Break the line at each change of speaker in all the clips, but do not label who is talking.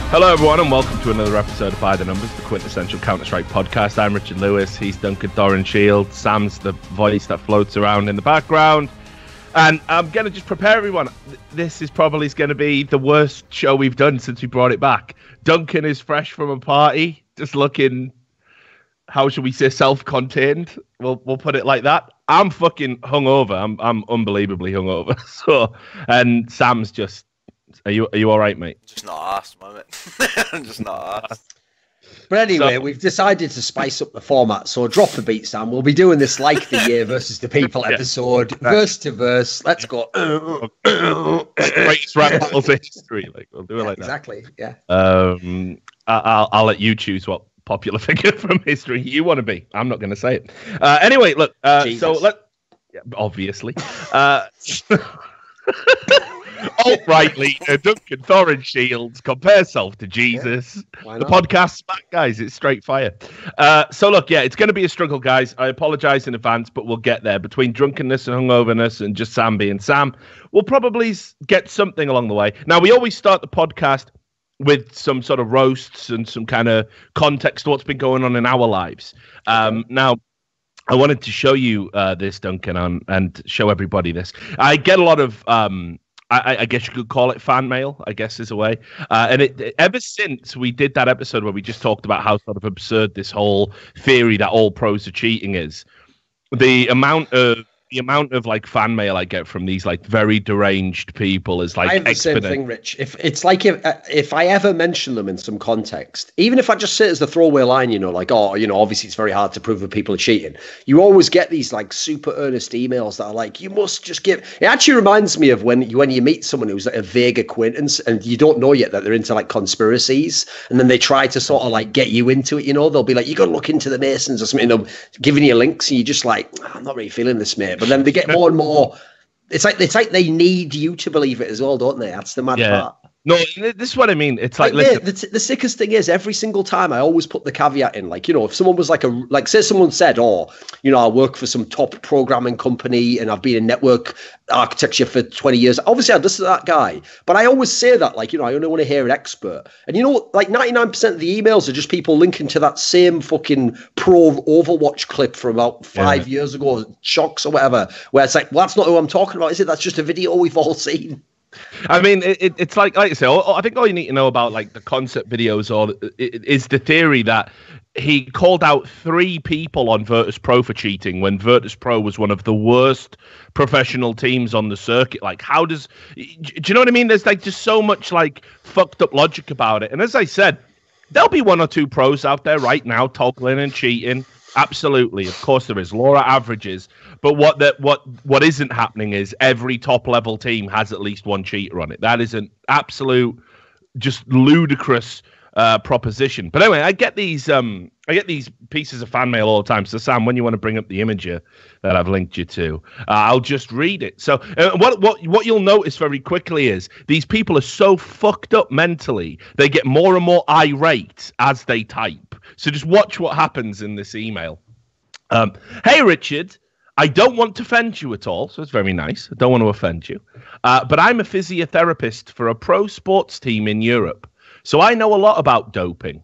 Hello, everyone, and welcome to another episode of By the Numbers, the quintessential Counter-Strike podcast. I'm Richard Lewis. He's Duncan Thorenshield. Sam's the voice that floats around in the background. And I'm going to just prepare everyone. This is probably going to be the worst show we've done since we brought it back. Duncan is fresh from a party, just looking, how should we say, self-contained. We'll put it like that. I'm fucking hungover. I'm unbelievably hungover. So, and Sam's just. Are you all right, mate?
Just not asked, moment. I'm just not asked.
But anyway, we've decided to spice up the format, so drop the beat, Sam. We'll be doing this like the year versus the people episode, verse to verse. Let's go.
Greatest rap battles history. Like, we'll do it like that.
Exactly. Yeah.
I'll let you choose what popular figure from history you want to be. I'm not going to say it. Anyway, look. Obviously. Alt-right leader Duncan Thorenshield compares self to Jesus. The podcast's back, guys. It's straight fire. So look, it's going to be a struggle, guys. I apologize in advance, but we'll get there. Between drunkenness and hungoverness and just Sam being Sam, we'll probably get something along the way. Now, we always start the podcast with some sort of roasts and some kind of context to what's been going on in our lives. Now, I wanted to show you this, Duncan, and show everybody this. I get a lot of... I guess you could call it fan mail, I guess is a way. And ever since we did that episode where we just talked about how sort of absurd this whole theory that all pros are cheating is, the amount of like fan mail I get from these like very deranged people is like
I have the same thing, Rich. If I ever mention them in some context, even if I just say it as the throwaway line, like, obviously it's very hard to prove that people are cheating. You always get these like super earnest emails that are like, you must just give. It actually reminds me of when you meet someone who's like a vague acquaintance and you don't know yet that they're into like conspiracies, and then they try to sort of like get you into it. They'll be like, you got to look into the Masons or something. They're giving you links, and you're just like, I'm not really feeling this, mate. But then they get more and more. It's like they need you to believe it as well, don't they? That's the mad part.
No, this is what I mean. It's like
listen, the sickest thing is every single time I always put the caveat in, like, if someone was say someone said, I work for some top programming company and I've been in network architecture for 20 years. Obviously, I'd listen to that guy, but I always say that, like, I only want to hear an expert. And like 99% of the emails are just people linking to that same fucking pro Overwatch clip from about 5 years ago, Shocks or whatever, where it's like, well, that's not who I'm talking about, is it? That's just a video we've all seen.
I mean, it's like I say, I think all you need to know about like the concept videos is the theory that he called out 3 people on Virtus Pro for cheating when Virtus Pro was one of the worst professional teams on the circuit. Like, do you know what I mean? There's like just so much like fucked up logic about it. And as I said, there'll be 1 or 2 pros out there right now toggling and cheating. Absolutely, of course there is. Laura averages, but what isn't happening is every top level team has at least 1 cheater on it. That is an absolute, just ludicrous proposition. But anyway, I get these pieces of fan mail all the time. So Sam, when you want to bring up the image here that I've linked you to, I'll just read it. So what you'll notice very quickly is these people are so fucked up mentally, they get more and more irate as they type. So just watch what happens in this email. Hey, Richard, I don't want to offend you at all. So it's very nice. I don't want to offend you. But I'm a physiotherapist for a pro sports team in Europe. So I know a lot about doping.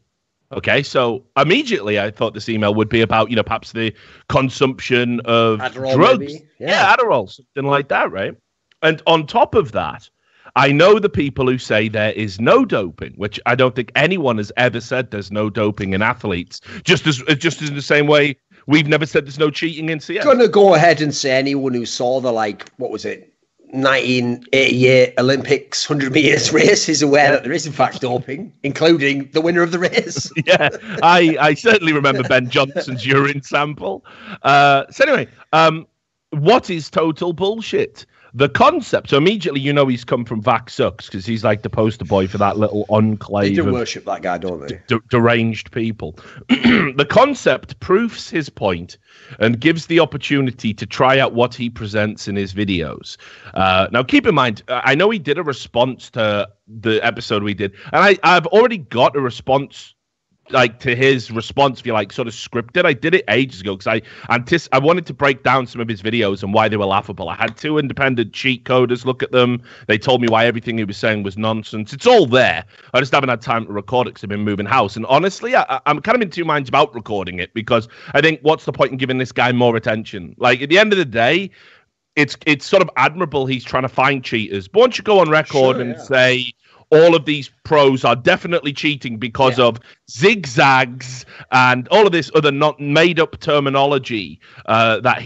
Okay, so immediately I thought this email would be about, perhaps the consumption of
Adderall,
drugs.
Maybe.
Yeah, Adderall, something like that, right? And on top of that, I know the people who say there is no doping, which I don't think anyone has ever said there's no doping in athletes. Just as in the same way we've never said there's no cheating in CS.
I'm going to go ahead and say anyone who saw the, 1988 Olympics 100 meters race is aware that there is in fact doping, including the winner of the race.
Yeah, I certainly remember Ben Johnson's urine sample. So anyway, what is total bullshit? The concept, so immediately he's come from Vac Sucks because he's like the poster boy for that little enclave.
They do worship that guy, don't they?
Deranged people. The concept proves his point and gives the opportunity to try out what he presents in his videos. Now, keep in mind, I know he did a response to the episode we did, and I've already got a response like to his response feel like sort of scripted. I did it ages ago because I wanted to break down some of his videos and why they were laughable. I had 2 independent cheat coders look at them. They told me why everything he was saying was nonsense. It's all there. I just haven't had time to record it because I've been moving house. And honestly, I'm kind of in 2 minds about recording it because I think what's the point in giving this guy more attention? Like at the end of the day, it's sort of admirable he's trying to find cheaters. But once you go on record and say all of these pros are definitely cheating because of zigzags and all of this other not made up terminology that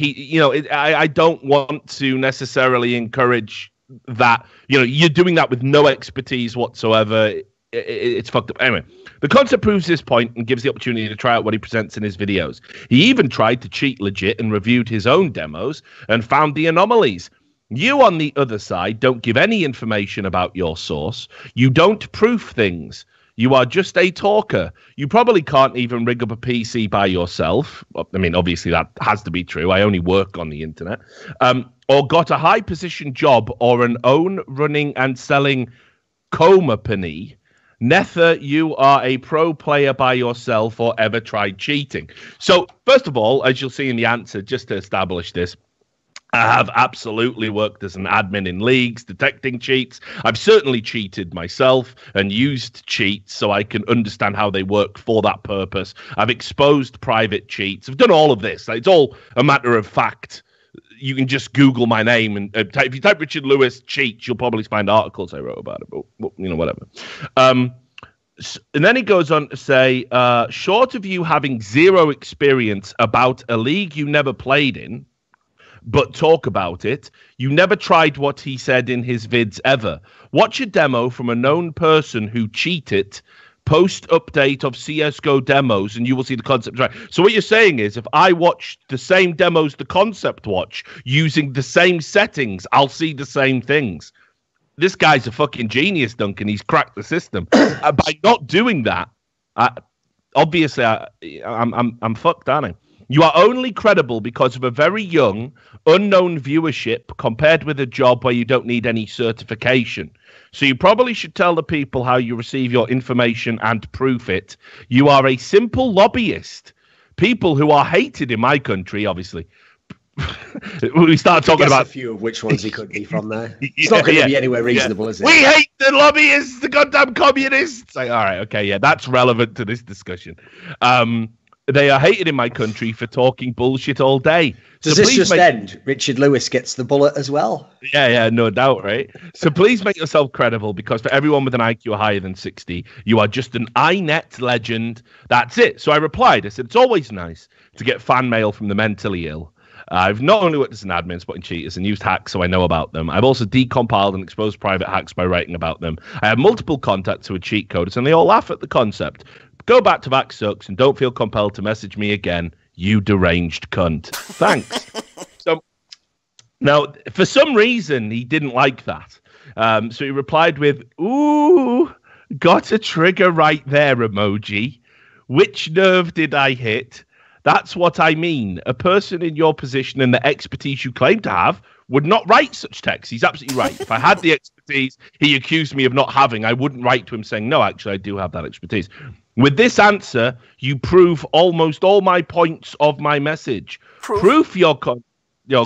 I don't want to necessarily encourage that. You're doing that with no expertise whatsoever. It's fucked up. Anyway, the concept proves this point and gives the opportunity to try out what he presents in his videos. He even tried to cheat legit and reviewed his own demos and found the anomalies. You, on the other side, don't give any information about your source. You don't proof things. You are just a talker. You probably can't even rig up a PC by yourself. I mean, obviously, that has to be true. I only work on the internet. Or got a high-position job or an own running and selling company. Nether, you are a pro player by yourself or ever tried cheating. So, first of all, as you'll see in the answer, just to establish this, I have absolutely worked as an admin in leagues, detecting cheats. I've certainly cheated myself and used cheats so I can understand how they work for that purpose. I've exposed private cheats. I've done all of this. It's all a matter of fact. You can just Google my name and if you type Richard Lewis cheats, you'll probably find articles I wrote about it. But whatever. And then he goes on to say, short of you having zero experience about a league you never played in, but talk about it, you never tried what he said in his vids ever. Watch a demo from a known person who cheated, post update of CSGO demos, and you will see the concept right. So what you're saying is if I watch the same demos the concept watch using the same settings, I'll see the same things. This guy's a fucking genius, Duncan. He's cracked the system. By not doing that, obviously I'm fucked, aren't I? You are only credible because of a very young, unknown viewership compared with a job where you don't need any certification. So you probably should tell the people how you receive your information and proof it. You are a simple lobbyist. People who are hated in my country, obviously. We start talking about
a few of which ones he could be from there. It's not going to be anywhere reasonable, is it?
We hate the lobbyists, the goddamn communists. Like, all right, okay, yeah, that's relevant to this discussion. They are hated in my country for talking bullshit all day.
Does this just end? Richard Lewis gets the bullet as well?
Yeah, no doubt, right? So please make yourself credible because for everyone with an IQ higher than 60, you are just an iNet legend. That's it. So I replied. I said, it's always nice to get fan mail from the mentally ill. I've not only worked as an admin spotting cheaters and used hacks so I know about them, I've also decompiled and exposed private hacks by writing about them. I have multiple contacts who are cheat coders and they all laugh at the concept. Go back to Vax Sucks and don't feel compelled to message me again, you deranged cunt. Thanks. So now, for some reason, he didn't like that. So he replied with, ooh, got a trigger right there emoji. Which nerve did I hit? That's what I mean. A person in your position and the expertise you claim to have would not write such text. He's absolutely right. If I had the expertise he accused me of not having, I wouldn't write to him saying, no, actually, I do have that expertise. With this answer, you prove almost all my points of my message. Proof your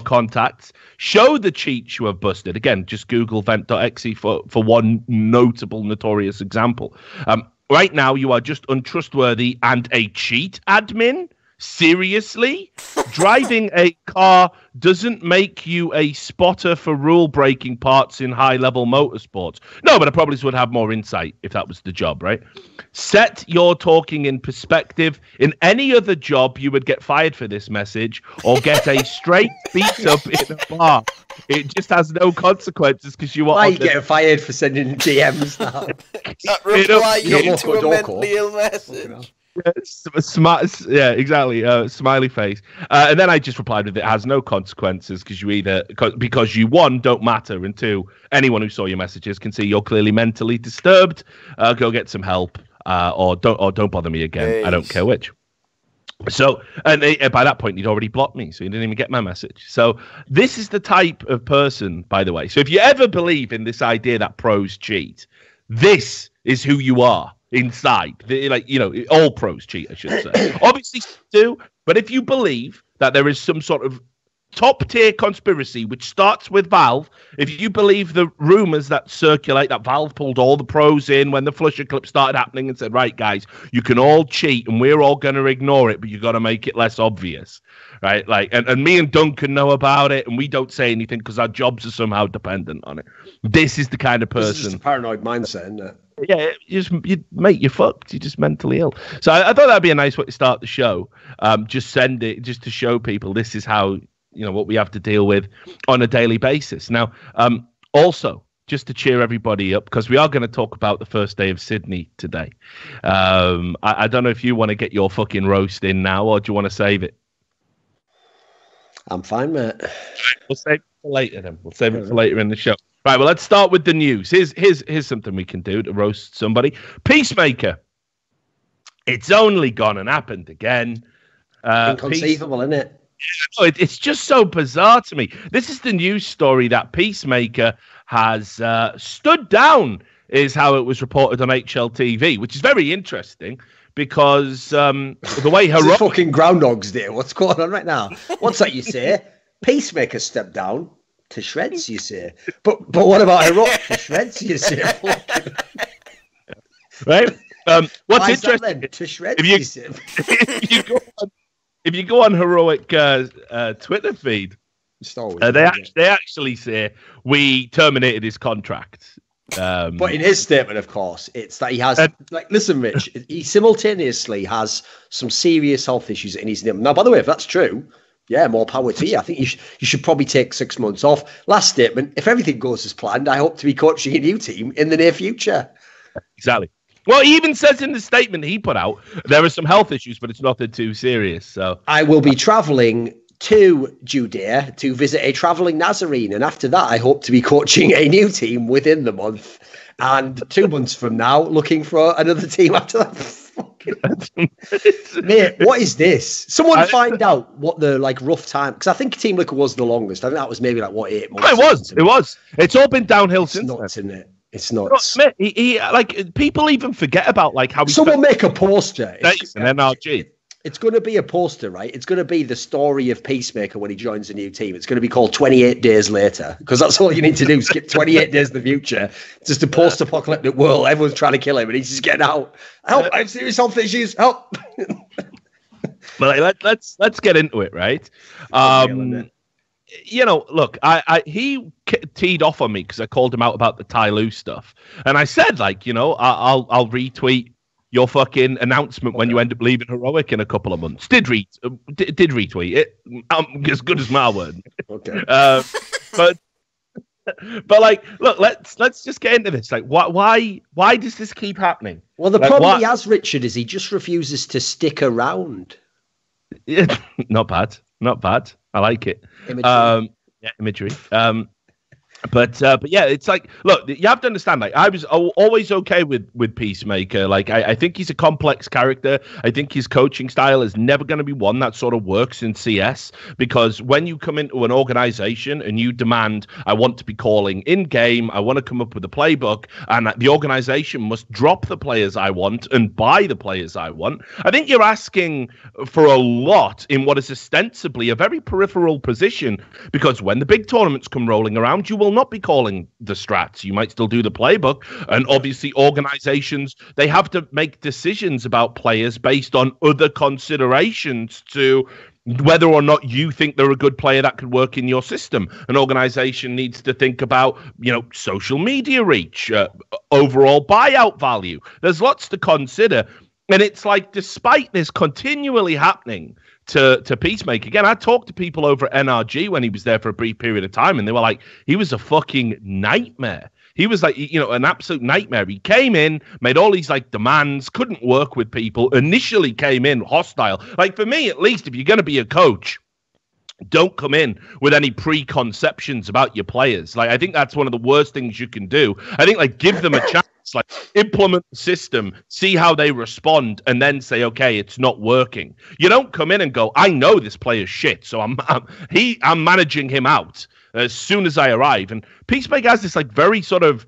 contacts. Show the cheats you have busted. Again, just Google vent.exe for one notable, notorious example. Right now, you are just untrustworthy and a cheat admin? Seriously? Driving a car doesn't make you a spotter for rule-breaking parts in high-level motorsports. No, but I probably would have more insight if that was the job, right? Set your talking in perspective. In any other job, you would get fired for this message or get a straight beat up in a bar. It just has no consequences because you are.
Why are you getting fired for sending DMs now?
Reply you to a mentally ill message.
Yeah, exactly. Smiley face. And then I just replied with it has no consequences because you, one, don't matter, and two, anyone who saw your messages can see you're clearly mentally disturbed. Go get some help, or don't bother me again.
Jeez.
I don't care which. So, and by that point, he'd already blocked me, so he didn't even get my message. So this is the type of person, by the way. So if you ever believe in this idea that pros cheat, this is who you are. inside. All pros cheat, I should say. Obviously, do. But if you believe that there is some sort of top-tier conspiracy which starts with Valve, if you believe the rumors that circulate that Valve pulled all the pros in when the Flusher clip started happening and said, right, guys, you can all cheat and we're all going to ignore it, but you got to make it less obvious, right? And me and Duncan know about it and we don't say anything because our jobs are somehow dependent on it. This is the kind of person.
This is just a paranoid mindset, isn't it?
Yeah, you're fucked. You're just mentally ill. So I thought that'd be a nice way to start the show. Just send it just to show people this is how, what we have to deal with on a daily basis. Now, also, just to cheer everybody up, because we are going to talk about the first day of Sydney today. I don't know if you want to get your fucking roast in now, or do you want to save it?
I'm fine, mate.
We'll save it for later then. We'll save it for later in the show. Right, well, let's start with the news. Here's something we can do to roast somebody. Peacemaker. It's only gone and happened again.
Inconceivable, isn't it?
It's just so bizarre to me. This is the news story that Peacemaker has stood down, is how it was reported on HLTV, which is very interesting because the way
Heroic... fucking Groundhog's Day. What's going on right now? What's that you say? Peacemaker stepped down to shreds, you say. But what about Heroic to shreds, you say?
Right? What's interesting?
Then? To shreds, you say.
If you go on Heroic Twitter feed, they actually say we terminated his contract.
But in his statement, of course, it's that he has listen, Rich, he simultaneously has some serious health issues in his name. Now, by the way, if that's true, yeah, more power to you. I think you should probably take 6 months off. Last statement: if everything goes as planned, I hope to be coaching a new team in the near future.
Exactly. Well, he even says in the statement he put out, there are some health issues, but it's nothing too serious. So
I will be traveling to Judea to visit a traveling Nazarene. And after that, I hope to be coaching a new team within the month. And 2 months from now, looking for another team after that. Mate, what is this? Someone find out what the rough time, because I think Team Liquor was the longest. I think that was maybe 8 months.
It was. It's all been downhill since.
It's nuts, isn't it? It's nuts.
He people even forget about how
someone make a poster.
It's an NRG.
It's going to be a poster, right? It's going to be the story of Peacemaker when he joins a new team. It's going to be called 28 Days Later, because that's all you need to do. Skip 28 days in the future. It's just a post-apocalyptic world. Everyone's trying to kill him, and he's just getting out. Help! I have serious health issues. Help!
But let's get into it, right? Look, he teed off on me because I called him out about the Ty Lue stuff, and I said, I'll retweet your fucking announcement when you end up leaving Heroic in a couple of months. Did retweet it? As good as my word.
Okay.
But look, let's just get into this. Why does this keep happening?
Well, the problem he has, Richard, is he just refuses to stick around.
Yeah, not bad. I like it. Imagery. But yeah, it's look, you have to understand, I was always okay with Peacemaker. I think he's a complex character. I think his coaching style is never going to be one that sort of works in CS, because when you come into an organization and you demand, I want to be calling in game, I want to come up with a playbook, and the organization must drop the players I want and buy the players I want, I think you're asking for a lot in what is ostensibly a very peripheral position, because when the big tournaments come rolling around, you will not be calling the strats. You might still do the playbook, and obviously organizations, they have to make decisions about players based on other considerations to whether or not you think they're a good player that could work in your system. An organization needs to think about, social media reach, overall buyout value. There's lots to consider. And it's despite this continually happening to Peacemaker, again, I talked to people over at NRG when he was there for a brief period of time, and they were like, he was a fucking nightmare. He was an absolute nightmare. He came in, made all these demands, couldn't work with people, initially came in hostile. For me, at least, if you're going to be a coach, don't come in with any preconceptions about your players. I think that's one of the worst things you can do. I think give them a chance. Implement the system, see how they respond, and then say, okay, it's not working. You don't come in and go, I know this player's shit, so I'm managing him out as soon as I arrive. And Peacemaker has this very sort of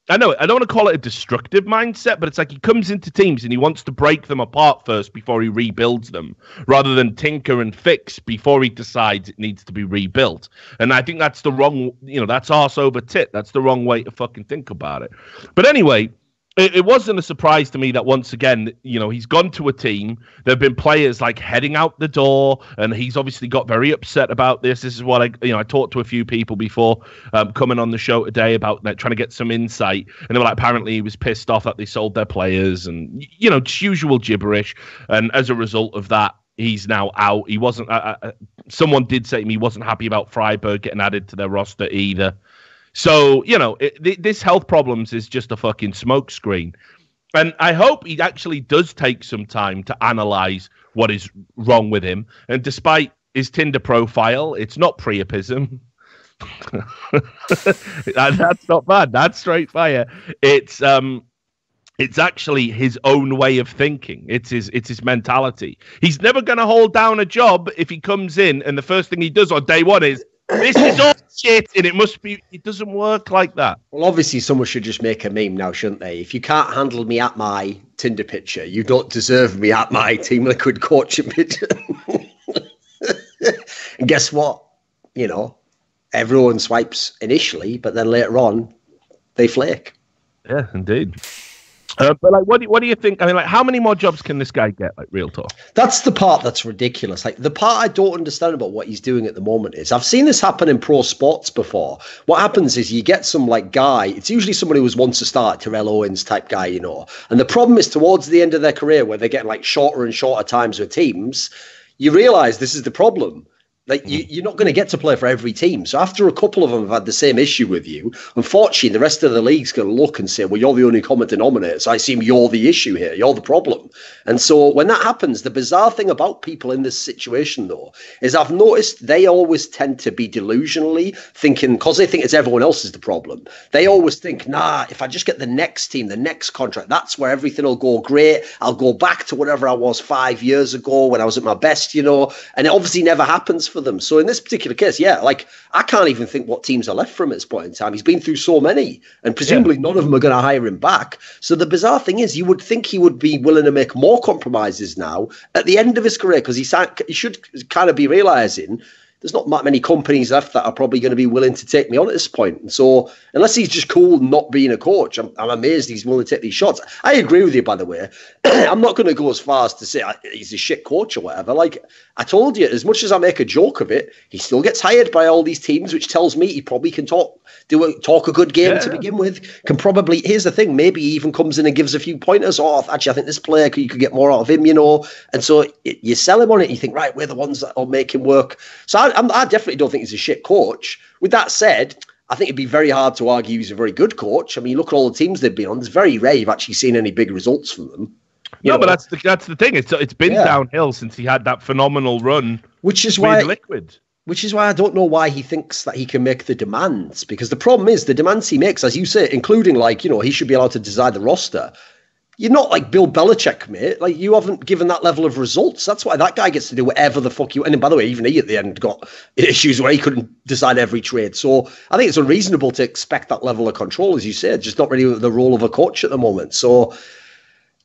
I know I don't want to call it a destructive mindset, but it's like he comes into teams and he wants to break them apart first before he rebuilds them, rather than tinker and fix before he decides it needs to be rebuilt. And I think that's the wrong, that's arse over tit. That's the wrong way to fucking think about it. But anyway, it wasn't a surprise to me that once again, he's gone to a team. There have been players like heading out the door, and he's obviously got very upset about this. This is what I talked to a few people before coming on the show today about trying to get some insight, and they were like, apparently he was pissed off that they sold their players, and just usual gibberish. And as a result of that, he's now out. He wasn't. Someone did say to me he wasn't happy about Freiburg getting added to their roster either. So, this health problems is just a fucking smokescreen. And I hope he actually does take some time to analyze what is wrong with him. And despite his Tinder profile, it's not priapism. That's not bad. That's straight fire. It's actually his own way of thinking. It's his mentality. He's never going to hold down a job if he comes in and the first thing he does on day one is, this is all shit, and it doesn't work like that.
Well, obviously, someone should just make a meme now, shouldn't they? If you can't handle me at my Tinder picture, you don't deserve me at my Team Liquid coaching picture. And guess what? Everyone swipes initially, but then later on, they flake.
Yeah, indeed. But what do you think? I mean, how many more jobs can this guy get? Real talk.
That's the part that's ridiculous. The part I don't understand about what he's doing at the moment is I've seen this happen in pro sports before. What happens is you get some guy. It's usually somebody who was once a star, Terrell Owens type guy, And the problem is towards the end of their career, where they're getting shorter and shorter times with teams, you realize this is the problem. You're not going to get to play for every team. So after a couple of them have had the same issue with you, unfortunately, the rest of the league's going to look and say, well, you're the only common denominator. So I assume you're the issue here. You're the problem. And so when that happens, the bizarre thing about people in this situation, though, is I've noticed they always tend to be delusionally thinking, because they think it's everyone else is the problem. They always think, if I just get the next team, the next contract, that's where everything will go great. I'll go back to whatever I was 5 years ago when I was at my best, And it obviously never happens for them. So in this particular case, I can't even think what teams are left for him at this point in time. He's been through so many, and presumably none of them are going to hire him back. So the bizarre thing is, you would think he would be willing to make more compromises now at the end of his career, because he should kind of be realizing there's not that many companies left that are probably going to be willing to take me on at this point. And so unless he's just cool not being a coach, I'm amazed he's willing to take these shots. I agree with you, by the way. I'm not going to go as far as to say he's a shit coach or whatever. I told you, as much as I make a joke of it, he still gets hired by all these teams, which tells me he probably can talk a good game to begin with. Can probably, here's the thing, maybe he even comes in and gives a few pointers. Actually, I think this player, you could get more out of him, And so you sell him on it, and you think, right, we're the ones that will make him work. So I definitely don't think he's a shit coach. With that said, I think it'd be very hard to argue he's a very good coach. I mean, look at all the teams they've been on. It's very rare you've actually seen any big results from them.
But that's the thing. It's been downhill since he had that phenomenal run.
Which is why
Liquid.
Which is why I don't know why he thinks that he can make the demands. Because the problem is the demands he makes, as you say, including he should be allowed to decide the roster. You're not like Bill Belichick, mate. You haven't given that level of results. That's why that guy gets to do whatever the fuck you... And by the way, even he at the end got issues where he couldn't decide every trade. So I think it's unreasonable to expect that level of control, as you said. Just not really the role of a coach at the moment. So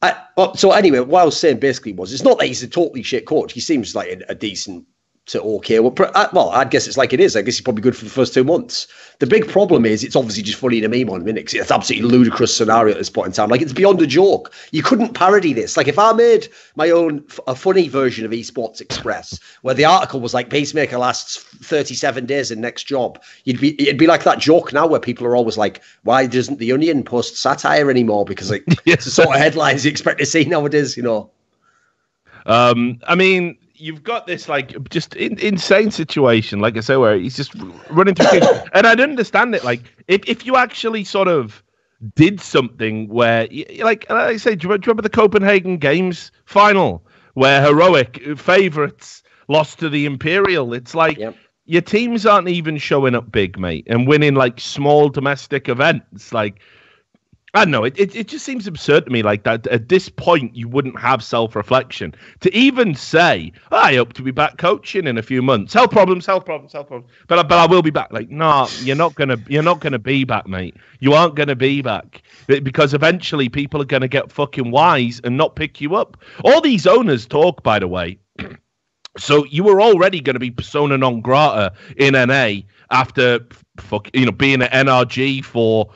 anyway, what I was saying basically was, it's not that he's a totally shit coach. He seems like a decent to okay. Well, I guess it's like it is. I guess he's probably good for the first 2 months. The big problem is it's obviously just funny to meme on a minute, because it's an absolutely ludicrous scenario at this point in time. It's beyond a joke. You couldn't parody this. If I made my own a funny version of Esports Express, where the article was Pacemaker lasts 37 days in next job, it'd be like that joke now where people are always like, why doesn't the Onion post satire anymore? Because it's the sort of headlines you expect to see nowadays,
I mean, you've got this just insane situation, like I say, where he's just running through things. And I'd understand it. If you actually sort of did something where, like I say, do you remember the Copenhagen Games final where heroic favourites lost to the Imperial? It's your teams aren't even showing up big, mate, and winning small domestic events. I don't know. It just seems absurd to me, like that at this point you wouldn't have self-reflection to even say, I hope to be back coaching in a few months. Health problems. But I will be back. Like, no, you're not gonna be back, mate. You aren't gonna be back because eventually people are gonna get fucking wise and not pick you up. All these owners talk, by the way. So you were already going to be persona non grata in NA after being at NRG for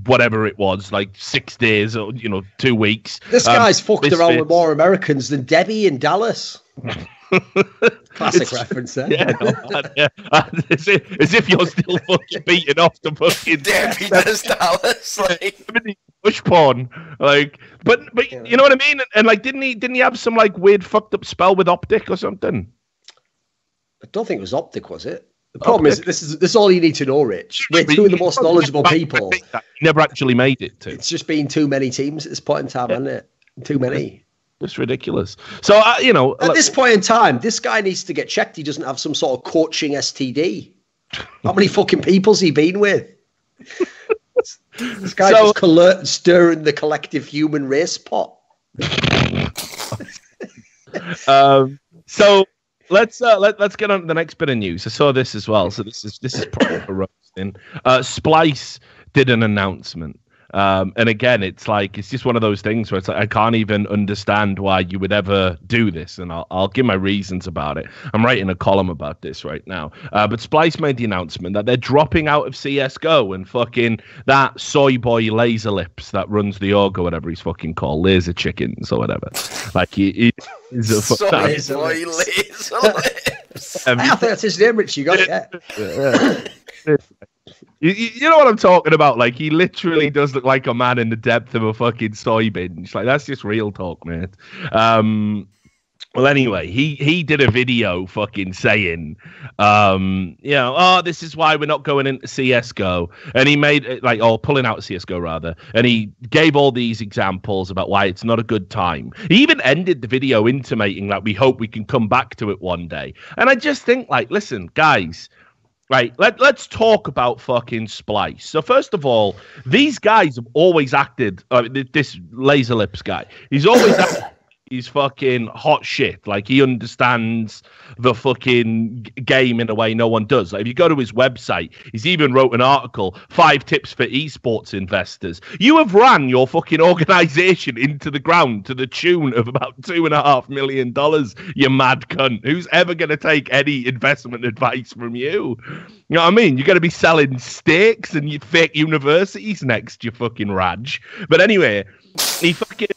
whatever it was, like 6 days or 2 weeks.
This guy's fucked around with more Americans than Debbie in Dallas. Classic reference there. Yeah,
as if you're still fucking beating off the fucking
Debbie does Dallas, like
push porn, like. But you know what I mean? And like, didn't he have some like weird fucked up spell with Optic or something?
I don't think it was Optic, was it? The problem is this is all you need to know, Rich. We're two of the most knowledgeable people.
He never actually made it to.
It's just been too many teams at this point in time, hasn't it? Too many.
It's ridiculous. So,
at this point in time, this guy needs to get checked. He doesn't have some sort of coaching STD. How many fucking people's he been with? This guy's just stirring the collective human race pot.
So let's get on to the next bit of news. I saw this as well. So this is proper roasting. Splice did an announcement. And again, it's just one of those things where it's like, I can't even understand why you would ever do this. And I'll give my reasons about it. I'm writing a column about this right now. But Splice made the announcement that they're dropping out of CSGO and fucking that soy boy Laser Lips that runs the org or whatever he's fucking called, Laser Chickens or whatever. Like he's a
soy boy Laser Lips.
I think that's his name, Rich. You got it, yeah.
You know what I'm talking about? Like, he literally does look like a man in the depth of a fucking soy binge. Like, that's just real talk, mate. Well, anyway, he did a video fucking saying, this is why we're not going into CSGO. And he made it pulling out CSGO rather. And he gave all these examples about why it's not a good time. He even ended the video intimating that we hope we can come back to it one day. And I just think, listen, guys. Right, let's talk about fucking Splice. So first of all, these guys have always acted. This Laser Lips guy, he's always acted. He's fucking hot shit. Like, he understands the fucking game in a way no one does. Like, if you go to his website, he's even wrote an article, 5 tips for esports investors. You have ran your fucking organization into the ground to the tune of about $2.5 million, you mad cunt. Who's ever going to take any investment advice from you? You know what I mean? You're going to be selling steaks and you fake universities next, you fucking Raj. But anyway, he's because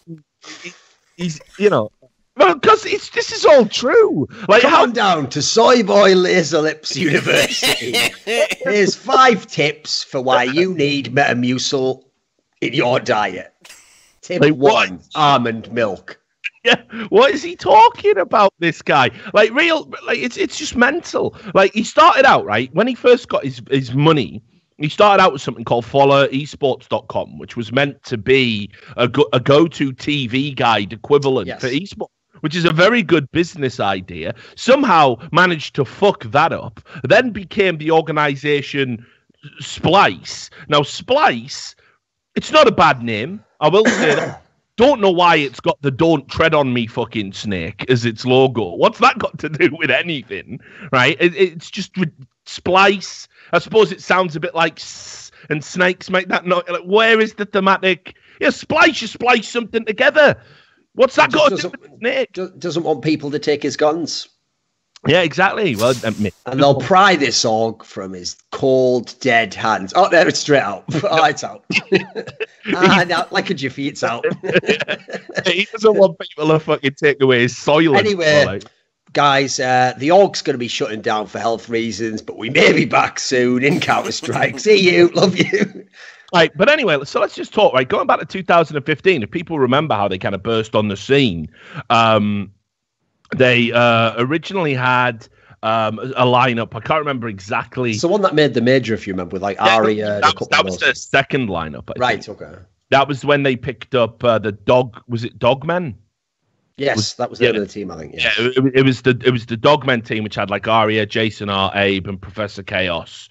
this is all true. Like,
come on down to Soy Boy Laser Lips University. Here's 5 tips for why you need Metamucil in your diet. Tip 1: almond milk.
Yeah, what is he talking about, this guy? It's just mental. Like, he started out, right, when he first got his money. He started out with something called followesports.com, which was meant to be a go-to TV guide equivalent for esports, which is a very good business idea. Somehow managed to fuck that up, then became the organization Splice. Now, Splice, it's not a bad name. I will say that. Don't know why it's got the "Don't Tread on Me" fucking snake as its logo. What's that got to do with anything, right? It's just Splice. I suppose it sounds a bit like and snakes make that noise. Like, where is the thematic? Yeah, Splice, you splice something together. What's that got to do with snake?
Doesn't want people to take his guns.
Yeah, exactly. Well,
and they'll pry this org from his cold, dead hands. Oh, there, it's straight out. Oh, it's out. Now, like a jiffy, it's out.
He doesn't want people to fucking take away his soil.
Anyway, guys, the org's going to be shutting down for health reasons, but we may be back soon in Counter-Strike. See you. Love you.
Right, but anyway, so let's just talk, right? Going back to 2015, if people remember how they kind of burst on the scene, they originally had a lineup. I can't remember exactly.
It's the one that made the major, if you remember, with Aria.
That was the second lineup.
Right, okay.
That was when they picked up the Dog. Was it Dogmen?
Yes, that was the name of the team, I think. Yes.
Yeah, it was the Dogmen team, which had like Aria, Jason R, Abe, and Professor Chaos.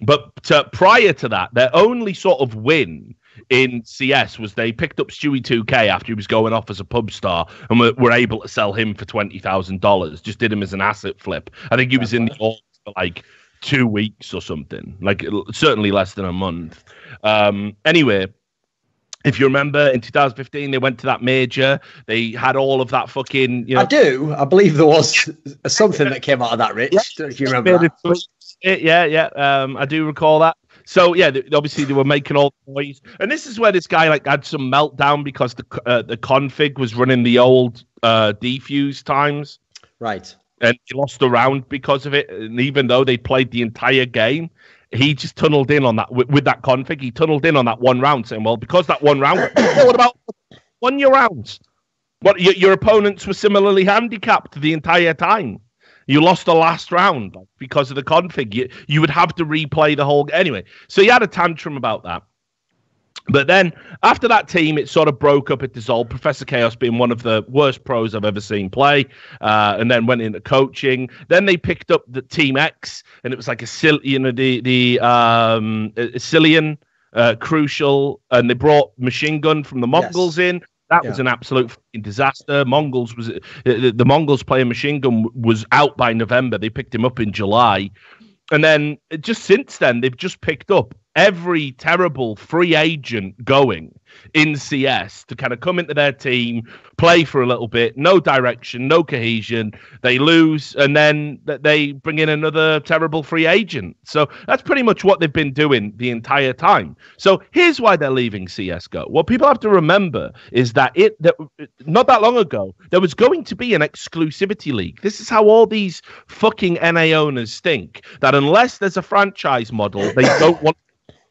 But prior to that, their only sort of win in CS was they picked up Stewie 2K after he was going off as a pub star and were able to sell him for $20,000. Just did him as an asset flip. I think he was in the Orcs for like 2 weeks or something, like certainly less than a month. Anyway, if you remember, in 2015, they went to that major. They had all of that fucking...
I do. I believe there was something that came out of that, Rich.
Yeah,
don't know if you remember that.
Yeah. I do recall that. So, yeah, obviously they were making all the noise. And this is where this guy like had some meltdown because the config was running the old defuse times.
Right.
And he lost a round because of it. And even though they played the entire game, he just tunneled in on that with that config. He tunneled in on that one round, saying, "Well, because that one round, what about won your rounds? What your opponents were similarly handicapped the entire time. You lost the last round because of the config. You would have to replay the whole anyway." So he had a tantrum about that. But then after that team, it sort of broke up, it dissolved. Professor Chaos being one of the worst pros I've ever seen play, and then went into coaching. Then they picked up the Team X, and it was like Cillian, Crucial, and they brought Machine Gun from the Mongols in. That was an absolute fucking disaster. The Mongols playing Machine Gun was out by November. They picked him up in July. And then just since then, they've just picked up every terrible free agent going in CS to kind of come into their team, play for a little bit, no direction, no cohesion. They lose, and then they bring in another terrible free agent. So that's pretty much what they've been doing the entire time. So here's why they're leaving CSGO. What people have to remember is that not that long ago, there was going to be an exclusivity league. This is how all these fucking NA owners think, that unless there's a franchise model, they don't want,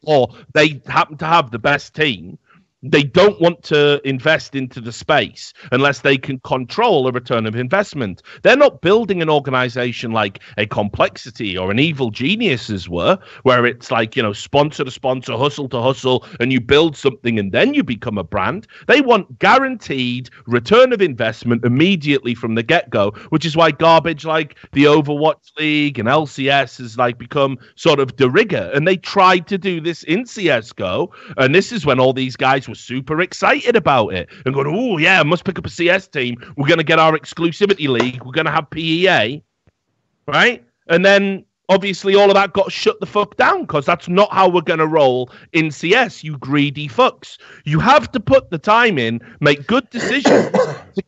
or they happen to have the best team, they don't want to invest into the space unless they can control a return of investment. They're not building an organization like a Complexity or an Evil Geniuses were, where it's like, sponsor to sponsor, hustle to hustle, and you build something and then you become a brand. They want guaranteed return of investment immediately from the get-go, which is why garbage like the Overwatch League and LCS has like become sort of de rigueur. And they tried to do this in CSGO, and this is when all these guys were super excited about it and going, "Oh yeah, I must pick up a CS team. We're going to get our exclusivity league. We're going to have PEA," right? And then obviously all of that got shut the fuck down because that's not how we're going to roll in CS, you greedy fucks. You have to put the time in, make good decisions to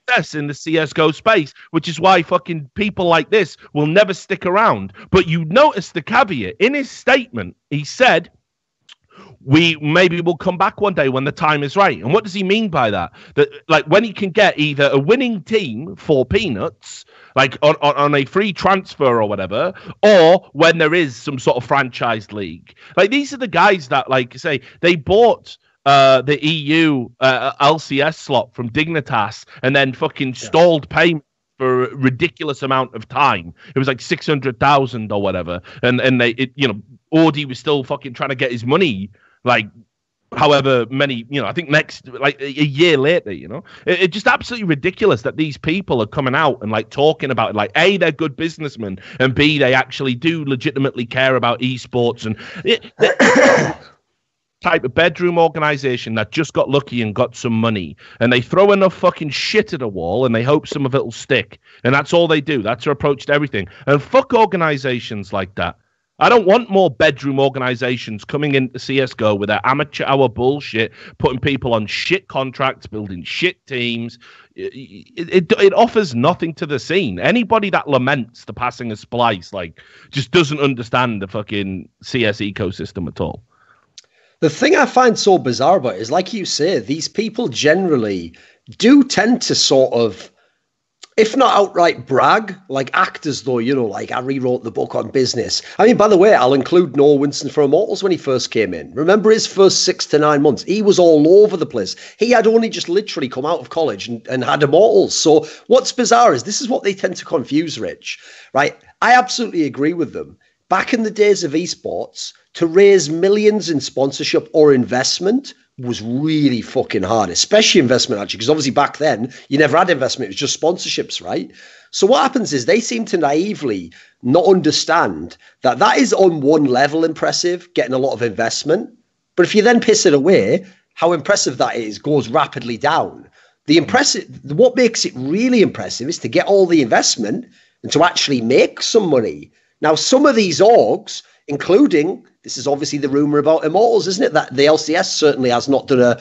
success in the CSGO space, which is why fucking people like this will never stick around. But you notice the caveat in his statement. He said, "We maybe will come back one day when the time is right." And what does he mean by that? That like when he can get either a winning team for peanuts, like on a free transfer or whatever, or when there is some sort of franchised league. Like these are the guys that like say they bought the EU LCS slot from Dignitas and then fucking stalled payment for a ridiculous amount of time. It was like 600,000 or whatever, and Audi was still fucking trying to get his money. Like, however many, I think next, like a year later, it's just absolutely ridiculous that these people are coming out and like talking about it. Like, A, they're good businessmen, and B, they actually do legitimately care about esports and type of bedroom organization that just got lucky and got some money, and they throw enough fucking shit at a wall and they hope some of it will stick. And that's all they do. That's their approach to everything. And fuck organizations like that. I don't want more bedroom organizations coming into CSGO with their amateur hour bullshit, putting people on shit contracts, building shit teams. It offers nothing to the scene. Anybody that laments the passing of Splice, like, just doesn't understand the fucking CS ecosystem at all.
The thing I find so bizarre about it is, like you say, these people generally do tend to sort of, if not outright brag, like act as though, like I rewrote the book on business. I mean, by the way, I'll include Noah Winston for Immortals when he first came in. Remember his first 6 to 9 months? He was all over the place. He had only just literally come out of college and had Immortals. So what's bizarre is this is what they tend to confuse, Rich, right? I absolutely agree with them. Back in the days of esports, to raise millions in sponsorship or investment was really fucking hard, especially investment, actually, because obviously back then you never had investment. It was just sponsorships, right? So what happens is they seem to naively not understand that is on one level impressive, getting a lot of investment. But if you then piss it away, how impressive that is goes rapidly down. What makes it really impressive is to get all the investment and to actually make some money. Now, some of these orgs, including, this is obviously the rumor about Immortals, isn't it? That the LCS certainly has not done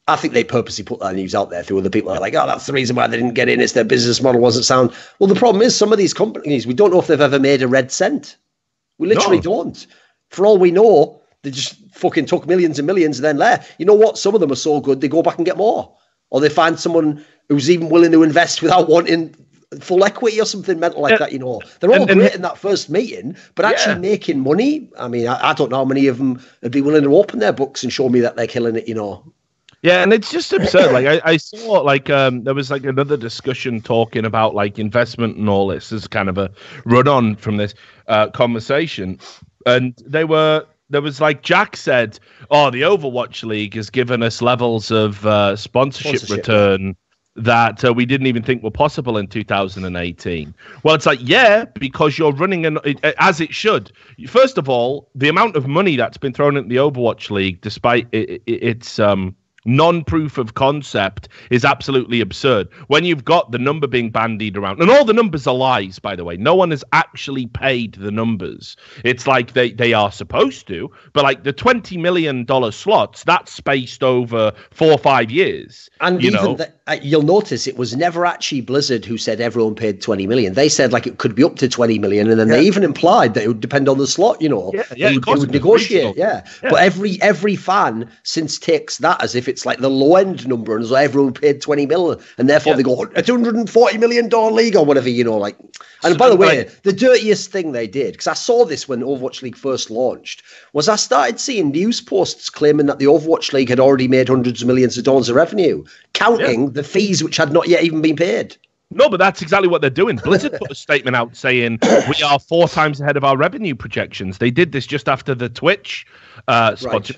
I think they purposely put that news out there through other people. Are like, oh, that's the reason why they didn't get in. It's their business model wasn't sound. Well, the problem is some of these companies, we don't know if they've ever made a red cent. We literally don't. For all we know, they just fucking took millions and millions and then left. You know what? Some of them are so good, they go back and get more. Or they find someone who's even willing to invest without wanting full equity or something mental like that, you know. They're all great in that first meeting, but actually making money, I mean, I don't know how many of them would be willing to open their books and show me that they're killing it, you know.
Yeah, and it's just absurd. Like I saw, like there was like another discussion talking about like investment and all this as kind of a run on from this conversation, and there was like Jack said, "Oh, the Overwatch League has given us levels of sponsorship return that we didn't even think were possible in 2018." Well, it's like, yeah, because you're running as it should. First of all, the amount of money that's been thrown at the Overwatch League, despite its non-proof of concept, is absolutely absurd. When you've got the number being bandied around, and all the numbers are lies, by the way. No one has actually paid the numbers. It's like they are supposed to, but like the $20 million slots, that's spaced over 4 or 5 years.
And you'll notice it was never actually Blizzard who said everyone paid 20 million. They said like it could be up to 20 million, and then they even implied that it would depend on the slot, you know. It would negotiate, But every fan since takes that as if it's like the low end number, and so everyone paid 20 million, and therefore they go a $240 million league or whatever, you know, like. And by the way, the dirtiest thing they did, because I saw this when Overwatch League first launched, was I started seeing news posts claiming that the Overwatch League had already made hundreds of millions of dollars of revenue, counting the fees which had not yet even been paid.
No, but that's exactly what they're doing. Blizzard put a statement out saying we are 4 times ahead of our revenue projections. They did this just after the Twitch sponsor,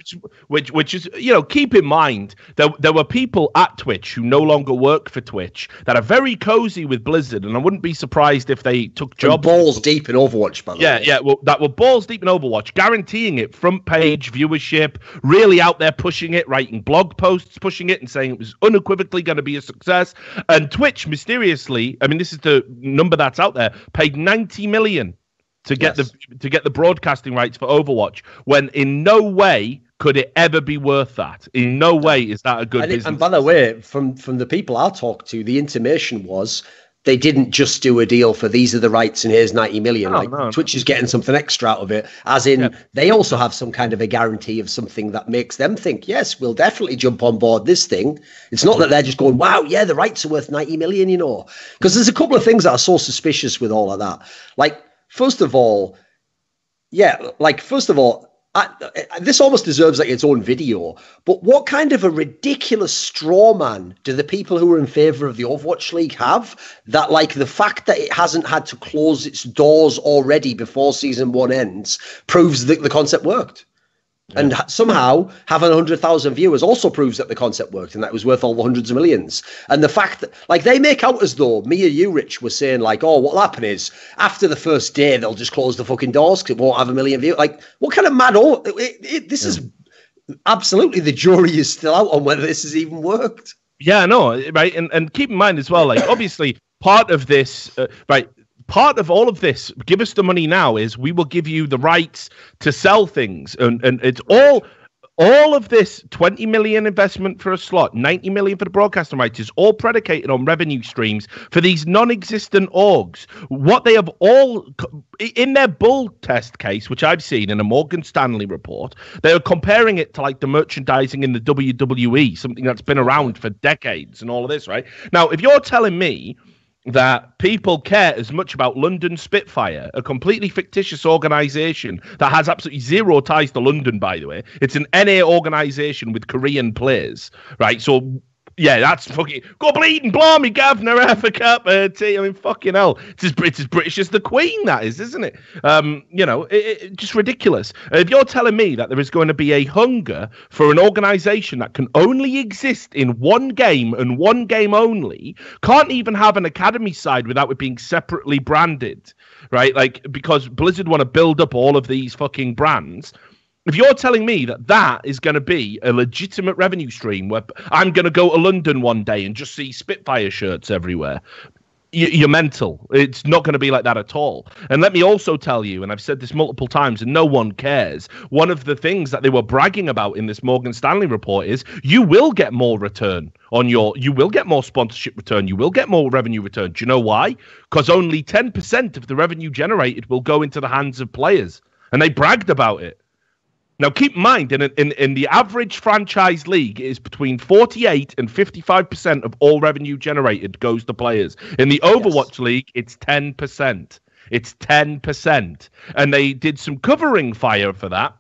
which is, you know, keep in mind there were people at Twitch who no longer work for Twitch that are very cozy with Blizzard, and I wouldn't be surprised if they took jobs.
Balls deep in Overwatch, by the way.
Yeah, well, that were balls deep in Overwatch, guaranteeing it, front page viewership, really out there pushing it, writing blog posts, pushing it, and saying it was unequivocally going to be a success. And Twitch mysteriously, I mean, this is the number that's out there, paid $90 million to get the broadcasting rights for Overwatch, when in no way could it ever be worth that. In no way is that a good business.
And by the way, from the people I talked to, the intimation was they didn't just do a deal for these are the rights and here's 90 million. Twitch is getting something extra out of it, as in they also have some kind of a guarantee of something that makes them think, yes, we'll definitely jump on board this thing. It's not that they're just going, wow, yeah, the rights are worth 90 million, you know. Because there's a couple of things that are so suspicious with all of that. Like, First of all, this almost deserves like its own video, but what kind of a ridiculous straw man do the people who are in favor of the Overwatch League have, that like the fact that it hasn't had to close its doors already before season 1 ends proves that the concept worked? And somehow having 100,000 viewers also proves that the concept worked and that it was worth all the hundreds of millions. And the fact that, like, they make out as though me or you, Rich, was saying, like, oh, what'll happen is after the first day, they'll just close the fucking doors because it won't have 1 million views. Like, what kind of mad... This is absolutely, the jury is still out on whether this has even worked.
Yeah, no, right? And keep in mind as well, like, obviously, part of this, part of all of this, give us the money now, is we will give you the rights to sell things. And it's all of this 20 million investment for a slot, 90 million for the broadcasting rights is all predicated on revenue streams for these non-existent orgs. What they have all, in their bull test case, which I've seen in a Morgan Stanley report, they are comparing it to like the merchandising in the WWE, something that's been around for decades and all of this, right? Now, if you're telling me that people care as much about London Spitfire, a completely fictitious organization that has absolutely zero ties to London, by the way. It's an NA organization with Korean players, right? So Yeah, that's fucking go bleeding blimey, governor, half a cup of tea. I mean, fucking hell, it's as British as the Queen, that is, isn't it? It just ridiculous. If you're telling me that there is going to be a hunger for an organisation that can only exist in one game and one game only, can't even have an academy side without it being separately branded, right? Like, because Blizzard want to build up all of these fucking brands. If you're telling me that is going to be a legitimate revenue stream where I'm going to go to London one day and just see Spitfire shirts everywhere, you're mental. It's not going to be like that at all. And let me also tell you, and I've said this multiple times and no one cares, one of the things that they were bragging about in this Morgan Stanley report is you will get more return on you will get more sponsorship return. You will get more revenue return. Do you know why? Because only 10% of the revenue generated will go into the hands of players. And they bragged about it. Now, keep in mind, in the average franchise league, it is between 48 and 55% of all revenue generated goes to players. In the Overwatch League, it's 10%. It's 10%. And they did some covering fire for that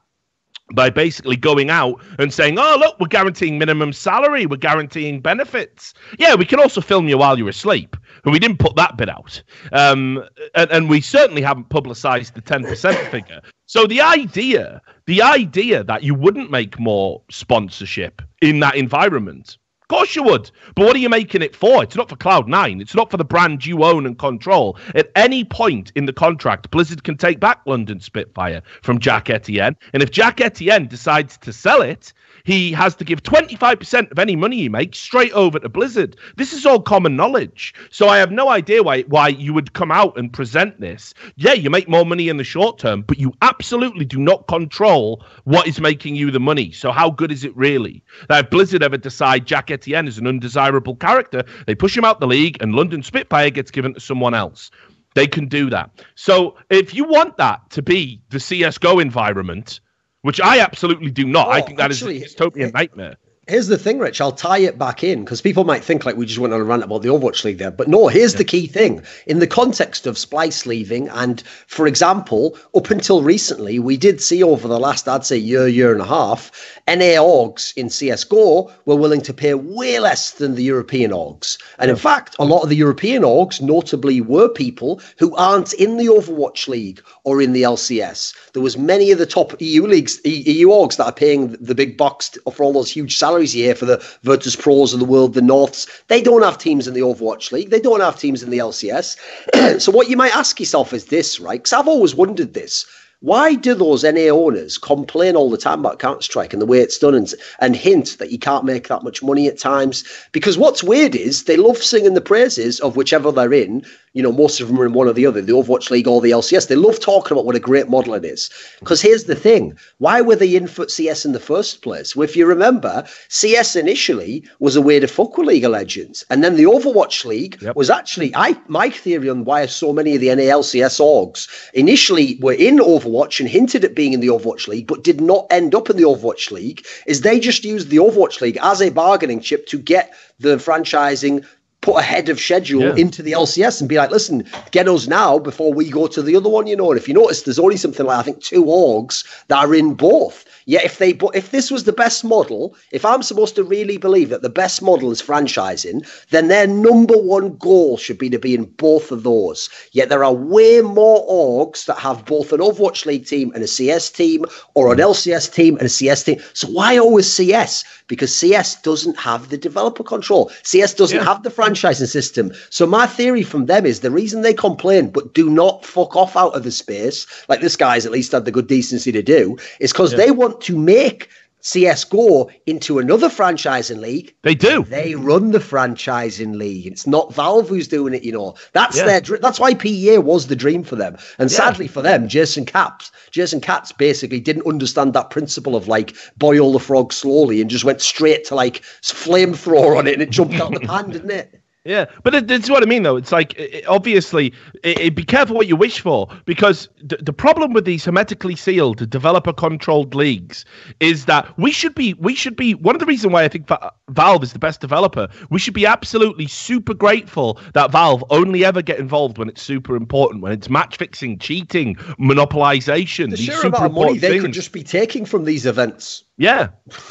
by basically going out and saying, oh, look, we're guaranteeing minimum salary. We're guaranteeing benefits. Yeah, we can also film you while you're asleep. And we didn't put that bit out. And we certainly haven't publicized the 10% figure. So the idea that you wouldn't make more sponsorship in that environment, of course you would. But what are you making it for? It's not for Cloud9. It's not for the brand you own and control. At any point in the contract, Blizzard can take back London Spitfire from Jack Etienne. And if Jack Etienne decides to sell it, he has to give 25% of any money he makes straight over to Blizzard. This is all common knowledge. So I have no idea why you would come out and present this. Yeah, you make more money in the short term, but you absolutely do not control what is making you the money. So how good is it really? Now, if Blizzard ever decide Jack Etienne is an undesirable character, they push him out the league and London Spitfire gets given to someone else. They can do that. So if you want that to be the CSGO environment, which I absolutely do not. I think that is a dystopian nightmare.
Here's the thing, Rich. I'll tie it back in because people might think like we just went on a rant about the Overwatch League there. But no, here's the key thing. In the context of Splice leaving, and for example, up until recently, we did see over the last, I'd say, year and a half, NA orgs in CSGO were willing to pay way less than the European orgs. And in fact, a lot of the European orgs notably were people who aren't in the Overwatch League or in the LCS. There was many of the top EU leagues, EU orgs that are paying the big bucks for all those huge salaries you hear for the Virtus Pros of the world, the Norths. They don't have teams in the Overwatch League. They don't have teams in the LCS. So what you might ask yourself is this, right? Because I've always wondered this. Why do those NA owners complain all the time about Counter-Strike and the way it's done and hint that you can't make that much money at times? Because what's weird is they love singing the praises of whichever they're in. You know, most of them are in one or the other, the Overwatch League or the LCS. They love talking about what a great model it is. Because here's the thing. Why were they in for CS in the first place? Well, if you remember, CS initially was a way to fuck with League of Legends. And then the Overwatch League was actually, my theory on why so many of the NA LCS orgs initially were in Overwatch and hinted at being in the Overwatch League, but did not end up in the Overwatch League, is they just used the Overwatch League as a bargaining chip to get the franchising put ahead of schedule into the LCS and be like, listen, get us now before we go to the other one, you know. And if you notice, there's only something like, I think, 2 orgs that are in both. Yeah, if this was the best model, if I'm supposed to really believe that the best model is franchising, then their number one goal should be to be in both of those. Yet there are way more orgs that have both an Overwatch League team and a CS team, or an LCS team and a CS team. So why always CS? Because CS doesn't have the developer control. CS doesn't have the franchising system. So my theory from them is the reason they complain but do not fuck off out of the space, like this guy's at least had the good decency to do, is because they want to make CSGO into another franchising league.
They do.
They run the franchising league. It's not Valve who's doing it, you know. That's that's why PEA was the dream for them. And sadly for them, Jason Katz basically didn't understand that principle of like boil the frog slowly and just went straight to like flamethrower on it and it jumped out the pan, didn't it?
Yeah, but that's what I mean, though. It's like, obviously, be careful what you wish for, because the problem with these hermetically sealed, developer-controlled leagues is that we should be, one of the reasons why I think Valve is the best developer, we should be absolutely super grateful that Valve only ever get involved when it's super important, when it's match-fixing, cheating, monopolization.
The sheer amount of money they could just be taking from these events.
Yeah,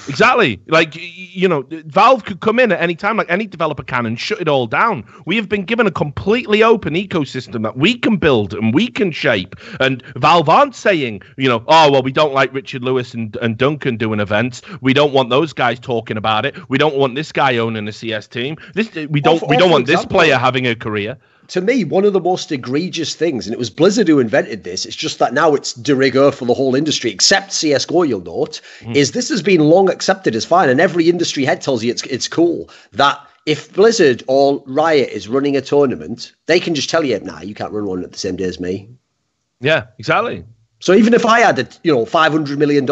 exactly. Like, you know, Valve could come in at any time, like any developer can, and shut it all down. We have been given a completely open ecosystem that we can build and we can shape. And Valve aren't saying, you know, oh, well, we don't like Richard Lewis and Duncan doing events. We don't want those guys talking about it. We don't want this guy owning a CS team. We don't want this player having a career.
To me, one of the most egregious things, and it was Blizzard who invented this, it's just that now it's de rigueur for the whole industry, except CSGO, you'll note, is this has been long accepted as fine, and every industry head tells you it's cool, that if Blizzard or Riot is running a tournament, they can just tell you, nah, you can't run one at the same day as me.
Yeah, exactly.
So even if I had, $500 million,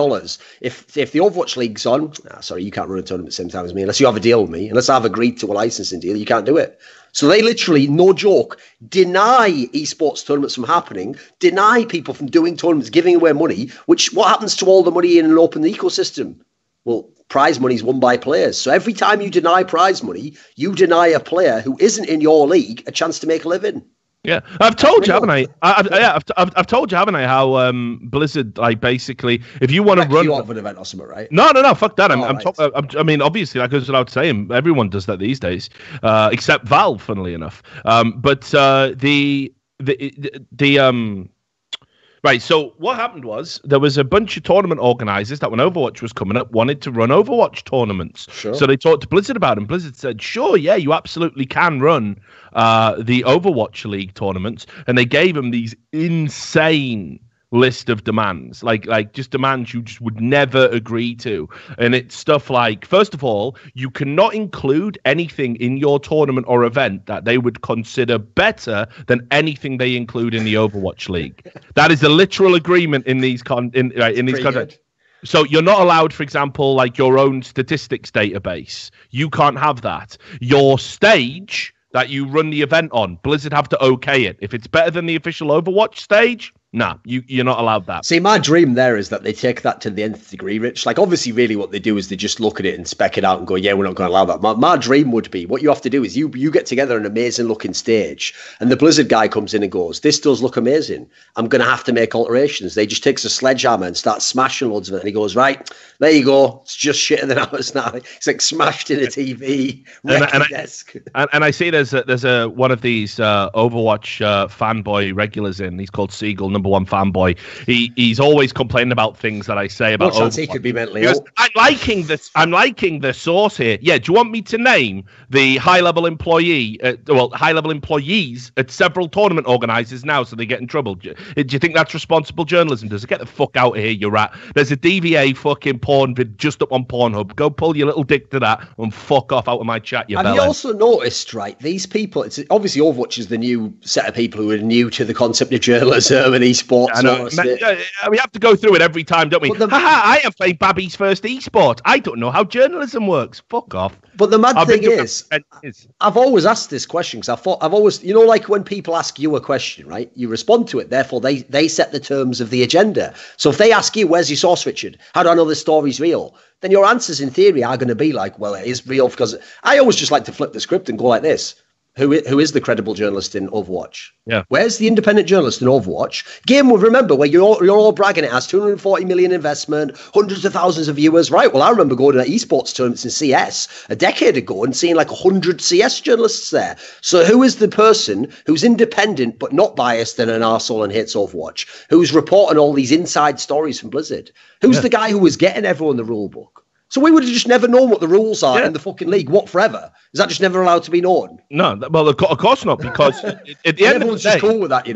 if the Overwatch League's on, sorry, you can't run a tournament at the same time as me, unless you have a deal with me, unless I've agreed to a licensing deal, you can't do it. So they literally, no joke, deny esports tournaments from happening, deny people from doing tournaments, giving away money, what happens to all the money in an open ecosystem? Well, prize money is won by players. So every time you deny prize money, you deny a player who isn't in your league a chance to make a living.
Yeah, I've told you, haven't I? I've told you, haven't I? How Blizzard, like, basically, if you want to run
you out of an event or something, right?
No, fuck that. I mean, obviously, like I was allowed to say, everyone does that these days, except Valve, funnily enough. Right, so what happened was there was a bunch of tournament organizers that when Overwatch was coming up wanted to run Overwatch tournaments. Sure. So they talked to Blizzard about it, and Blizzard said, sure, yeah, you absolutely can run the Overwatch League tournaments. And they gave them these insane list of demands, like just demands you just would never agree to. And it's stuff like, first of all, you cannot include anything in your tournament or event that they would consider better than anything they include in the Overwatch League. That is a literal agreement in these contracts. So you're not allowed, for example, like your own statistics database. You can't have that. Your stage that you run the event on, Blizzard have to okay it. If it's better than the official Overwatch stage, nah, you're not allowed that.
See, my dream there is that they take that to the nth degree, Rich. Like, obviously, really what they do is they just look at it and spec it out and go, yeah, we're not going to allow that. My dream would be, what you have to do is you get together an amazing-looking stage, and the Blizzard guy comes in and goes, this does look amazing. I'm going to have to make alterations. They just takes a sledgehammer and starts smashing loads of it, and he goes, right, there you go. It's just shitter than ours now. It's like smashed in a TV, desk.
And I see there's a one of these Overwatch fanboy regulars in. He's called Siegel, number one fanboy. He's always complaining about things that I say about Overwatch.
He could be mentally ill.
I'm liking the source here. Yeah, do you want me to name the high-level employees at several tournament organizers now so they get in trouble? Do you think that's responsible journalism? Does it get the fuck out of here, you rat? There's a DVA fucking porn vid just up on Pornhub. Go pull your little dick to that and fuck off out of my chat, you bellend.
Have you also noticed, right, these people, it's obviously Overwatch is the new set of people who are new to the concept of journalism and esports. I know.
We have to go through it every time, don't we? I am playing Babby's first esport. I don't know how journalism works. Fuck off.
But the mad thing is, I've always asked this question because I've always, like when people ask you a question, right? You respond to it. Therefore, they set the terms of the agenda. So if they ask you, where's your source, Richard? How do I know this story's real? Then your answers in theory are going to be like, well, it is real, because I always just like to flip the script and go like this. Who is the credible journalist in Overwatch?
Yeah.
Where's the independent journalist in Overwatch? Game will remember where you're all bragging it has 240 million investment, hundreds of thousands of viewers. Right. Well, I remember going to esports tournaments in CS a decade ago and seeing like 100 CS journalists there. So who is the person who's independent but not biased and an arsehole and hates Overwatch? Who's reporting all these inside stories from Blizzard? Who's the guy who was getting everyone the rule book? So we would have just never known what the rules are in the fucking league. What, forever? Is that just never allowed to be known?
No, well, of course not, because at the end of the day...
just cool with that,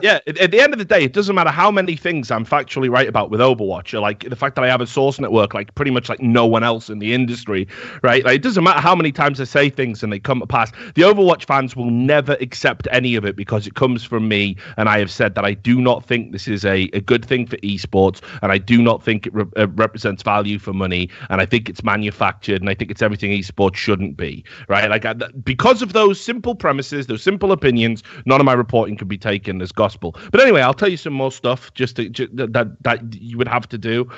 Yeah, at the end of the day, it doesn't matter how many things I'm factually right about with Overwatch, or like the fact that I have a source network like pretty much like no one else in the industry, right? Like, it doesn't matter how many times I say things and they come to pass. The Overwatch fans will never accept any of it because it comes from me, and I have said that I do not think this is a good thing for esports, and I do not think it represents value for money, and I think it's manufactured, and I think it's everything esports shouldn't be, right? Like, because of those simple premises, those simple opinions, none of my reporting can be taken as gospel. But anyway, I'll tell you some more stuff that you would have to do.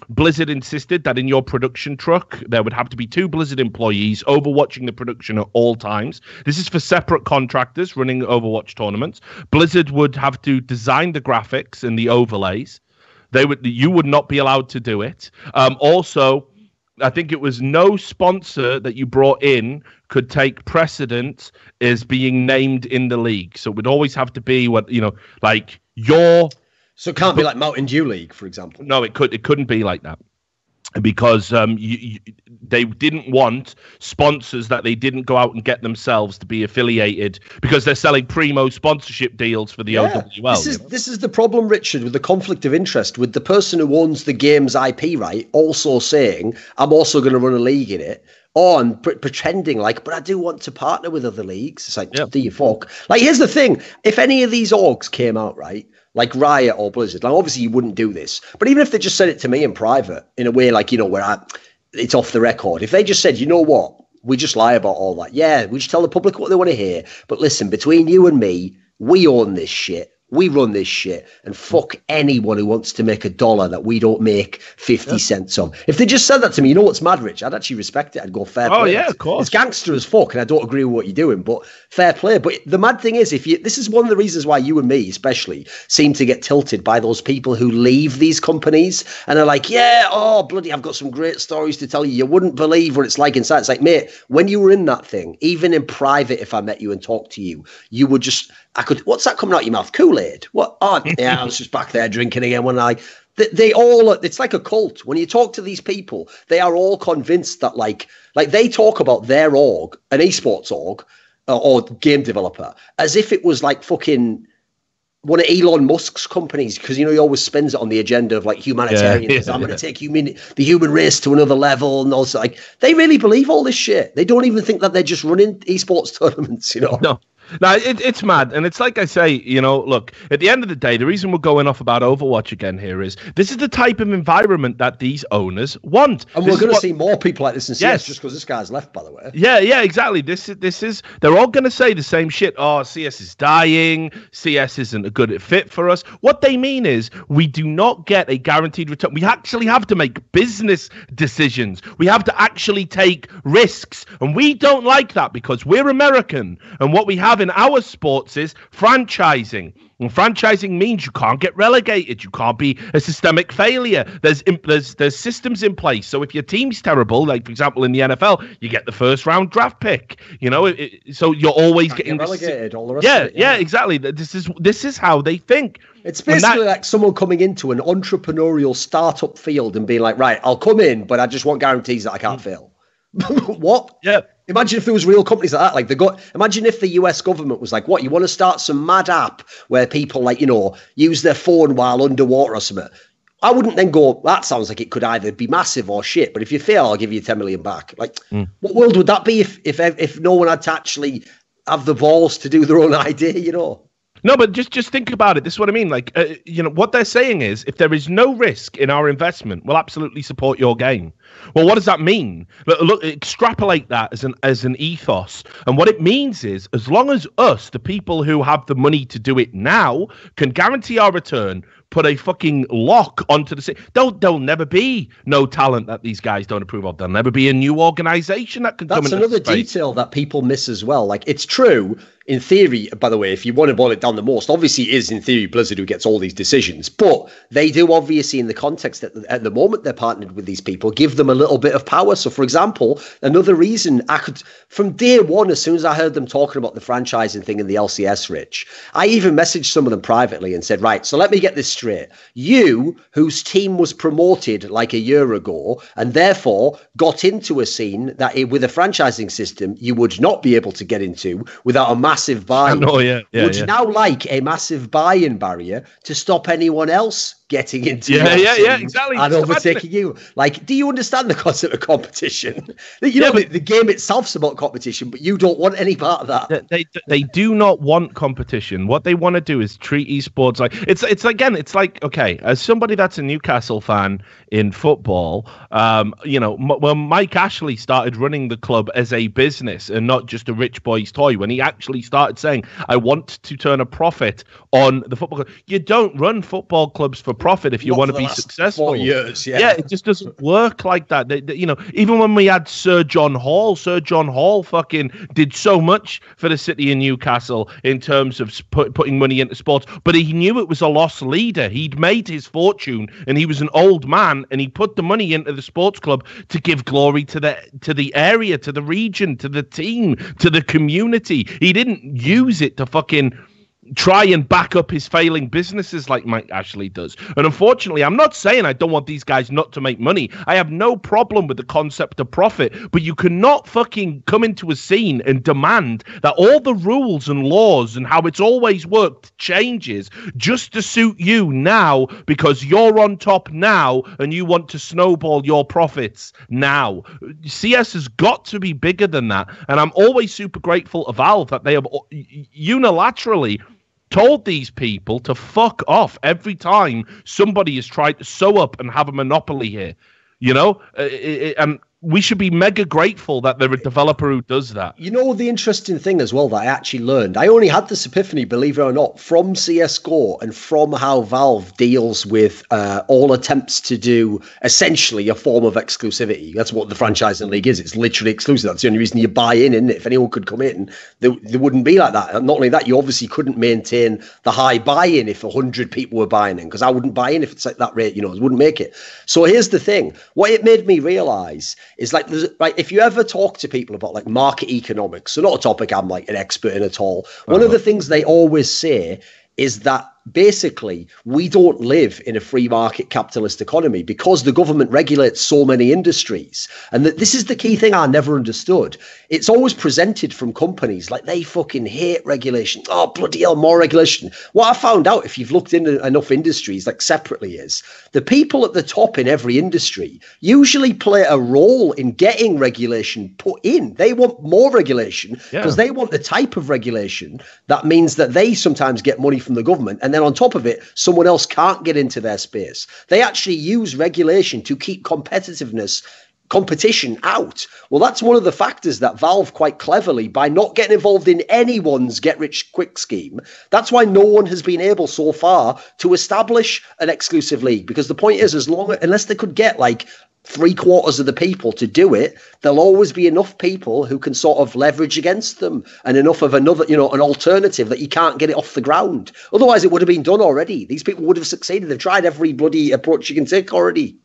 Blizzard insisted that in your production truck there would have to be 2 Blizzard employees overwatching the production at all times. This is for separate contractors running Overwatch tournaments. Blizzard would have to design the graphics and the overlays. You would not be allowed to do it. Also, I think it was no sponsor that you brought in could take precedent as being named in the league. So it would always have to be like your.
So it can't be like Mountain Dew League, for example.
No, it couldn't be like that. Because they didn't want sponsors that they didn't go out and get themselves to be affiliated, because they're selling primo sponsorship deals for the OWL.
This is the problem, Richard, with the conflict of interest, with the person who owns the game's IP right also saying, I'm also going to run a league in it. And pretending like, but I do want to partner with other leagues. It's like, do you fuck? Like, here's the thing. If any of these orgs came out, right, like Riot or Blizzard, like obviously you wouldn't do this, but even if they just said it to me in private, in a way like, where it's off the record, if they just said, you know what, we just lie about all that. Yeah, we just tell the public what they want to hear. But listen, between you and me, we own this shit. We run this shit, and fuck anyone who wants to make $1 that we don't make 50 cents on. If they just said that to me, you know what's mad, Rich? I'd actually respect it. I'd go fair play.
Oh, yeah, of course.
It's gangster as fuck, and I don't agree with what you're doing, but fair play. But the mad thing is, this is one of the reasons why you and me, especially, seem to get tilted by those people who leave these companies and are like, yeah, oh, bloody, I've got some great stories to tell you. You wouldn't believe what it's like inside. It's like, mate, when you were in that thing, even in private, if I met you and talked to you, you would just... what's that coming out your mouth? Kool-Aid? What? Oh, yeah, I was just back there drinking again when they all, it's like a cult. When you talk to these people, they are all convinced that like they talk about their org, an esports org or game developer, as if it was like fucking one of Elon Musk's companies, because, he always spins it on the agenda of like humanitarianism. I'm going to take the human race to another level. And also like, they really believe all this shit. They don't even think that they're just running esports tournaments,
No. No, it's mad. And it's like I say, look, at the end of the day, the reason we're going off about Overwatch again here is this is the type of environment that these owners want.
And we're going to see more people like this in CS just because this guy's left, by the way.
Yeah, exactly. This is they're all going to say the same shit. Oh, CS is dying. CS isn't a good fit for us. What they mean is we do not get a guaranteed return. We actually have to make business decisions. We have to actually take risks. And we don't like that because we're American. And what we have in our sports is franchising. And franchising means you can't get relegated. You can't be a systemic failure. There's systems in place. So if your team's terrible, like for example in the NFL, you get the first round draft pick. So you're always getting
relegated. All the rest of it,
yeah, exactly. This is how they think.
It's basically like someone coming into an entrepreneurial startup field and being like, right, I'll come in, but I just want guarantees that I can't fail. What?
Yeah.
Imagine if there was real companies like that. Imagine if the US government was like, what, you want to start some mad app where people use their phone while underwater or something? I wouldn't then go, that sounds like it could either be massive or shit, but if you fail, I'll give you 10 million back. What world would that be if no one had to actually have the balls to do their own idea,
No, but just think about it. This is what I mean. What they're saying is if there is no risk in our investment, we'll absolutely support your game. Well, what does that mean? Look, extrapolate that as an ethos. And what it means is as long as us, the people who have the money to do it now, can guarantee our return, put a fucking lock onto the city. There'll never be no talent that these guys don't approve of. There'll never be a new organization that can come in.
That's another detail that people miss as well. Like, it's true, in theory, by the way, if you want to boil it down the most, obviously it is in theory Blizzard who gets all these decisions. But they do obviously, in the context that at the moment they're partnered with these people, give them a little bit of power. So, for example, another reason from day one, as soon as I heard them talking about the franchising thing in the LCS, Rich, I even messaged some of them privately and said, right, so let me get this straight. You, whose team was promoted like a year ago and therefore got into a scene that with a franchising system you would not be able to get into without a massive buy-in, would now like a massive buy-in barrier to stop anyone else getting into
exactly,
and overtaking you. Like, do you understand the concept of competition? The game itself's about competition, but you don't want any part of that.
They do not want competition. What they want to do is treat esports like it's like okay, as somebody that's a Newcastle fan in football, when Mike Ashley started running the club as a business and not just a rich boy's toy, when he actually started saying, I want to turn a profit on the football club. You don't run football clubs for profit if you want to be successful.
4 years,
yeah, it just doesn't work like that. Even when we had Sir John Hall fucking did so much for the city of Newcastle in terms of putting money into sports, but he knew it was a lost leader. He'd made his fortune, and he was an old man, and he put the money into the sports club to give glory to the area, to the region, to the team, to the community. He didn't use it to fucking try and back up his failing businesses like Mike Ashley does. And unfortunately, I'm not saying I don't want these guys not to make money. I have no problem with the concept of profit, but you cannot fucking come into a scene and demand that all the rules and laws and how it's always worked changes just to suit you now because you're on top now and you want to snowball your profits now. CS has got to be bigger than that. And I'm always super grateful to Valve that they have unilaterally told these people to fuck off every time somebody has tried to sew up and have a monopoly here. And we should be mega grateful that they're a developer who does that.
The interesting thing as well that I actually learned, I only had this epiphany, believe it or not, from CSGO and from how Valve deals with all attempts to do essentially a form of exclusivity. That's what the franchising league is. It's literally exclusive. That's the only reason you buy in, isn't it? If anyone could come in, they wouldn't be like that. And not only that, you obviously couldn't maintain the high buy-in if 100 people were buying in, because I wouldn't buy in if it's like that rate, it wouldn't make it. So here's the thing. What it made me realize is if you ever talk to people about like market economics, so not a topic I'm like an expert in at all, one of the things they always say is that basically we don't live in a free market capitalist economy because the government regulates so many industries. And that this is the key thing I never understood. It's always presented from companies like they fucking hate regulation. Oh, bloody hell, more regulation. What I found out, if you've looked into enough industries like separately, is the people at the top in every industry usually play a role in getting regulation put in. They want more regulation because they want the type of regulation that means that they sometimes get money from the government, and then on top of it, someone else can't get into their space. They actually use regulation to keep competition out. Well, that's one of the factors that Valve quite cleverly, by not getting involved in anyone's get-rich-quick scheme, that's why no one has been able so far to establish an exclusive league. Because the point is, unless they could get like 3/4 of the people to do it, there'll always be enough people who can sort of leverage against them, and enough of another, an alternative that you can't get it off the ground. Otherwise, it would have been done already. These people would have succeeded. They've tried every bloody approach you can take already.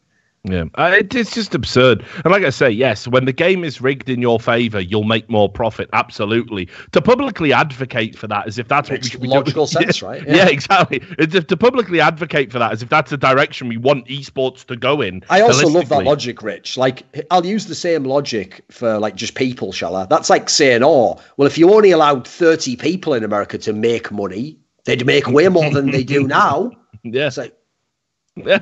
Yeah, it's just absurd. And like I say, yes, when the game is rigged in your favor, you'll make more profit. Absolutely. To publicly advocate for that as if that's what we should be doing.
Logical sense, right?
Yeah, exactly. To publicly advocate for that as if that's the direction we want esports to go in.
I also love that logic, Rich. Like, I'll use the same logic for like just people, shall I? That's like saying, well, if you only allowed 30 people in America to make money, they'd make way more than they do now.
Yeah.
It's like,
yeah.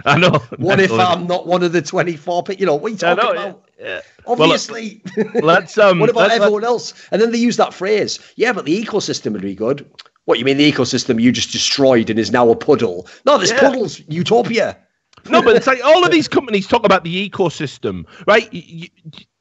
I know.
What if I'm not one of the 24 people? What are you talking about?
Yeah.
Obviously.
Let's
what about everyone else? And then they use that phrase. Yeah, but the ecosystem would be good. What, you mean the ecosystem you just destroyed and is now a puddle? No, this puddle's utopia.
No, but it's like all of these companies talk about the ecosystem, right?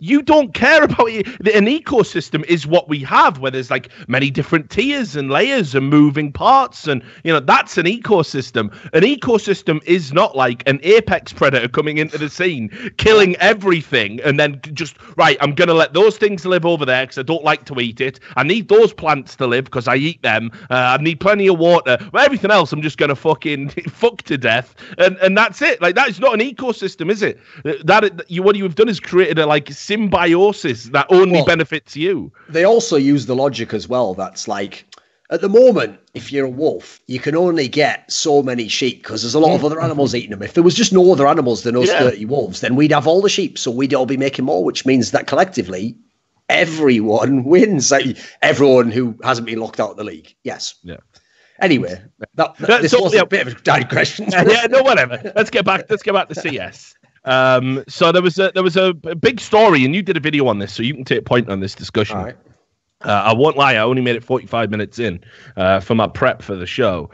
You don't care about it. An ecosystem is what we have, where there's like many different tiers and layers and moving parts, and that's an ecosystem. An ecosystem is not like an apex predator coming into the scene, killing everything, and then just I'm gonna let those things live over there because I don't like to eat it. I need those plants to live because I eat them. I need plenty of water. But everything else, I'm just gonna fucking fuck to death, and that's it. Like, that is not an ecosystem, is it? What you've done is created a like symbiosis that only benefits you.
They also use the logic as well. That's like, at the moment, if you're a wolf, you can only get so many sheep because there's a lot of other animals eating them. If there was just no other animals than us 30 wolves, then we'd have all the sheep, so we'd all be making more, which means that collectively, everyone wins. Like, everyone who hasn't been locked out of the league. Yes.
Yeah.
Anyway, this was a bit of a digression.
Yeah, no, whatever. Let's get back to CS. So there was a big story, and you did a video on this, so you can take point on this discussion.
All right.
I won't lie, I only made it 45 minutes in for my prep for the show.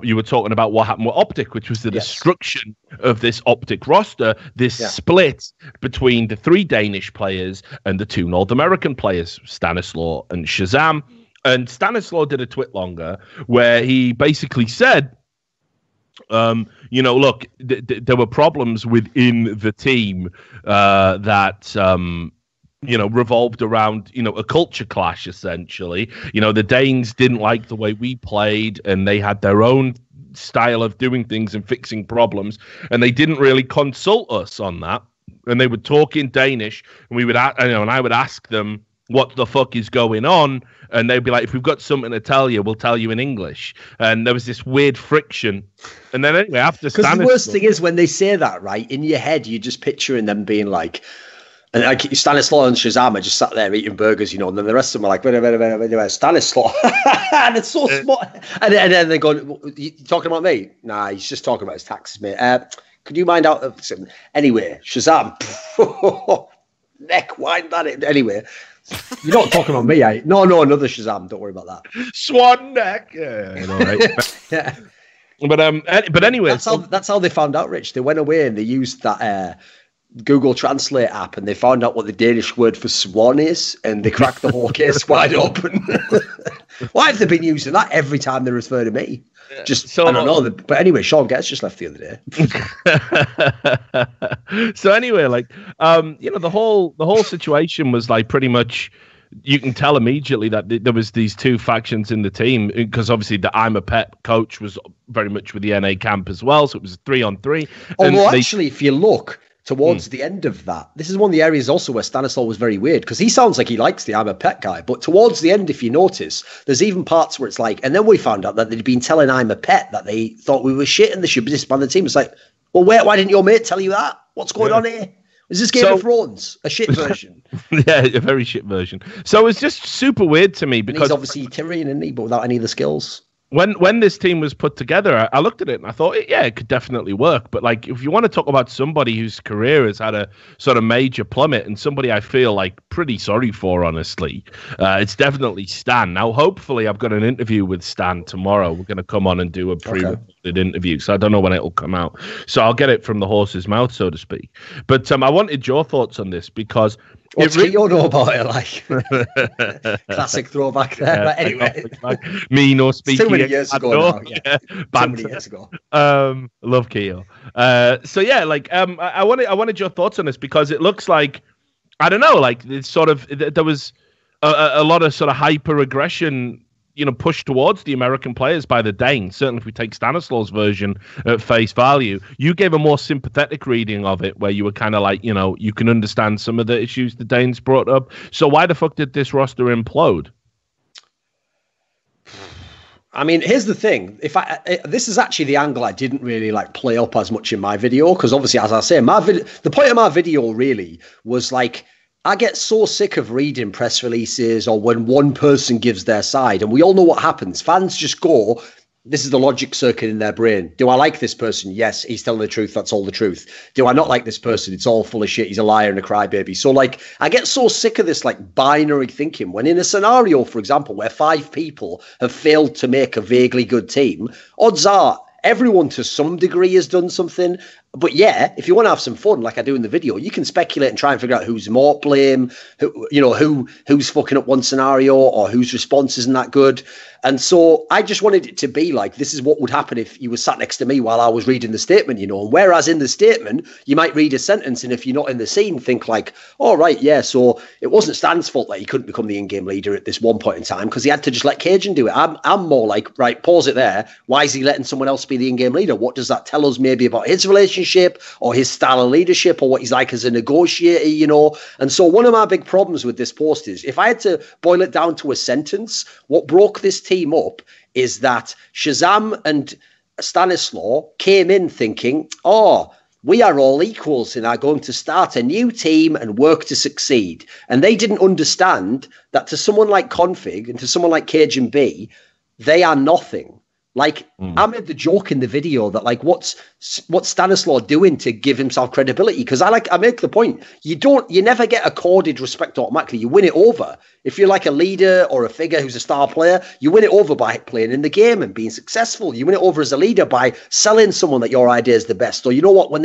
You were talking about what happened with Optic, which was the destruction of this Optic roster, this split between the 3 Danish players and the 2 North American players, Stanislaw and Shazam. And Stanislaw did a twit longer where he basically said, Look, there were problems within the team that revolved around, a culture clash, essentially. The Danes didn't like the way we played, and they had their own style of doing things and fixing problems, and they didn't really consult us on that. And they would talk in Danish, and we would, and I would ask them, what the fuck is going on? And they'd be like, if we've got something to tell you, we'll tell you in English. And there was this weird friction. And then anyway, after
Because the worst thing is when they say that, right, in your head, you're just picturing them being like, and like Stanislaw and Shazam are just sat there eating burgers, and then the rest of them are like, wait, Stanislaw. And it's so smart. And then they go, you talking about me? Nah, he's just talking about his taxes, mate. Could you mind out? Anyway, Shazam. Neck, wind that in. Anyway. You're not talking about me, eh? No, another Shazam. Don't worry about that.
Swan neck. Yeah, I know, right?
Yeah.
But anyway,
that's how they found out, Rich. They went away and they used that Google Translate app, and they found out what the Danish word for swan is, and they cracked the whole case wide open. Why have they been using that every time they refer to me? I don't know. But anyway, Sean Getz just left the other
day. So anyway, the whole situation was like pretty much, you can tell immediately that there was these two factions in the team, because obviously the I'm a Pet coach was very much with the NA camp as well. So it was 3-on-3.
Actually, if you look towards the end of that, this is one of the areas also where Stanislaw was very weird, because he sounds like he likes the I'm a Pet guy, but towards the end, if you notice, there's even parts where it's like, and then we found out that they'd been telling I'm a Pet that they thought we were shit and they should disband the team. It's like, well, why didn't your mate tell you that? What's going on here? Is this Game of Thrones a shit version?
Yeah, a very shit version. So it's just super weird to me, because
he's obviously Tyrion, isn't he, but without any of the skills.
When this team was put together, I looked at it and I thought, yeah, it could definitely work. But like, if you want to talk about somebody whose career has had a sort of major plummet, and somebody I feel like pretty sorry for, honestly, it's definitely Stan. Now, hopefully, I've got an interview with Stan tomorrow. We're going to come on and do a pre-recorded interview, so I don't know when it'll come out. So I'll get it from the horse's mouth, so to speak. But I wanted your thoughts on this, because
what's you know about it, like? Classic throwback there. But anyway,
me no speaking.
Too many years ago now. Yeah. Too many years ago.
Love Keo. So yeah, I wanted your thoughts on this, because it looks like, I don't know, like it's sort of, there was a lot of sort of hyper aggression, pushed towards the American players by the Danes. Certainly, if we take Stanislaw's version at face value, you gave a more sympathetic reading of it, where you were kind of like, you can understand some of the issues the Danes brought up. So why the fuck did this roster implode?
I mean, here's the thing. This is actually the angle I didn't really play up as much in my video, because obviously, as I say, the point of my video really was like, I get so sick of reading press releases or when one person gives their side, and we all know what happens. Fans just go, this is the logic circuit in their brain. Do I like this person? Yes, he's telling the truth. That's all the truth. Do I not like this person? It's all full of shit. He's a liar and a crybaby. So I get so sick of this binary thinking, when in a scenario, for example, where 5 people have failed to make a vaguely good team, odds are everyone to some degree has done something. But yeah, if you want to have some fun, like I do in the video, you can speculate and try and figure out who's more blame, who's fucking up one scenario, or whose response isn't that good. And so I just wanted it to be like, this is what would happen if you were sat next to me while I was reading the statement, And whereas in the statement, you might read a sentence, and if you're not in the scene, think like, oh, right, yeah, so it wasn't Stan's fault that he couldn't become the in-game leader at this one point in time, because he had to just let Cajun do it. I'm more like, right, pause it there. Why is he letting someone else be the in-game leader? What does that tell us maybe about his relationship or his style of leadership, or what he's like as a negotiator, And so one of my big problems with this post is, if I had to boil it down to a sentence, what broke this team up is that Shazam and Stanislaw came in thinking, oh, we are all equals and are going to start a new team and work to succeed. And they didn't understand that to someone like Config and to someone like Cajun B, they are nothing. I made the joke in the video that what's Stanislaw doing to give himself credibility? Because I make the point, you never get accorded respect automatically. You win it over. If you're like a leader or a figure who's a star player, you win it over by playing in the game and being successful. You win it over as a leader by selling someone that your idea is the best. Or when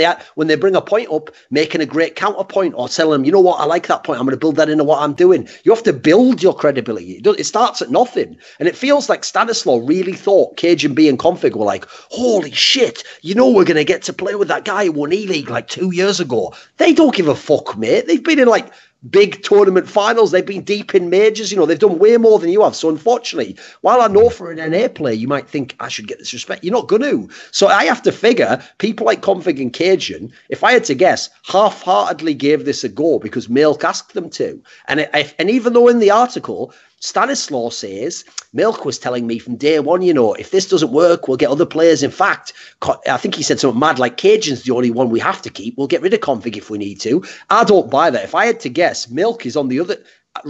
they bring a point up, making a great counterpoint, or telling them, I like that point, I'm going to build that into what I'm doing. You have to build your credibility. It starts at nothing. And it feels like Stanislaw really thought Cajun Cage and B and Config were like, holy shit, you know we're going to get to play with that guy who won E-League like 2 years ago. They don't give a fuck, mate. They've been in like big tournament finals. They've been deep in majors. You know, they've done way more than you have. So unfortunately, while I know for an NA player, you might think I should get this respect, you're not going to. So I have to figure people like Config and Cajun, if I had to guess, half-heartedly gave this a go because Milk asked them to. And even though in the article, Stanislaw says, Milk was telling me from day one, you know, if this doesn't work, we'll get other players. In fact, I think he said something mad like Cajun's the only one we have to keep. We'll get rid of Config if we need to. I don't buy that. If I had to guess, Milk is on the other...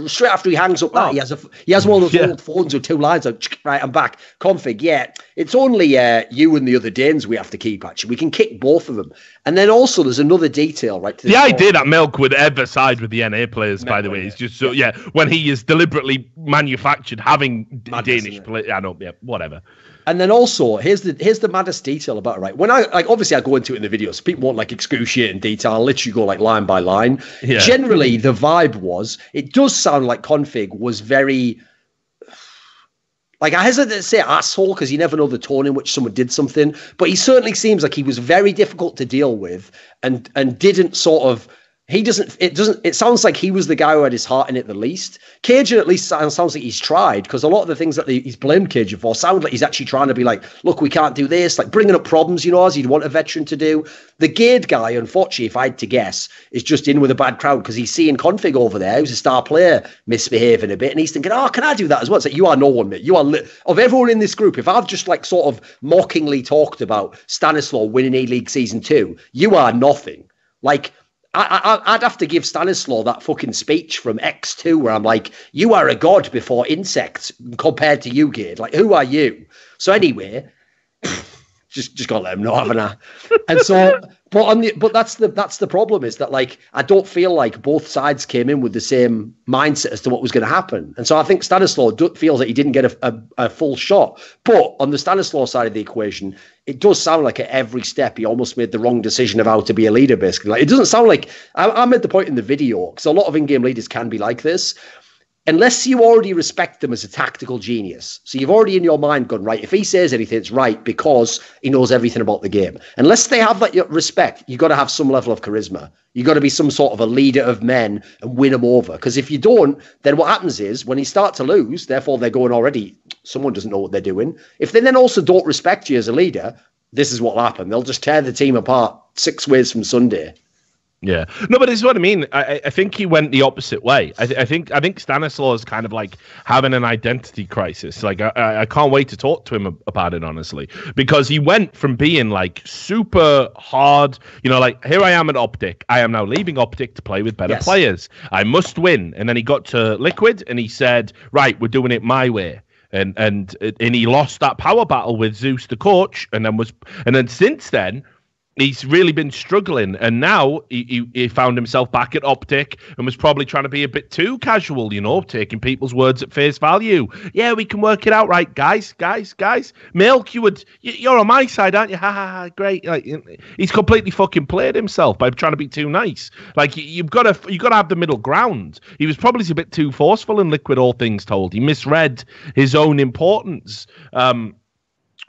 Straight after he hangs up that, he has one of those old phones with 2 lines. Like, right, I'm back. Config, yeah. It's only you and the other Danes we have to keep, actually. We can kick both of them. And then also there's another detail, right?
The idea that Milk would ever side with the NA players, by the way, is just so, when he is deliberately manufactured having Danish players. I know, whatever.
And then also, here's the maddest detail about it, right? When obviously I go into it in the video, so people want like excruciating detail. I'll literally go like line by line. Yeah. Generally, the vibe was, it does sound like Config was very, like I hesitate to say asshole because you never know the tone in which someone did something, but he certainly seems like he was very difficult to deal with and didn't sort of, it sounds like he was the guy who had his heart in it the least. Cajun at least sounds like he's tried, because a lot of the things that he's blamed Cajun for sound like he's actually trying to be like, look, we can't do this, like bringing up problems, you know, as you'd want a veteran to do. The Gade guy, unfortunately, if I had to guess, is just in with a bad crowd because he's seeing Config over there, who's a star player, misbehaving a bit, and he's thinking, oh, can I do that as well? It's like, you are no one, mate. You are, of everyone in this group, if I've just like sort of mockingly talked about Stanislaw winning E-League Season 2, you are nothing. Like, I'd have to give Stanislaw that fucking speech from X2 where I'm like, you are a god before insects compared to you, Gade. Like, who are you? So anyway, just gotta let him know, haven't I? And so, but that's the problem, is that like I don't feel like both sides came in with the same mindset as to what was going to happen. And so I think Stanislaw feels that he didn't get a full shot. But on the Stanislaw side of the equation, it does sound like at every step he almost made the wrong decision of how to be a leader, basically. Like, it doesn't sound like, I made the point in the video, because a lot of in-game leaders can be like this, unless you already respect them as a tactical genius. So you've already in your mind gone, right, if he says anything, it's right because he knows everything about the game. Unless they have that respect, you've got to have some level of charisma. You've got to be some sort of a leader of men and win them over. Because if you don't, then what happens is when you start to lose, therefore they're going already, someone doesn't know what they're doing. If they then also don't respect you as a leader, this is what will happen. They'll just tear the team apart 6 ways from Sunday.
Yeah, no, but this is what I mean. I think he went the opposite way. I think Stanislaw is kind of like having an identity crisis. Like I can't wait to talk to him about it, honestly, because he went from being like super hard, you know, like here I am at Optic. I am now leaving Optic to play with better players. I must win. And then he got to Liquid and he said, right, we're doing it my way. And he lost that power battle with Zeus, the coach, and then since then. He's really been struggling, and now he found himself back at Optic and was probably trying to be a bit too casual, you know, taking people's words at face value. Yeah, we can work it out, right, guys. Milk, you're on my side, aren't you? Ha ha ha, great. Like, he's completely fucking played himself by trying to be too nice. Like you've got to have the middle ground. He was probably a bit too forceful in Liquid, all things told. He misread his own importance.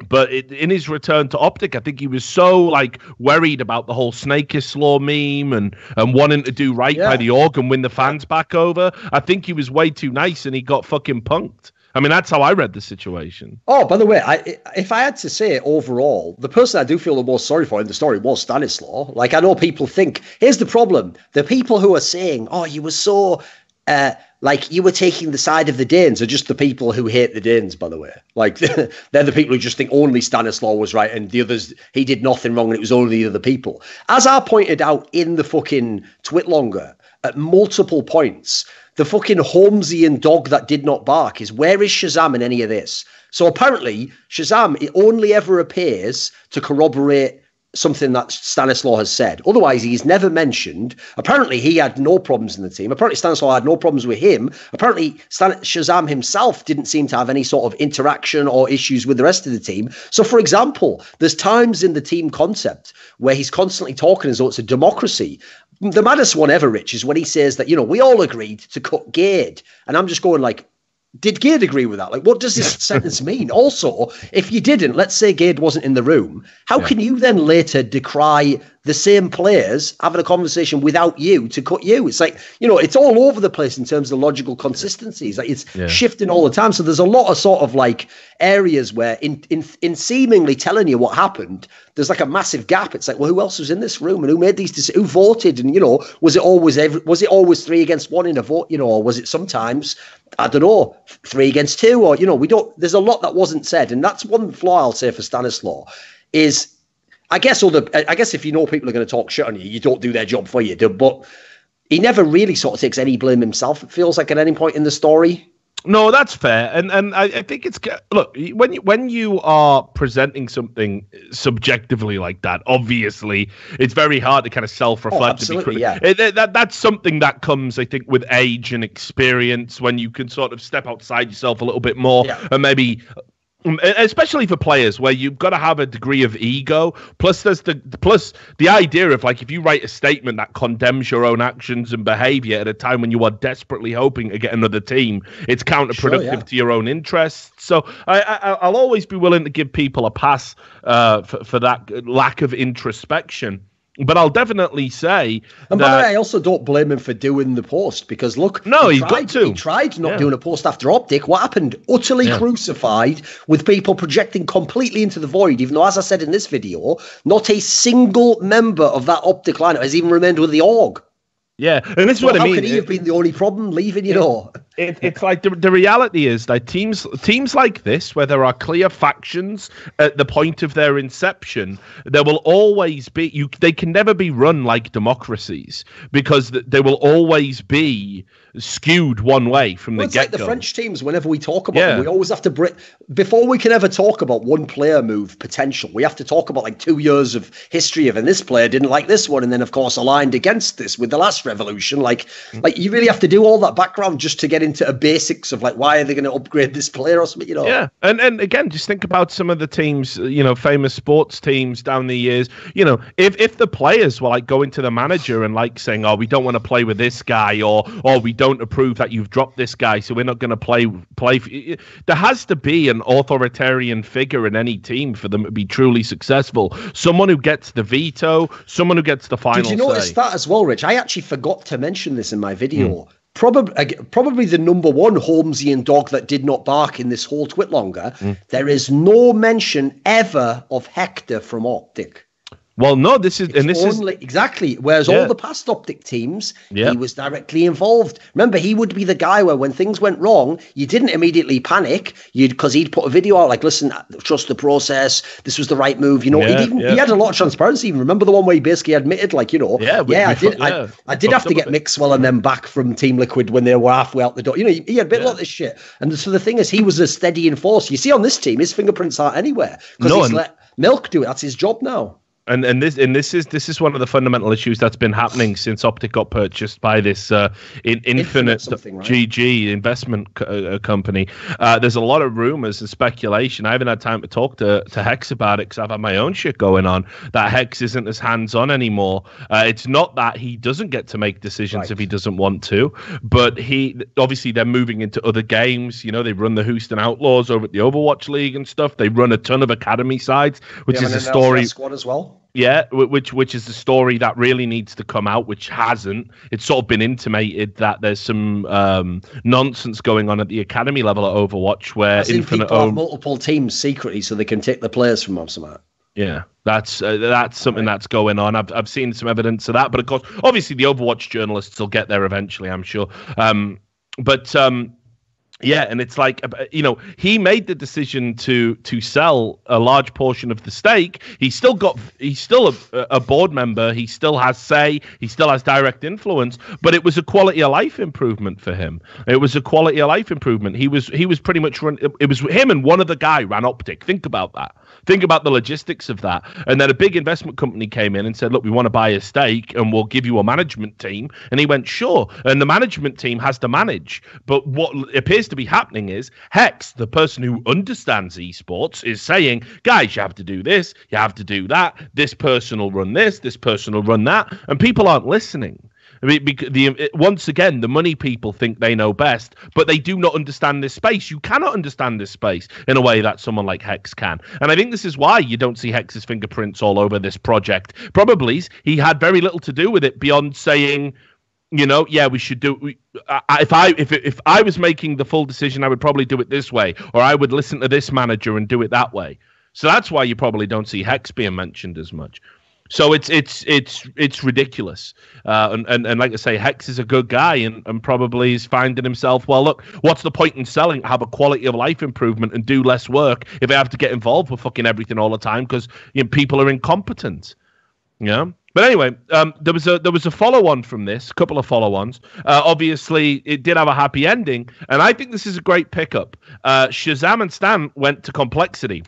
But in his return to Optic, I think he was so like worried about the whole Snakeislaw meme and wanting to do right by the org and win the fans back over. I think he was way too nice and he got fucking punked. I mean, that's how I read the situation.
Oh, by the way, if I had to say overall, the person I do feel the most sorry for in the story was Stanislaw. Like, I know people think, here's the problem. The people who are saying, oh, you were so... like you were taking the side of the Danes are just the people who hate the Danes, by the way. Like they're the people who just think only Stanislaw was right and the others, he did nothing wrong and it was only the other people. As I pointed out in the fucking Twitlonger at multiple points, the fucking Holmesian dog that did not bark is, where is Shazam in any of this? So apparently Shazam, it only ever appears to corroborate something that Stanislaw has said. Otherwise, he's never mentioned. Apparently, he had no problems in the team. Apparently, Stanislaw had no problems with him. Apparently, Shazam himself didn't seem to have any sort of interaction or issues with the rest of the team. So, for example, there's times in the team concept where he's constantly talking as though it's a democracy. The maddest one ever, Rich, is when he says that, you know, we all agreed to cut Gade. And I'm just going like, Did Gade agree with that? Like, what does this sentence mean? Also, if you didn't, let's say Gade wasn't in the room, how can you then later decry the same players having a conversation without you to cut you? It's like, it's all over the place in terms of logical consistencies. Like, it's shifting all the time. So there's a lot of sort of like areas where in seemingly telling you what happened, there's like a massive gap. It's like, well, who else was in this room and who made these decisions? Who voted? And, was it always 3-1 in a vote, or was it sometimes, I don't know, 3-2, or, there's a lot that wasn't said. And that's one flaw I'll say for Stanislaw is, I guess if you know people are going to talk shit on you, you don't do their job for you. But he never really sort of takes any blame himself, it feels like, at any point in the story.
No, that's fair, and I think it's, look, when you are presenting something subjectively like that, obviously it's very hard to kind of self-reflect.
Oh, absolutely, yeah.
That's something that comes, I think, with age and experience, when you can sort of step outside yourself a little bit more, and maybe. Especially for players where you've got to have a degree of ego. Plus, there's the idea of, like, if you write a statement that condemns your own actions and behavior at a time when you are desperately hoping to get another team, it's counterproductive to your own interests. So I'll always be willing to give people a pass for that lack of introspection. But I'll definitely say,
and by the way, I also don't blame him for doing the post, because look,
he's got to.
He tried not doing a post after Optic. What happened? Utterly crucified, with people projecting completely into the void. Even though, as I said in this video, not a single member of that Optic lineup has even remained with the org.
Yeah, and this is what I mean.
How could he have been the only problem leaving?
It's like the reality is that teams like this, where there are clear factions at the point of their inception, there will always be. They can never be run like democracies, because they will always be skewed one way from the get-go.
Like the French teams, whenever we talk about them, we always have to before we can ever talk about one player move potential, we have to talk about like 2 years of history of, and this player didn't like this one, and then of course aligned against this with the last revolution. Like you really have to do all that background just to get into a basics of like, why are they going to upgrade this player or something,
Yeah, and again, just think about some of the teams, famous sports teams down the years. If the players were like going to the manager and like saying, "Oh, we don't want to play with this guy," or "We don't approve that you've dropped this guy, so we're not going to play." There has to be an authoritarian figure in any team for them to be truly successful. Someone who gets the veto, someone who gets the final say.
Did you notice that as well, Rich? I actually forgot to mention this in my video. Probably the number one Holmesian dog that did not bark in this whole twitlonger. There is no mention ever of Hector from Optic.
Well, no, this is
exactly. Whereas all the past Optic teams, he was directly involved. Remember, he would be the guy where when things went wrong, you didn't immediately panic. Because he'd put a video out like, "Listen, trust the process. This was the right move." He had a lot of transparency. Even remember the one where he basically admitted, like, I did have to get Mixwell and them back from Team Liquid when they were halfway out the door. He had a bit of this shit. And so the thing is, he was a steady enforcer. You see, on this team, his fingerprints aren't anywhere because he's let Milk do it. That's his job now.
And this is one of the fundamental issues that's been happening since Optic got purchased by this Infinite GG investment company. There's a lot of rumors and speculation. I haven't had time to talk to Hex about it because I've had my own shit going on. That Hex isn't as hands-on anymore. It's not that he doesn't get to make decisions if he doesn't want to, but obviously they're moving into other games. They run the Houston Outlaws over at the Overwatch League and stuff. They run a ton of academy sides, which is a story.
Squad as well.
Yeah, which is the story that really needs to come out, which hasn't. It's sort of been intimated that there's some nonsense going on at the academy level at Overwatch where Infinite
have multiple teams secretly so they can take the players from Obsimat.
Yeah, that's something that's going on. I've seen some evidence of that, but of course, obviously the Overwatch journalists will get there eventually, I'm sure. Yeah, and it's like, he made the decision to sell a large portion of the stake. He's still a board member. He still has say. He still has direct influence. But it was a quality of life improvement for him. It was a quality of life improvement. He was pretty much it was him and one other guy ran Optic. Think about that. Think about the logistics of that. And then a big investment company came in and said, "Look, we want to buy a stake and we'll give you a management team." And he went, "Sure." And the management team has to manage. But what appears to be happening is Hex, the person who understands esports, is saying, "Guys, you have to do this, you have to do that. This person will run this person will run that." And people aren't listening. I mean, once again, the money people think they know best, but they do not understand this space. You cannot understand this space in a way that someone like Hex can. And I think this is why you don't see Hex's fingerprints all over this project. Probably he had very little to do with it beyond saying, yeah, we should do. If I was making the full decision, I would probably do it this way, or I would listen to this manager and do it that way. So that's why you probably don't see Hex being mentioned as much. So it's ridiculous. And like I say, Hex is a good guy and probably is finding himself, well, look, what's the point in selling, have a quality of life improvement and do less work if I have to get involved with fucking everything all the time because people are incompetent. Yeah. But anyway, there was a follow-on from this, a couple of follow-ons. Obviously, it did have a happy ending, and I think this is a great pickup. Shazam and Stan went to Complexity.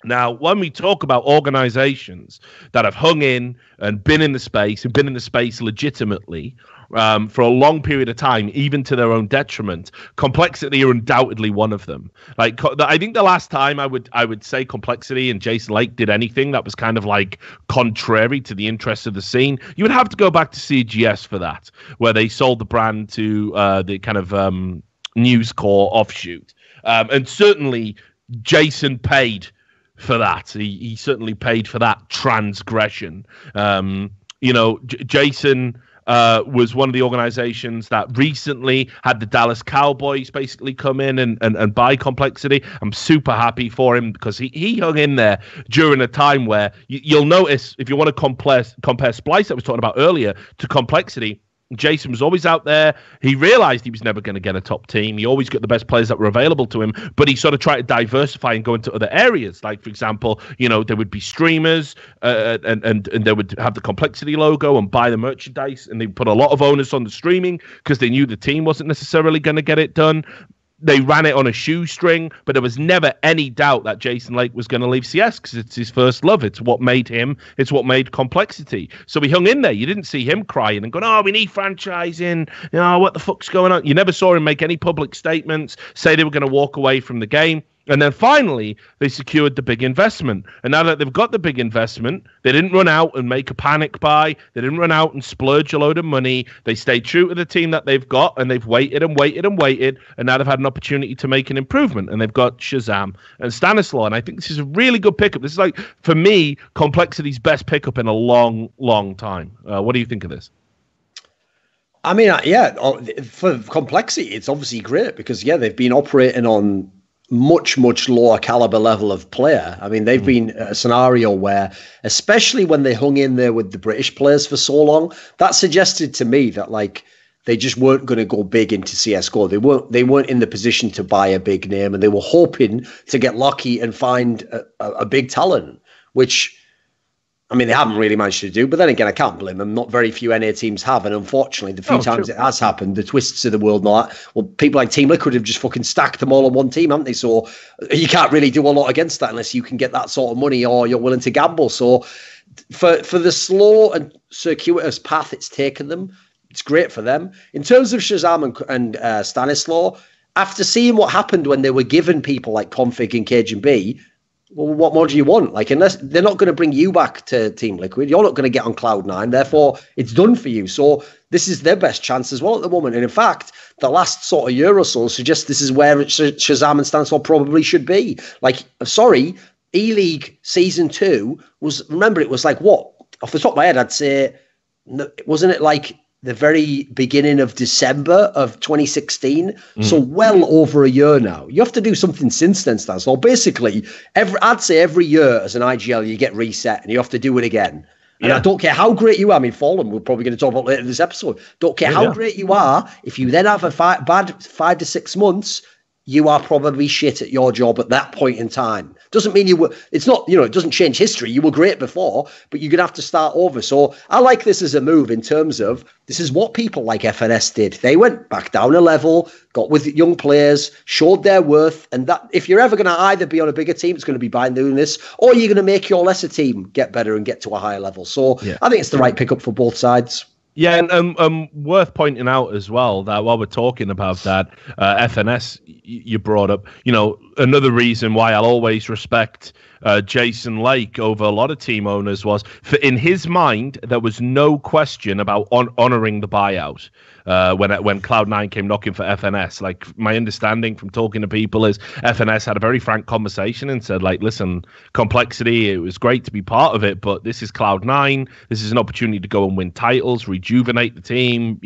Now, when we talk about organizations that have hung in and been in the space legitimately for a long period of time, even to their own detriment, Complexity are undoubtedly one of them. Like, I think the last time I would say Complexity and Jason Lake did anything that was kind of like contrary to the interests of the scene, you would have to go back to CGS for that, where they sold the brand to the kind of News Corp offshoot. And certainly Jason paid for that. He certainly paid for that transgression. Jason was one of the organizations that recently had the Dallas Cowboys basically come in and buy Complexity. I'm super happy for him because he hung in there during a time where you'll notice, if you want to compare Splice that I was talking about earlier to Complexity, Jason was always out there. He realized he was never going to get a top team. He always got the best players that were available to him, but he sort of tried to diversify and go into other areas. Like, for example, there would be streamers and they would have the Complexity logo and buy the merchandise, and they put a lot of onus on the streaming because they knew the team wasn't necessarily going to get it done. They ran it on a shoestring, but there was never any doubt that Jason Lake was going to leave CS because it's his first love. It's what made him. It's what made Complexity. So he hung in there. You didn't see him crying and going, "Oh, we need franchising. What the fuck's going on?" You never saw him make any public statements, say they were going to walk away from the game. And then finally, they secured the big investment. And now that they've got the big investment, they didn't run out and make a panic buy. They didn't run out and splurge a load of money. They stayed true to the team that they've got, and they've waited and waited and waited. And now they've had an opportunity to make an improvement. And they've got Shazam and Stanislaw. And I think this is a really good pickup. This is, like, for me, Complexity's best pickup in a long, long time. What do you think of this?
I mean, for Complexity, it's obviously great because, they've been operating on much lower caliber level of player. I mean, they've been a scenario where, especially when they hung in there with the British players for so long, that suggested to me that, like, they just weren't going to go big into CS:GO. They weren't in the position to buy a big name, and they were hoping to get lucky and find a big talent, which, I mean, they haven't really managed to do. But then again, I can't blame them. Not very few NA teams have. And unfortunately, the few times it has happened, the twists of the world and all that, well, people like Team Liquid have just fucking stacked them all on one team, haven't they? So you can't really do a lot against that unless you can get that sort of money or you're willing to gamble. So for the slow and circuitous path it's taken them, it's great for them. In terms of Shazam and Stanislaw, after seeing what happened when they were given people like Config and Cajun B, well, what more do you want? Like, unless they're not going to bring you back to Team Liquid, you're not going to get on Cloud9. Therefore, it's done for you. So this is their best chance as well at the moment. And in fact, the last sort of year or so suggests this is where Shazam and Stanislaw probably should be. Like, sorry, E-League Season 2 was, remember, it was like, what? Off the top of my head, I'd say, wasn't it like the very beginning of December of 2016. So well over a year now. You have to do something since then, Stan. So basically, I'd say every year as an IGL, you get reset and you have to do it again. And I don't care how great you are. I mean, Fallen, we're probably going to talk about later in this episode. Don't care how great you are. If you then have a bad 5 to 6 months, you are probably shit at your job at that point in time. Doesn't mean you were, it's not, it doesn't change history. You were great before, but you're going to have to start over. So I like this as a move in terms of, this is what people like FNS did. They went back down a level, got with young players, showed their worth. And that, if you're ever going to either be on a bigger team, it's going to be by doing this, or you're going to make your lesser team get better and get to a higher level. So I think it's the right pickup for both sides.
Yeah, and worth pointing out as well that while we're talking about that, FNS you brought up, another reason why I'll always respect Jason Lake over a lot of team owners was, in his mind, there was no question about honoring the buyout. When Cloud9 came knocking for FNS, like my understanding from talking to people is FNS had a very frank conversation and said, like, listen, Complexity, it was great to be part of it, but this is Cloud9. This is an opportunity to go and win titles, rejuvenate the team,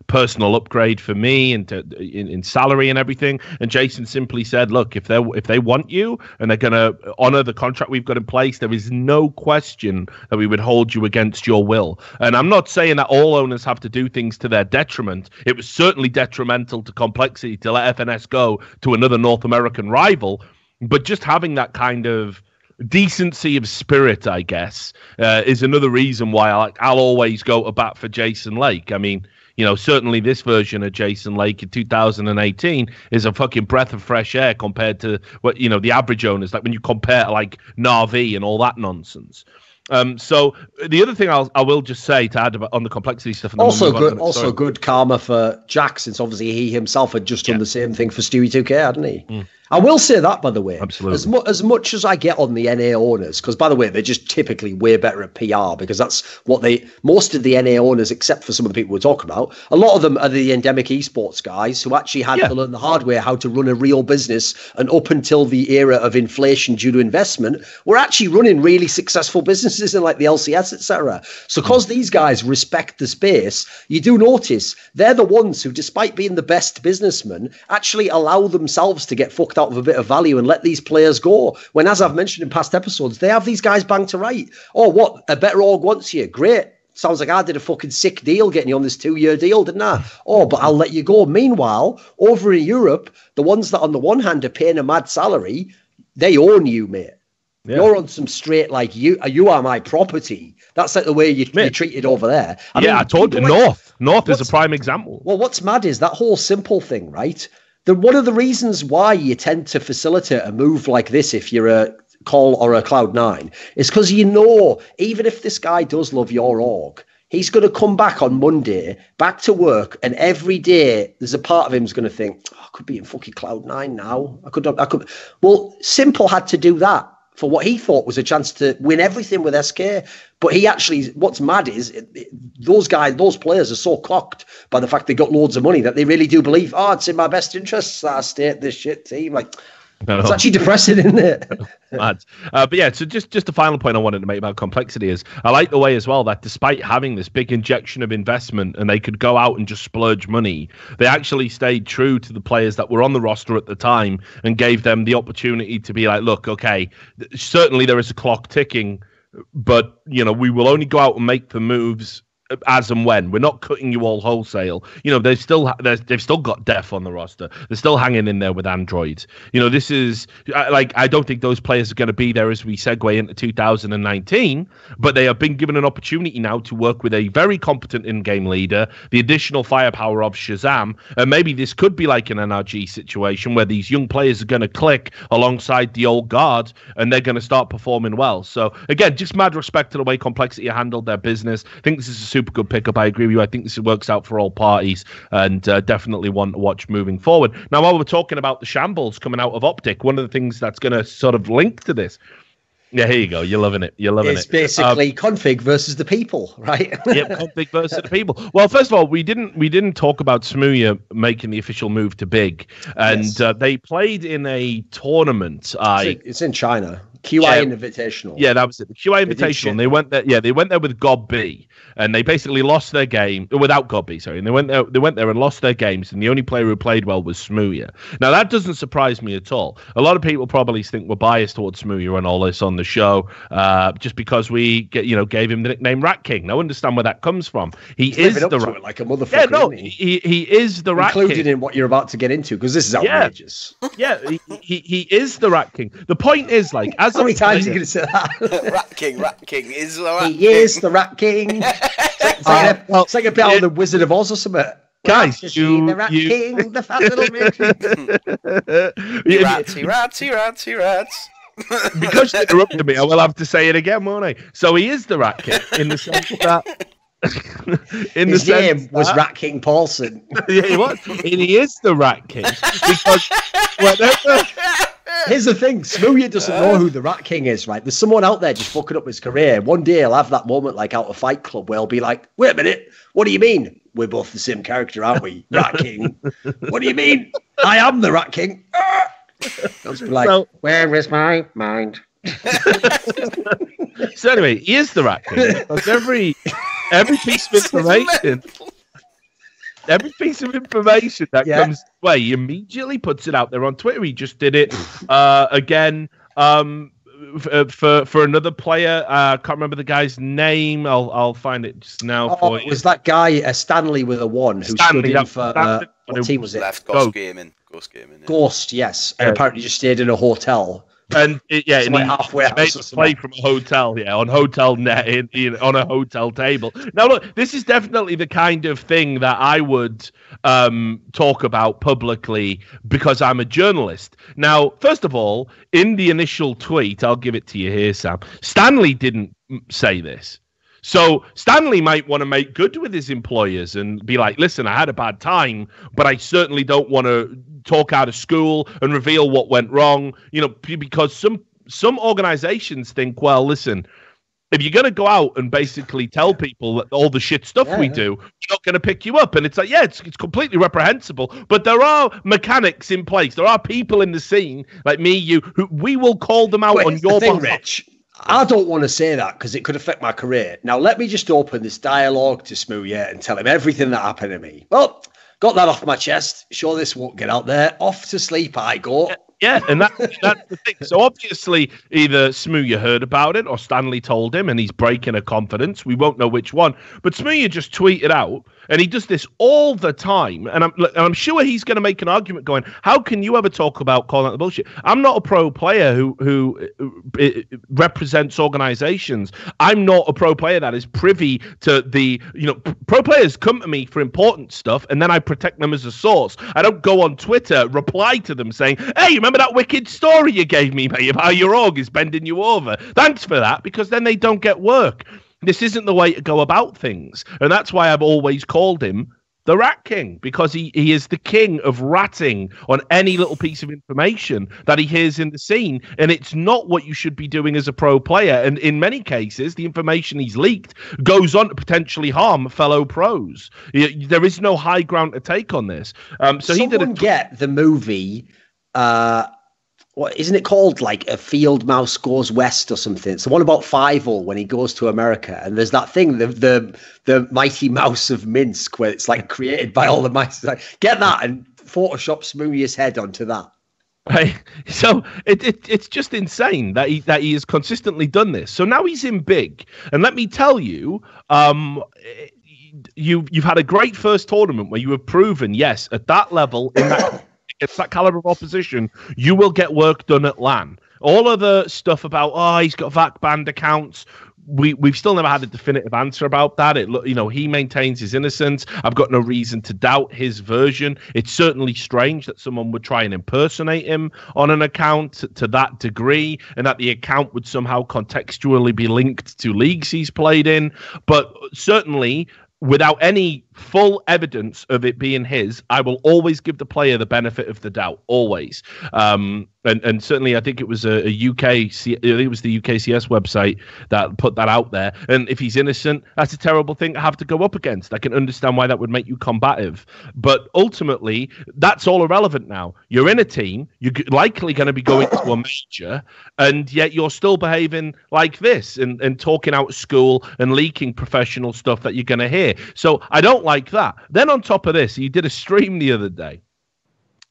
personal upgrade for me and in salary and everything. And Jason simply said, look, if they want you and they're going to honor the contract we've got in place, there is no question that we would hold you against your will. And I'm not saying that all owners have to do things to their detriment. It was certainly detrimental to Complexity to let FNS go to another North American rival, but just having that kind of decency of spirit, I guess, is another reason why I'll always go to bat for Jason Lake. I mean, certainly this version of Jason Lake in 2018 is a fucking breath of fresh air compared to what, the average owners, like when you compare like Na'Vi and all that nonsense. So the other thing I will just say to add on the Complexity stuff. And
also good karma for Jack, since obviously he himself had just done the same thing for Stewie 2K, hadn't he?
Mm.
I will say that, by the way,
absolutely.
As much as I get on the NA owners, because by the way, they're just typically way better at PR, because that's what most of the NA owners, except for some of the people we're talking about, a lot of them are the endemic esports guys who actually had to learn the hard way how to run a real business. And up until the era of inflation due to investment, we're actually running really successful businesses in like the LCS, etc. So because these guys respect the space, you do notice they're the ones who, despite being the best businessmen, actually allow themselves to get fucked out of a bit of value and let these players go. When, as I've mentioned in past episodes, they have these guys banged to right. Oh, what? A better org wants you. Great. Sounds like I did a fucking sick deal getting you on this 2-year deal, didn't I? Oh, but I'll let you go. Meanwhile, over in Europe, the ones that on the one hand are paying a mad salary, they own you, mate. Yeah. You're on some straight, like, you are my property. That's like the way you're treated over there.
I told you, North is a prime example.
Well, what's mad is that whole simple thing, right? One of the reasons why you tend to facilitate a move like this if you're a Call or a Cloud9 is because even if this guy does love your org, he's going to come back on Monday, back to work, and every day there's a part of him who's going to think, I could be in fucking Cloud9 now. I could. Well, Simple had to do that for what he thought was a chance to win everything with SK. But he actually, what's mad is those players are so cocked by the fact they got loads of money that they really do believe, it's in my best interests that I stay at this shit team. Like, it's actually depressing, isn't it?
Mad. But yeah, so just the final point I wanted to make about Complexity is I like the way as well that despite having this big injection of investment and they could go out and just splurge money, they actually stayed true to the players that were on the roster at the time and gave them the opportunity to be like, look, okay, certainly there is a clock ticking, but we will only go out and make the moves as and when. We're not cutting you all wholesale. They've still got Def on the roster. They're still hanging in there with Android. This is I don't think those players are going to be there as we segue into 2019, but they have been given an opportunity now to work with a very competent in-game leader, the additional firepower of Shazam, and maybe this could be like an NRG situation where these young players are going to click alongside the old guard and they're going to start performing well. So again, just mad respect to the way Complexity handled their business. I think this is a super good pickup. I agree with you. I think this works out for all parties and definitely one to watch moving forward. Now, while we're talking about the shambles coming out of Optic, one of the things that's going to sort of link to this. Yeah, here you go. You're loving it.
It's basically config versus the people, right?
Yep, config versus the people. Well, first of all, we didn't talk about Smooya making the official move to Big, and they played in a tournament.
It's in China. QI Invitational.
Yeah, that was it. The QI Invitational. And they went there. Yeah, they went there with God B, and they basically lost their game without God B. Sorry, and they went there and lost their games, and the only player who played well was Smooya. Now that doesn't surprise me at all. A lot of people probably think we're biased towards Smooya and all this on the show, just because we gave him the nickname Rat King. Now understand where that comes from. He is the Rat,
like a motherfucker.
Yeah, no, he is the Rat King.
Included in what you're about to get into, because this is outrageous.
Yeah, he is the Rat King. The point is, like, as
how many times are you going to say that?
Rat King is the Rat King.
He is the Rat King. It's like a bit of the Wizard of Oz or something.
Guys,
the Rat King, the fat little
Ratsy rats.
Because you interrupted me, I will have to say it again, won't I? So he is the Rat King in the sense that
his name was Rat King Paulson.
Yeah, he was. And he is the Rat King because
Here's the thing. Smooya doesn't know who the Rat King is, right? There's someone out there just fucking up his career. One day he'll have that moment like out of Fight Club where he'll be like, wait a minute, what do you mean? We're both the same character, aren't we? Rat King. What do you mean? I am the Rat King. I'll be like, where is my mind?
So anyway, he is the Rat King. Because every piece of information... Every piece of information that comes his way, he immediately puts it out there on Twitter. He just did it again for another player. I can't remember the guy's name. I'll find it just now for you.
It was that guy Stanley with a 1 who stood in for what team was it?
Left Ghost Gaming.
Ghost, yes. And apparently just stayed in a hotel.
And
like halfway
made to play from a hotel, on Hotel Net, on a hotel table. Now, look, this is definitely the kind of thing that I would talk about publicly because I'm a journalist. Now, first of all, in the initial tweet, I'll give it to you here, Sam. Stanley didn't say this. So Stanley might want to make good with his employers and be like, listen, I had a bad time, but I certainly don't want to talk out of school and reveal what went wrong, because some organizations think, well, listen, if you're going to go out and basically tell people that all the shit stuff we do, we're not going to pick you up. And it's like, it's completely reprehensible. But there are mechanics in place. There are people in the scene like me, you, who we will call them out on your behalf.
Rich, I don't want to say that because it could affect my career. Now, let me just open this dialogue to Smooya and tell him everything that happened to me. Well, got that off my chest. Sure, this won't get out there. Off to sleep I go.
Yeah, and that's the thing. So obviously, either Smooya heard about it or Stanley told him, and he's breaking a confidence. We won't know which one. But Smooya just tweeted out, and he does this all the time. And I'm sure he's going to make an argument going, how can you ever talk about calling out the bullshit? I'm not a pro player who represents organizations. I'm not a pro player that is privy to the, pro players come to me for important stuff, and then I protect them as a source. I don't go on Twitter, reply to them saying, hey, remember that wicked story you gave me, mate, of how your org is bending you over? Thanks for that, because then they don't get work. This isn't the way to go about things. And that's why I've always called him the Rat King, because he is the king of ratting on any little piece of information that he hears in the scene. And it's not what you should be doing as a pro player. And in many cases, the information he's leaked goes on to potentially harm fellow pros. There is no high ground to take on this. So he did
get the movie... what isn't it called, like A Field Mouse Goes West or something? It's the one about Fievel when he goes to America, and there's that thing, the Mighty Mouse of Minsk, where it's like created by all the mice. Like, get that and Photoshop Smooya's head onto that.
Right. So it's just insane that he has consistently done this. So now he's in big, and let me tell you, you've had a great first tournament where you have proven, yes, at that level in that. It's that caliber of opposition, you will get work done at LAN. All of the stuff about, he's got VAC banned accounts, we've still never had a definitive answer about that. He maintains his innocence. I've got no reason to doubt his version. It's certainly strange that someone would try and impersonate him on an account to that degree, and that the account would somehow contextually be linked to leagues he's played in. But certainly, without any full evidence of it being his, I will always give the player the benefit of the doubt, always. And certainly, I think it was the UKCS website that put that out there. And if he's innocent, that's a terrible thing to have to go up against. I can understand why that would make you combative. But ultimately, that's all irrelevant now. You're in a team, you're likely going to be going to a major, and yet you're still behaving like this and talking out of school and leaking professional stuff that you're going to hear. So I don't like that. Then on top of this, he did a stream the other day.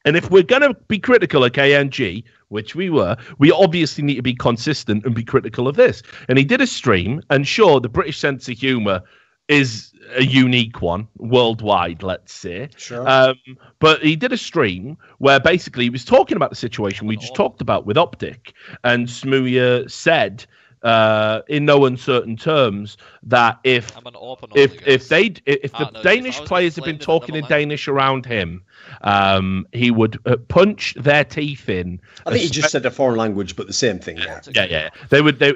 And if we're going to be critical of KNG, which we were, we obviously need to be consistent and be critical of this. And he did a stream, and sure, the British sense of humour is a unique one worldwide, let's say.
Sure.
But he did a stream where basically he was talking about the situation we just talked about with Optic. And Smooya said in no uncertain terms that if the Danish players have been talking in Danish around him, he would punch their teeth in.
I think he just said a foreign language, but the same thing.
Yeah.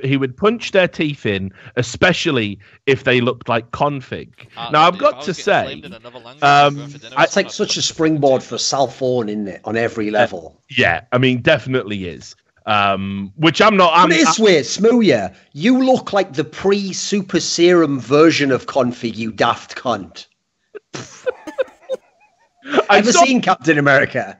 He would punch their teeth in, especially if they looked like config. Now I've got to say,
it's like such a springboard for Salford, isn't it, on every level?
Yeah, I mean, definitely is. Which I'm not.
Put it this way, Smooya, you look like the pre-super serum version of config, you daft cunt. I've seen Captain America.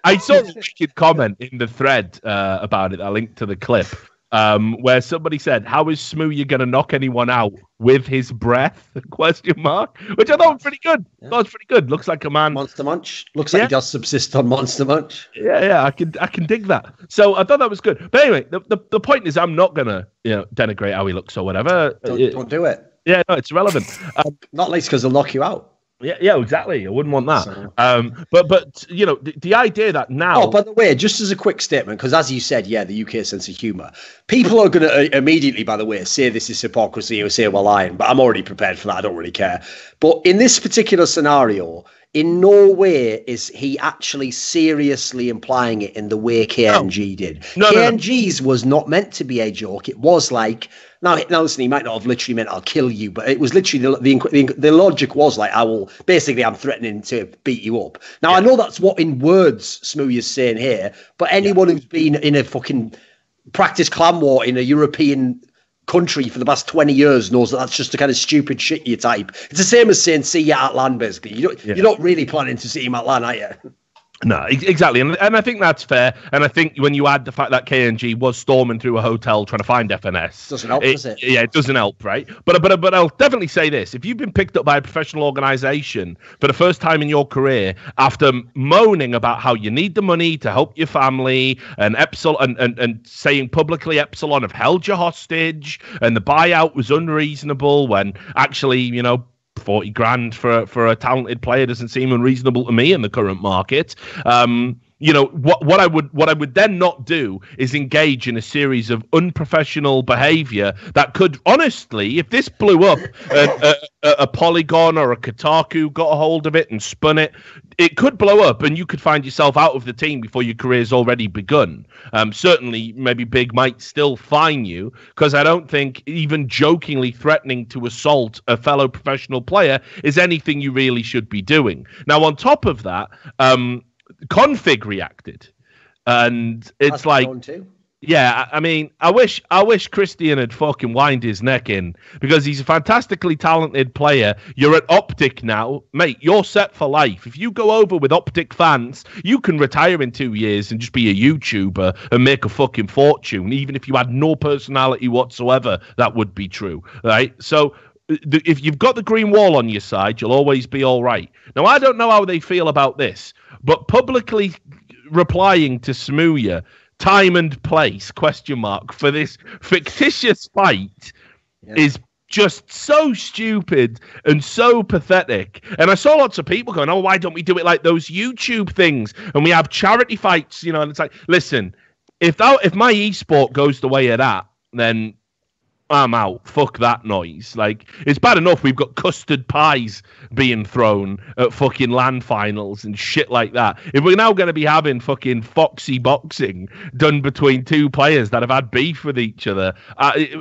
I saw a wicked comment in the thread about it. I linked to the clip where somebody said, "How is Smooya going to knock anyone out with his breath?" Question mark. Which I thought was pretty good. Yeah. That was pretty good. Looks like a man.
Monster Munch. Looks like he does subsist on Monster Munch.
Yeah. I can dig that. So I thought that was good. But anyway, the point is, I'm not gonna denigrate how he looks or whatever.
Don't do it.
Yeah, no, it's irrelevant.
Not least because they'll knock you out.
Yeah, exactly. I wouldn't want that. So. But the idea that now.
Oh, by the way, just as a quick statement, because as you said, the UK sense of humour. People are going to immediately, by the way, say this is hypocrisy or say we're lying, but I'm already prepared for that. I don't really care. But in this particular scenario, in no way is he actually seriously implying it in the way KNG did. KNG's was not meant to be a joke. It was like. Now, listen, he might not have literally meant I'll kill you, but it was literally the logic was like, I'm threatening to beat you up. Now, I know that's what in words Smooya's saying here, but anyone who's been in a fucking practice clan war in a European country for the past 20 years knows that that's just the kind of stupid shit you type. It's the same as saying, see you at land, basically. You're not really planning to see him at land, are you?
No, exactly. And I think that's fair. And I think when you add the fact that KNG was storming through a hotel trying to find FNS.
Doesn't help, does it?
Yeah, it doesn't help, right? But I'll definitely say this. If you've been picked up by a professional organisation for the first time in your career after moaning about how you need the money to help your family and Epsilon and saying publicly Epsilon have held you hostage and the buyout was unreasonable when actually, 40 grand for a talented player doesn't seem unreasonable to me in the current market. What I would then not do is engage in a series of unprofessional behavior that could honestly, if this blew up, a Polygon or a Kotaku got a hold of it and spun it, it could blow up and you could find yourself out of the team before your career's already begun. Certainly, maybe Big might still fine you because I don't think even jokingly threatening to assault a fellow professional player is anything you really should be doing. Now, on top of that, Config reacted, and it's like, yeah, I mean, I wish Christian had fucking wind his neck in because he's a fantastically talented player. You're at Optic now, mate. You're set for life. If you go over with Optic fans, you can retire in 2 years and just be a YouTuber and make a fucking fortune. Even if you had no personality whatsoever, that would be true, right? So. If you've got the green wall on your side, you'll always be all right. Now, I don't know how they feel about this, but publicly replying to Smooya, time and place, ? For this fictitious fight is just so stupid and so pathetic. And I saw lots of people going, why don't we do it like those YouTube things? And we have charity fights, and it's like, listen, if my esport goes the way of that, then I'm out. Fuck that noise. Like, it's bad enough we've got custard pies being thrown at fucking LAN finals and shit like that. If we're now going to be having fucking foxy boxing done between two players that have had beef with each other,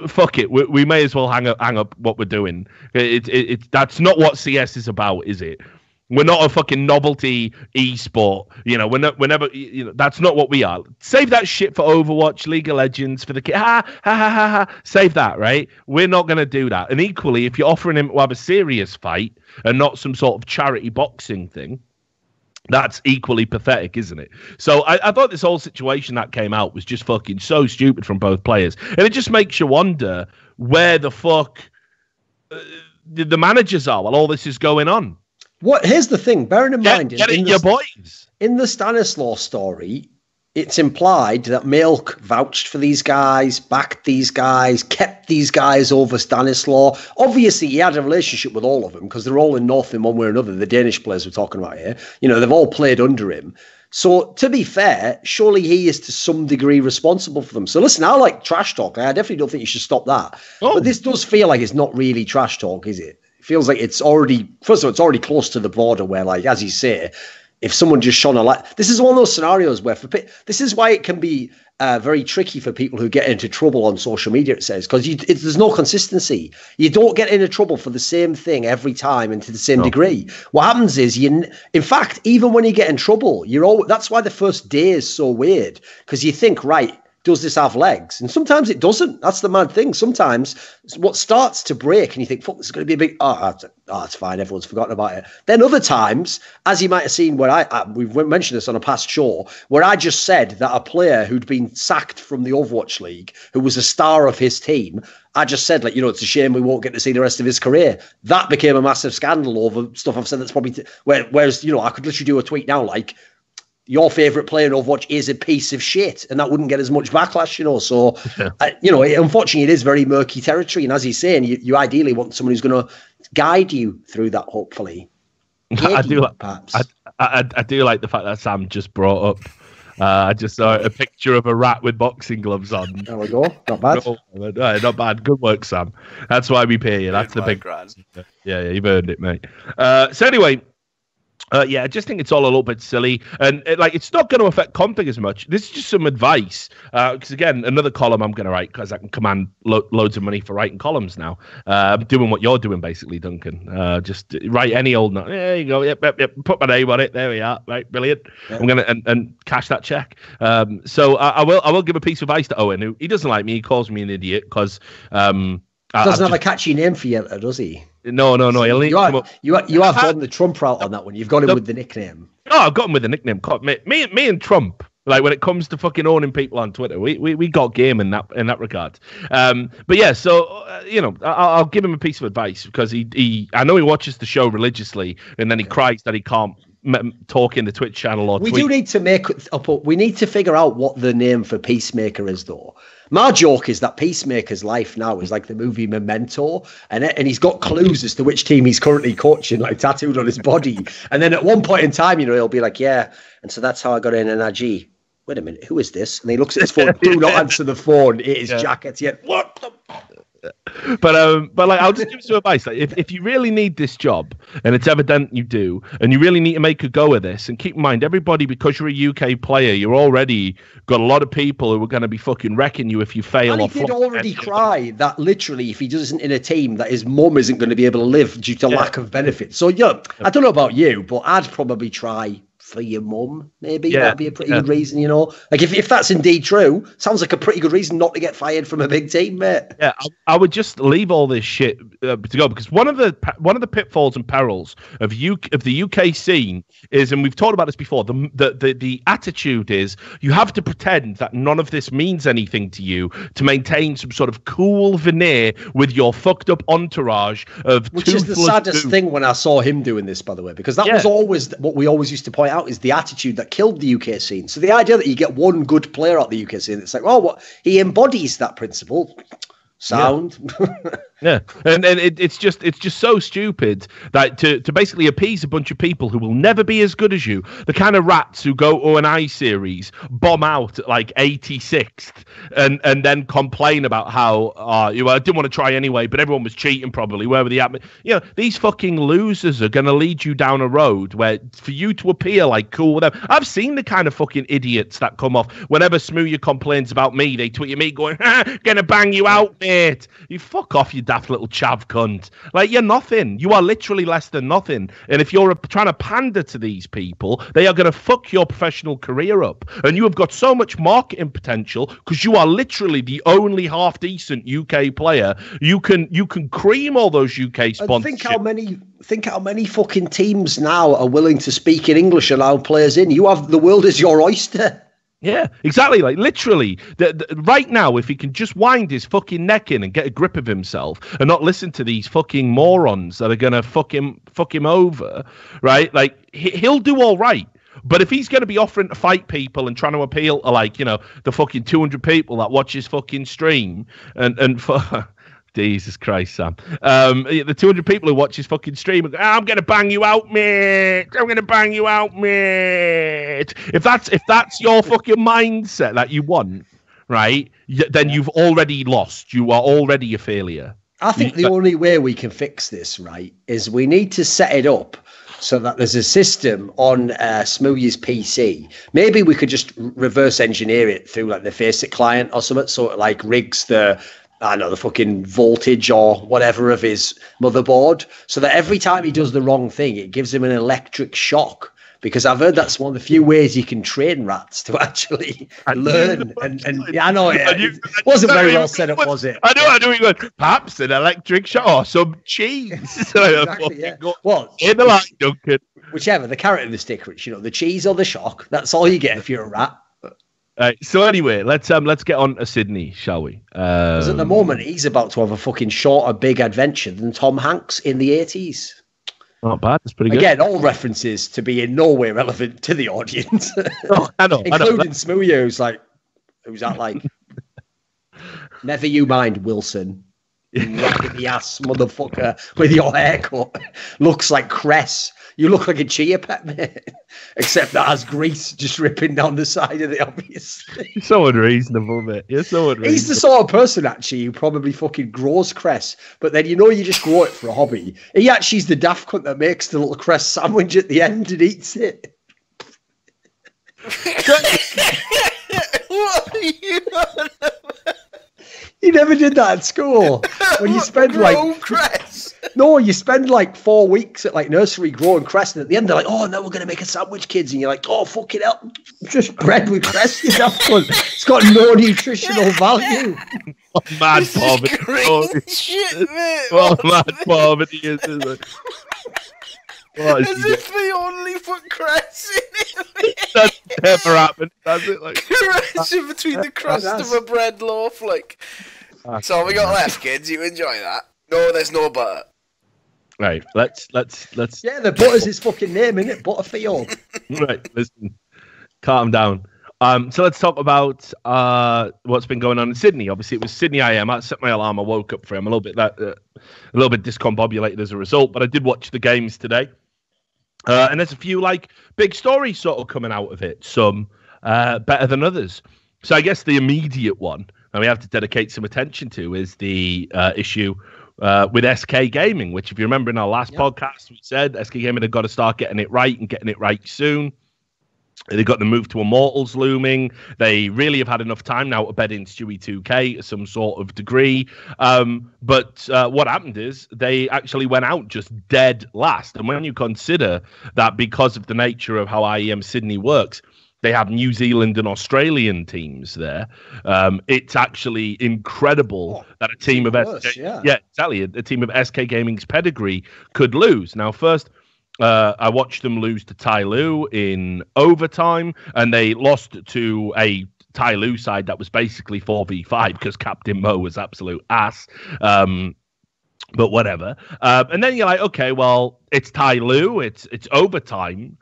fuck it. We may as well hang up what we're doing. That's not what CS is about, is it? We're not a fucking novelty esport, that's not what we are. Save that shit for Overwatch, League of Legends, for the kid. Save that, right? We're not going to do that. And equally, if you're offering him to have a serious fight and not some sort of charity boxing thing, that's equally pathetic, isn't it? So I thought this whole situation that came out was just fucking so stupid from both players. And it just makes you wonder where the fuck the managers are while all this is going on.
Here's the thing, bearing in mind,
your boys.
In the Stanislaw story, it's implied that Milk vouched for these guys, backed these guys, kept these guys over Stanislaw. Obviously, he had a relationship with all of them because they're all in North in one way or another. The Danish players we're talking about here, they've all played under him. So, to be fair, surely he is to some degree responsible for them. So, listen, I like trash talk. I definitely don't think you should stop that. But this does feel like it's not really trash talk, is it? It feels like it's already, first of all, it's already close to the border where, like, as you say, if someone just shone a light, this is one of those scenarios where this is why it can be very tricky for people who get into trouble on social media, it says, because there's no consistency. You don't get into trouble for the same thing every time and to the same degree. What happens is, in fact, even when you get in trouble, that's why the first day is so weird, because you think, right, does this have legs? And sometimes it doesn't. That's the mad thing. Sometimes what starts to break and you think, fuck, this is going to be a big, it's fine. Everyone's forgotten about it. Then other times, as you might have seen where we've mentioned this on a past show, where I just said that a player who'd been sacked from the Overwatch League, who was a star of his team, I just said, like, it's a shame we won't get to see the rest of his career. That became a massive scandal over stuff I've said that's probably, whereas, I could literally do a tweet now like, your favourite player in Overwatch is a piece of shit, and that wouldn't get as much backlash, So, unfortunately, it is very murky territory. And as he's saying, you ideally want someone who's going to guide you through that, hopefully.
I do like the fact that Sam just brought up. I just saw a picture of a rat with boxing gloves on.
There we go. Not bad.
No, not bad. Good work, Sam. That's why we pay you. That's the big grand. Yeah, you've earned it, mate. So anyway. I just think it's all a little bit silly, and it's not going to affect config as much. This is just some advice, because again, another column I'm going to write because I can command loads of money for writing columns now. I'm doing what you're doing, basically, Duncan. Just write any old note. There you go. Yep. Put my name on it. There we are. Right, brilliant. Yeah. I'm gonna and cash that check. So I will give a piece of advice to Owen, who he doesn't like me. He calls me an idiot because
doesn't have a catchy name for you, does he?
No.
You have gone the Trump route on that one. You've got him with the nickname.
Oh, I've got him with the nickname. Me and Trump. Like when it comes to fucking owning people on Twitter, we got game in that regard. But yeah, so I'll give him a piece of advice because I know he watches the show religiously, and then he cries that he can't talk in the Twitch channel or.
We need to figure out what the name for Peacemaker is, though. My joke is that Peacemaker's life now is like the movie Memento, and he's got clues as to which team he's currently coaching, like tattooed on his body. And then at one point in time, he'll be like, yeah, and so that's how I got in NRG. Wait a minute, who is this? And he looks at his phone. Do not answer the phone. It is Jack Etienne. What the?
But I'll just give you some advice. Like, if you really need this job, and it's evident you do, and you really need to make a go of this, and keep in mind, everybody, because you're a UK player, you're already got a lot of people who are going to be fucking wrecking you if you fail.
And he did already cry that literally, if he isn't in a team, that his mum isn't going to be able to live due to lack of benefits. So I don't know about you, but I'd probably try for your mum, maybe. That'd be a pretty good reason, Like if that's indeed true, sounds like a pretty good reason not to get fired from a big team, mate.
Yeah, I would just leave all this shit to go, because one of the pitfalls and perils of the UK scene is, and we've talked about this before, the attitude is you have to pretend that none of this means anything to you to maintain some sort of cool veneer with your fucked up entourage of
which is the saddest thing when I saw him doing this, by the way, because that was always what we always used to point out is the attitude that killed the UK scene. So the idea that you get one good player out the UK scene, it's like, he embodies that principle. Sound.
Yeah, and it's just so stupid that to basically appease a bunch of people who will never be as good as you, the kind of rats who go O&I series, bomb out at like 86th, and then complain about how I didn't want to try anyway, but everyone was cheating probably, wherever the these fucking losers are going to lead you down a road where for you to appear like cool with them. I've seen the kind of fucking idiots that come off whenever Smoothie complains about me, they tweet at me going, gonna bang you out, mate. You fuck off, you daft little chav cunt. Like, you're nothing. You are literally less than nothing. And if you're trying to pander to these people, they are going to fuck your professional career up. And you have got so much marketing potential because you are literally the only half decent UK player. You can cream all those UK sponsors.
Think how many fucking teams now are willing to speak in English and allow players in. You have the world is your oyster.
Yeah, exactly. Like literally, right now, if he can just wind his fucking neck in and get a grip of himself and not listen to these fucking morons that are gonna fuck him over, right? Like he'll do all right. But if he's going to be offering to fight people and trying to appeal to the fucking 200 people that watch his fucking stream and Jesus Christ, Sam. The 200 people who watch his fucking stream, I'm gonna bang you out, mate. I'm gonna bang you out, mate. If that's your fucking mindset that you want, right? Then you've already lost. You are already a failure.
I think the only way we can fix this, right, is we need to set it up so that there's a system on Smoothie's PC. Maybe we could just reverse engineer it through like the Faceit client or something, so it like rigs the fucking voltage or whatever of his motherboard, so that every time he does the wrong thing, it gives him an electric shock. Because I've heard that's one of the few ways you can train rats to actually learn. And yeah, I know it wasn't very well set up, was it?
I know. Perhaps an electric shock or some cheese.
Exactly, yeah. Well,
in the line, Duncan.
Whichever, the carrot and the stick, Rich. The cheese or the shock. That's all you get if you're a rat.
So anyway, let's get on to Sydney, shall we?
Because at the moment, he's about to have a fucking shorter big adventure than Tom Hanks in the 80s.
Not bad. That's pretty good.
Again, all references to be in no way relevant to the audience.
I know.
Including Smoothie, who's that like? Never you mind, Wilson. You raggedy ass motherfucker with your haircut. Looks like Cress. You look like a chia pet, mate. Except that has grease just ripping down the side of the obvious.
You're so unreasonable, mate. You're so unreasonable.
He's the sort of person, actually, who probably fucking grows cress, but then you just grow it for a hobby. He actually is the daft cunt that makes the little cress sandwich at the end and eats it.
What are you on about?
You never did that at school. When you spend
cress.
No, you spend like 4 weeks at like nursery growing cress, and at the end they're like, "Oh, now we're gonna make a sandwich, kids," and you're like, "Oh, fucking hell, just bread with cress." It's got no nutritional value.
Mad poverty.
Shit, mate.
Mad poverty is it?
As if they only put cress in it.
That's never happened, does it? Like
cress in between the crust of a bread loaf, like. That's all we got left, kids. You enjoy that? No, there's no butter.
Right, let's.
Yeah, the butter's his fucking name, isn't it? Butterfield.
Right, listen, calm down. So let's talk about what's been going on in Sydney. Obviously, it was Sydney IM. I set my alarm. I woke up for him. A little bit discombobulated as a result, but I did watch the games today. And there's a few like big stories sort of coming out of it. Some better than others. So I guess the immediate one, and we have to dedicate some attention to, is the issue with SK Gaming, which, if you remember in our last podcast, we said SK Gaming had got to start getting it right and getting it right soon. They've got the move to Immortals looming. They really have had enough time now to bed in Stewie 2K to some sort of degree. But what happened is they actually went out just dead last. And when you consider that because of the nature of how IEM Sydney works, they have New Zealand and Australian teams there. It's actually incredible that a team of SK, exactly, a team of SK Gaming's pedigree could lose. Now, first, I watched them lose to Tai Lu in overtime, and they lost to a Tai Lu side that was basically 4v5 because Captain Mo was absolute ass. But whatever. And then you're like, okay, well, it's Tai Lu, it's overtime.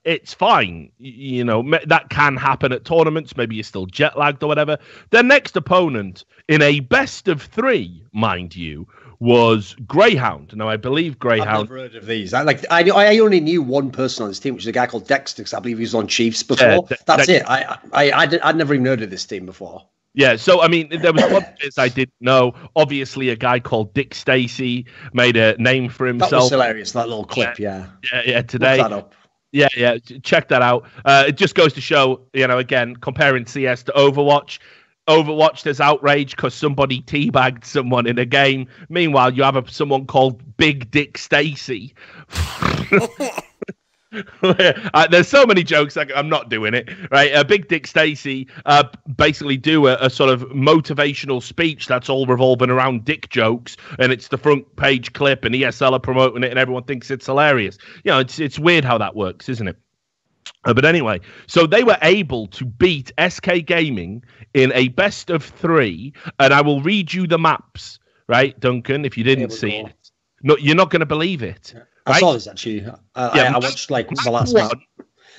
It's fine. You know, that can happen at tournaments. Maybe you're still jet lagged or whatever. Their next opponent in a best of 3, mind you, was Greyhound. Now, I believe Greyhound.
I've never heard of these. I only knew one person on this team, which is a guy called Dexter, because I believe he was on Chiefs before. That's it. I'd never even heard of this team before.
Yeah, so, I mean, there was one bit I didn't know. Obviously, a guy called Dick Stacey made a name for himself.
That was hilarious, that little clip,
Yeah, today.
Look that up.
Yeah, check that out. It just goes to show, again, comparing CS to Overwatch. Overwatch, there's outrage because somebody teabagged someone in a game. Meanwhile, you have someone called Big Dick Stacey. There's so many jokes. I'm not doing it. Right, Big Dick Stacey basically do a sort of motivational speech that's all revolving around dick jokes, and it's the front page clip, and ESL are promoting it, and everyone thinks it's hilarious. It's weird how that works, isn't it? But anyway, so they were able to beat SK Gaming in a best of 3, and I will read you the maps, right, Duncan, if you didn't see it. No, you're not going to believe it. Right?
I saw this, actually. I watched, like, the last map.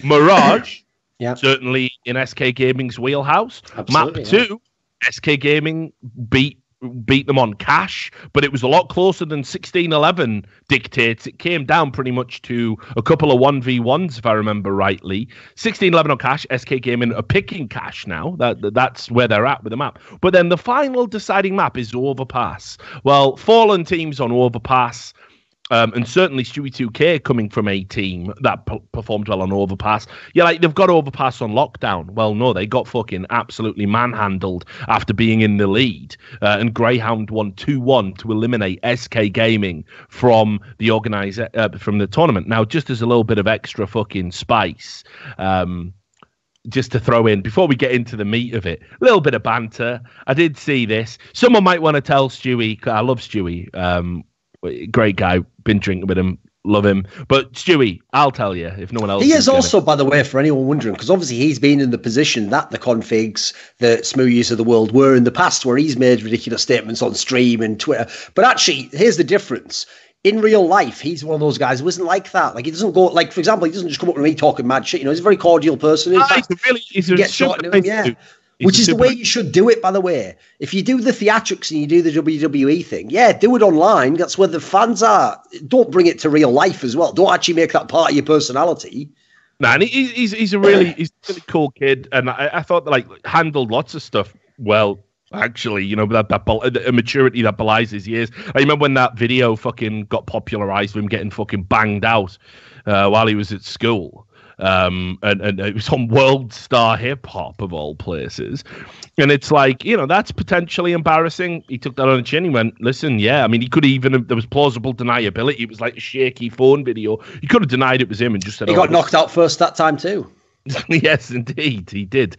Mirage, certainly in SK Gaming's wheelhouse.
Absolutely,
Map 2, SK Gaming beat beat them on cash, but it was a lot closer than 16-11 dictates. It came down pretty much to a couple of 1v1s, if I remember rightly. 16-11 on cash, SK Gaming are picking cash now. That's where they're at with the map. But then the final deciding map is Overpass. Well, fallen teams on Overpass, and certainly Stewie 2K coming from a team that performed well on Overpass. Yeah, like they've got Overpass on lockdown. Well, no, they got fucking absolutely manhandled after being in the lead. And Greyhound won 2-1 to eliminate SK Gaming from the from the tournament. Now, just as a little bit of extra fucking spice, just to throw in before we get into the meat of it, a little bit of banter. I did see this. Someone might want to tell Stewie. I love Stewie. Great guy, been drinking with him, love him. But Stewie, I'll tell you, if no one else.
He is also, by the way, for anyone wondering, because obviously he's been in the position that the configs, the Smoothies of the world were in the past, where he's made ridiculous statements on stream and Twitter. But actually, here's the difference. In real life, he's one of those guys who isn't like that. Like, he doesn't go, like, for example, he doesn't just come up to me talking mad shit. You know, he's a very cordial person. In fact,
he's a short to him,
yeah. Which is the way you should do it, by the way. If you do the theatrics and you do the WWE thing, yeah, do it online. That's where the fans are. Don't bring it to real life as well. Don't actually make that part of your personality.
Nah, and he's a really cool kid, and I thought that, like, handled lots of stuff well. Actually, you know, that maturity that belies his years. I remember when that video fucking got popularized of him getting fucking banged out while he was at school. And it was on World Star Hip Hop of all places. And it's like, you know, that's potentially embarrassing. He took that on the chin. He went, listen, yeah, I mean, he could even, there was plausible deniability. It was like a shaky phone video. He could have denied it was him and just said,
he got knocked out first that time too.
Yes, indeed, he did.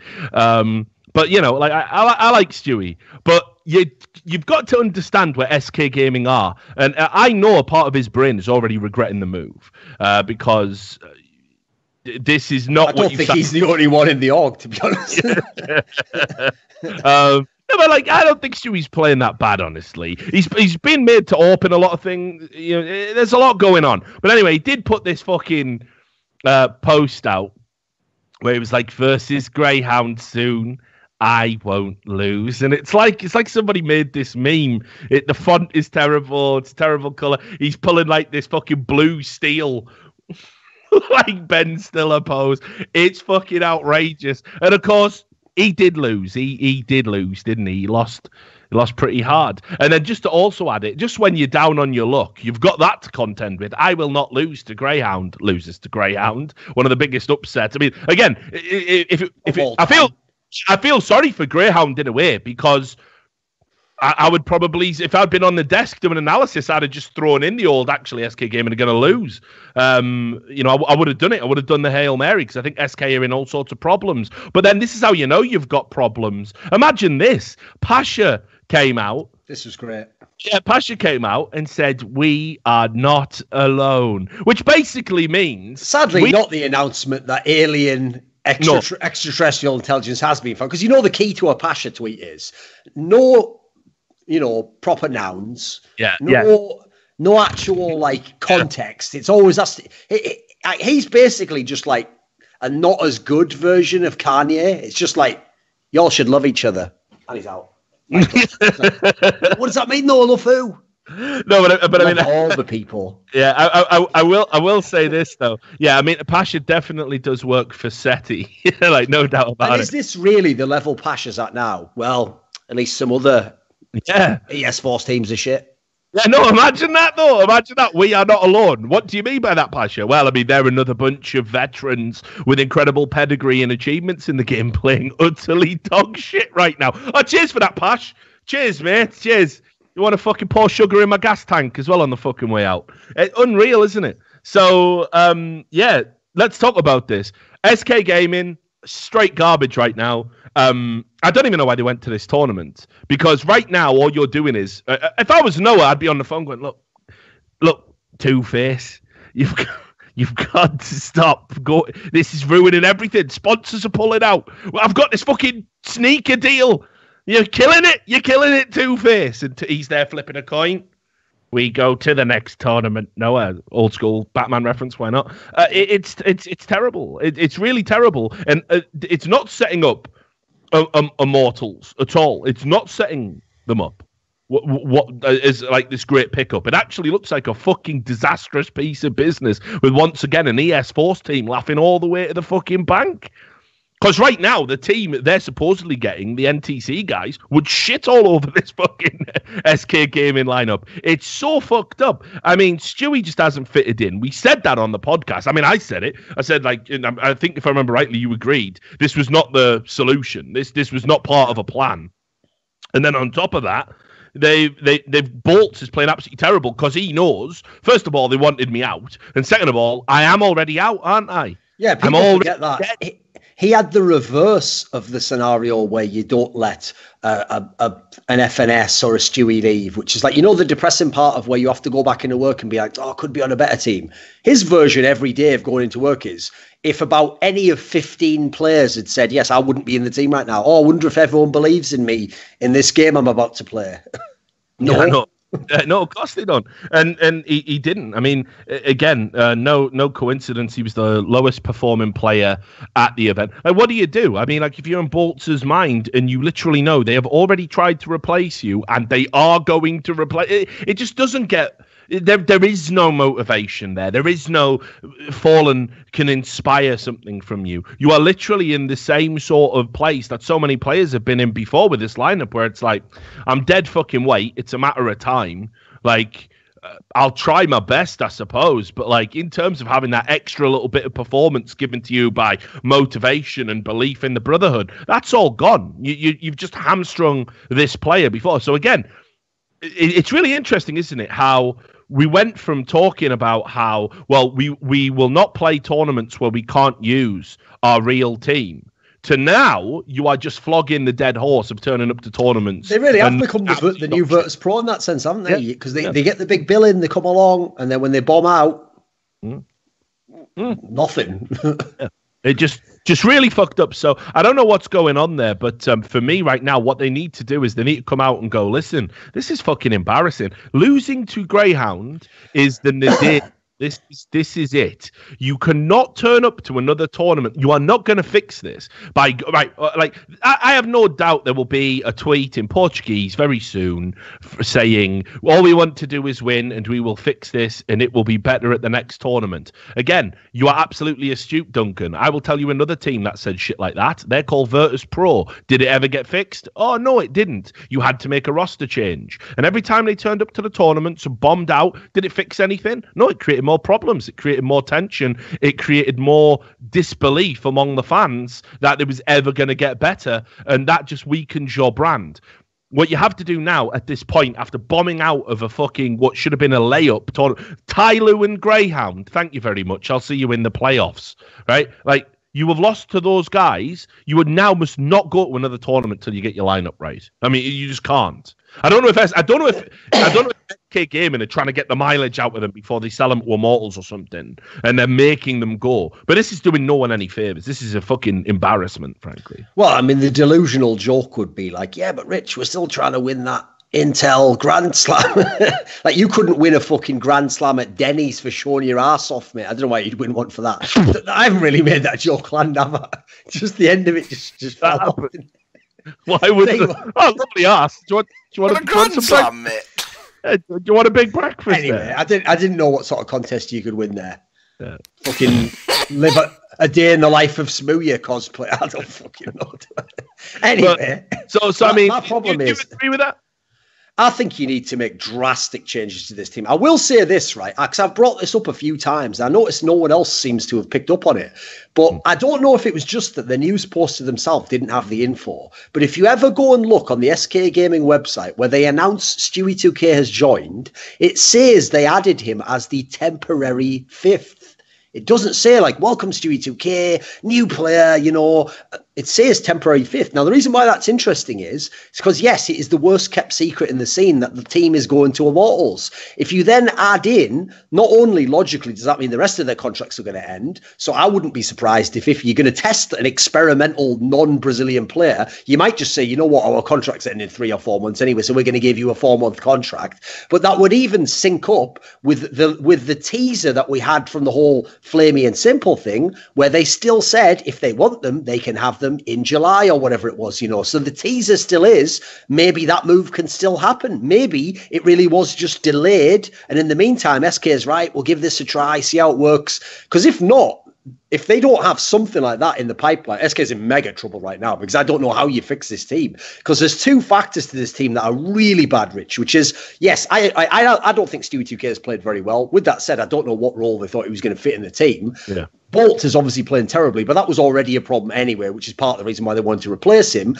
But, you know, like I like Stewie, but you've got to understand where SK Gaming are. And I know a part of his brain is already regretting the move because this is not.
I don't think he's the only one in the org, to be honest.
No, but like, I don't think Stewie's playing that bad. Honestly, he's been made to open a lot of things. You know, there's a lot going on. But anyway, he did put this fucking post out where it was like, versus Greyhound soon. I won't lose. And it's like somebody made this meme. The font is terrible. It's a terrible color. He's pulling like this fucking blue steel. Like Ben Stiller pose. It's fucking outrageous. And of course, he did lose. He did lose, didn't he? He lost pretty hard. And then just to also add it, just when you're down on your luck, you've got that to contend with. I will not lose to Greyhound. Loses to Greyhound. One of the biggest upsets. I mean, again, I feel sorry for Greyhound in a way, because I would probably, if I'd been on the desk doing analysis, I'd have just thrown in the old, actually, SK Gaming are going to lose. You know, I would have done it. I would have done the Hail Mary, because I think SK are in all sorts of problems. But then this is how you know you've got problems. Imagine this. Pasha came out.
This was great.
Yeah, Pasha came out and said, we are not alone, which basically means...
Sadly, not the announcement that alien... extraterrestrial intelligence has been found. Because you know the key to a Pasha tweet is no, you know, proper nouns.
Yeah.
No actual like context. It's always he's basically just like a not as good version of Kanye. It's just like, y'all should love each other, and he's out. Like, what does that mean? No, love who?
No, but I mean,
all the people.
Yeah, I will say this though. Yeah, I mean, Pasha definitely does work for SETI. Like, no doubt about it.
Is this really the level Pasha's at now? Well, at least some other ES Force teams are shit.
Yeah, no, imagine that though. Imagine that. We are not alone. What do you mean by that, Pasha? Well, I mean, they're another bunch of veterans with incredible pedigree and achievements in the game, playing utterly dog shit right now. Oh, cheers for that, Pash. Cheers, mate. Cheers. You want to fucking pour sugar in my gas tank as well on the fucking way out? Unreal, isn't it? So, yeah, let's talk about this. SK Gaming, straight garbage right now. I don't even know why they went to this tournament, because right now all you're doing is, if I was Noah, I'd be on the phone going, look, Two-Face, you've got to stop. This is ruining everything. Sponsors are pulling out. I've got this fucking sneaker deal. You're killing it, Two-Face. And he's there flipping a coin. We go to the next tournament. No, old school Batman reference. Why not? It's terrible. It's really terrible, and it's not setting up Immortals at all. It's not setting them up what is like this great pickup. It actually looks like a fucking disastrous piece of business with once again an ES Force team laughing all the way to the fucking bank. Because right now, the team they're supposedly getting, the NTC guys, would shit all over this fucking SK Gaming lineup. It's so fucked up. I mean, Stewie just hasn't fitted in. We said that on the podcast. I mean, I said it. I said, like, I think if I remember rightly, you agreed. This was not the solution. This was not part of a plan. And then on top of that, they've Bolts is playing absolutely terrible because he knows, first of all, they wanted me out. And second of all, I am already out, aren't I?
Yeah, people forget that. He had the reverse of the scenario where you don't let an FNS or a Stewie leave, which is like, you know, the depressing part of where you have to go back into work and be like, oh, I could be on a better team. His version every day of going into work is, if about any of 15 players had said, yes, I wouldn't be in the team right now. Oh, I wonder if everyone believes in me in this game I'm about to play.
No. Yeah, no, of course they don't. And he didn't. I mean, again, no coincidence. He was the lowest performing player at the event. Like, what do you do? I mean, like, if you're in Bolts' mind and you literally know they have already tried to replace you and they are going to replace it just doesn't get. There is no motivation there. There is no Fallen can inspire something from you. You are literally in the same sort of place that so many players have been in before with this lineup, where it's like, I'm dead fucking weight. It's a matter of time. Like, I'll try my best, I suppose. But like, in terms of having that extra little bit of performance given to you by motivation and belief in the brotherhood, that's all gone. You've just hamstrung this player before. So again, it's really interesting, isn't it? How we went from talking about how, well, we will not play tournaments where we can't use our real team, to now you are just flogging the dead horse of turning up to tournaments.
They really have become the new Virtus Pro in that sense, haven't they? Because they get the big bill in, they come along, and then when they bomb out, nothing.
It just really fucked up. So I don't know what's going on there, but for me right now, what they need to do is they need to come out and go, listen, this is fucking embarrassing. Losing to Greyhound is the nadir. This is it. You cannot turn up to another tournament. You are not going to fix this by right. Like, I have no doubt there will be a tweet in Portuguese very soon saying all we want to do is win, and we will fix this, and it will be better at the next tournament. Again, you are absolutely astute, Duncan. I will tell you another team that said shit like that. They're called Virtus Pro. Did it ever get fixed? Oh no, it didn't. You had to make a roster change, and every time they turned up to the tournaments and bombed out, did it fix anything? No, it created more problems. It created more tension. It created more disbelief among the fans that it was ever going to get better, and that just weakens your brand. What you have to do now at this point, after bombing out of a fucking what should have been a layup tournament, Tyloo and Greyhound, thank you very much. I'll see you in the playoffs, right? Like, you have lost to those guys. You would now must not go to another tournament till you get your lineup right. I mean, you just can't. I don't know if SK Gaming are trying to get the mileage out of them before they sell them to Immortals or something, and they're making them go. But this is doing no one any favors. This is a fucking embarrassment, frankly.
Well, I mean, the delusional joke would be like, yeah, but Rich, we're still trying to win that Intel Grand Slam. Like, you couldn't win a fucking Grand Slam at Denny's for showing your ass off, mate. I don't know why you'd win one for that. I haven't really made that joke land, have I? Just the end of it just fell off.
Why would lovely ass? Do you want
a Grand Slam, mate?
Do you want a big breakfast?
Anyway,
there?
I didn't know what sort of contest you could win there. Yeah. Fucking live a day in the life of Smooya cosplay. I don't fucking know. Anyway,
so I mean, my problem is, you agree with that?
I think you need to make drastic changes to this team. I will say this, right? Because I've brought this up a few times. I noticed no one else seems to have picked up on it. But I don't know if it was just that the news poster themselves didn't have the info. But if you ever go and look on the SK Gaming website where they announce Stewie2K has joined, it says they added him as the temporary fifth. It doesn't say like, welcome Stewie2K, new player, you know. It says temporary fifth. Now, the reason why that's interesting is because, yes, it is the worst kept secret in the scene that the team is going to Immortals. If you then add in, not only logically does that mean the rest of their contracts are going to end, so I wouldn't be surprised if you're going to test an experimental non-Brazilian player, you might just say, you know what, our contract's ending in 3 or 4 months anyway, so we're going to give you a 4-month contract. But that would even sync up with the teaser that we had from the whole Flamey and Simple thing, where they still said if they want them, they can have them them in July or whatever it was, So the teaser still is, maybe that move can still happen. Maybe it really was just delayed. And in the meantime, SK is right. We'll give this a try, see how it works. Because if not, if they don't have something like that in the pipeline, SK is in mega trouble right now, because I don't know how you fix this team. Because there's two factors to this team that are really bad, Rich, which is, yes, I don't think Stewie 2K has played very well. With that said, I don't know what role they thought he was going to fit in the team.
Yeah.
Bolt is obviously playing terribly, but that was already a problem anyway, which is part of the reason why they wanted to replace him.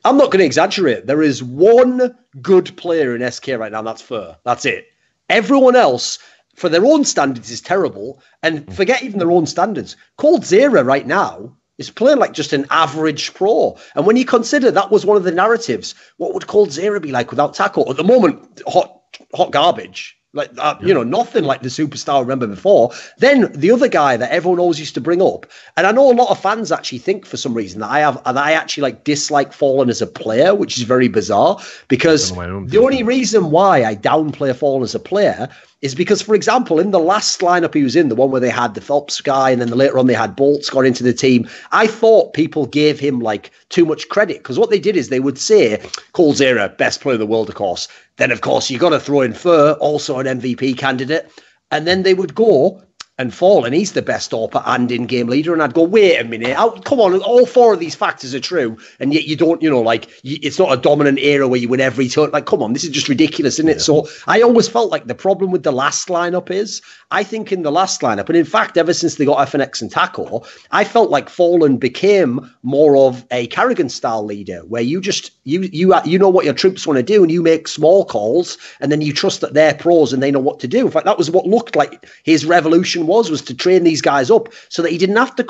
I'm not going to exaggerate. There is one good player in SK right now, and that's Fur. That's it. Everyone else, for their own standards, is terrible. And forget even their own standards. coldzera right now is playing like just an average pro. And when you consider that was one of the narratives, what would coldzera be like without Taco? At the moment, hot garbage. Like, nothing like the superstar I remember before. Then the other guy that everyone always used to bring up, and I know a lot of fans actually think for some reason that I actually dislike Fallen as a player, which is very bizarre, because the only reason why I downplay Fallen as a player is because, for example, in the last lineup he was in, the one where they had the Phelps guy, and then later on they had Bolts got into the team, I thought people gave him too much credit, because what they did is they would say, coldzera, best player in the world, of course. Then, of course, you got to throw in Fur, also an MVP candidate. And then they would go and Fallen, he's the best AWPer and in-game leader. And I'd go, wait a minute, come on, all four of these factors are true. And yet you don't, it's not a dominant era where you win every turn. Come on, this is just ridiculous, isn't it? So I always felt like the problem with the last lineup is, I think in the last lineup, and in fact, ever since they got FNX and Taco, I felt like Fallen became more of a Carrigan-style leader, where you just, you know what your troops want to do, and you make small calls, and then you trust that they're pros and they know what to do. In fact, that was what looked like his revolution was to train these guys up so that he didn't have to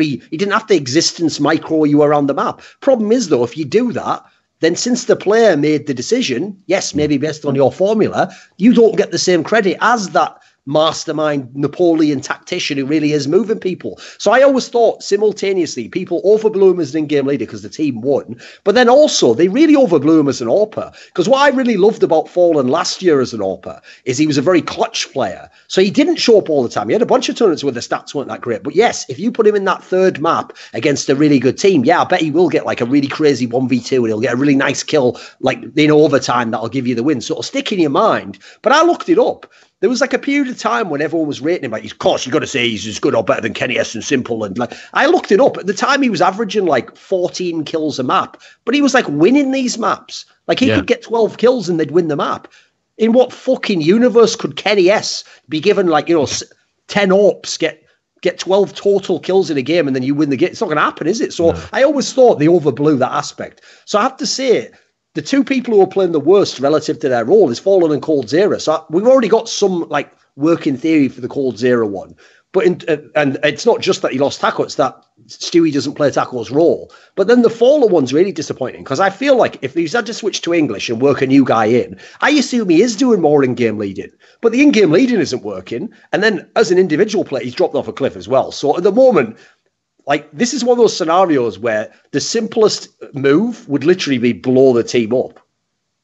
he didn't have to existence micro you around the map. Problem is, though, if you do that, then since the player made the decision, yes, maybe based on your formula, you don't get the same credit as that mastermind Napoleon tactician who really is moving people. So I always thought simultaneously people overblew him as an in-game leader because the team won, but then also they really overblew him as an AWPer, because what I really loved about Fallen last year as an AWPer is he was a very clutch player. So he didn't show up all the time. He had a bunch of tournaments where the stats weren't that great, but yes, if you put him in that third map against a really good team, I bet he will get a really crazy 1v2 and he'll get a really nice kill in overtime that'll give you the win. So it'll stick in your mind. But I looked it up. There was a period of time when everyone was rating him of course, you got to say he's as good or better than kennyS and Simple. And I looked it up. At the time, he was averaging 14 kills a map, but he was winning these maps. He could get 12 kills and they'd win the map. In what fucking universe could kennyS be given 10 AWPs, get 12 total kills in a game and then you win the game? It's not going to happen, is it? So no. I always thought they overblew that aspect. So I have to say, the two people who are playing the worst relative to their role is Fallen and coldzera. So we've already got some working theory for the coldzera one. But and it's not just that he lost Taco, it's that Stewie doesn't play Taco's role. But then the Fallen one's really disappointing, because I feel like if he's had to switch to English and work a new guy in, I assume he is doing more in-game leading. But the in-game leading isn't working. And then as an individual player, he's dropped off a cliff as well. So at the moment, this is one of those scenarios where the simplest move would literally be blow the team up.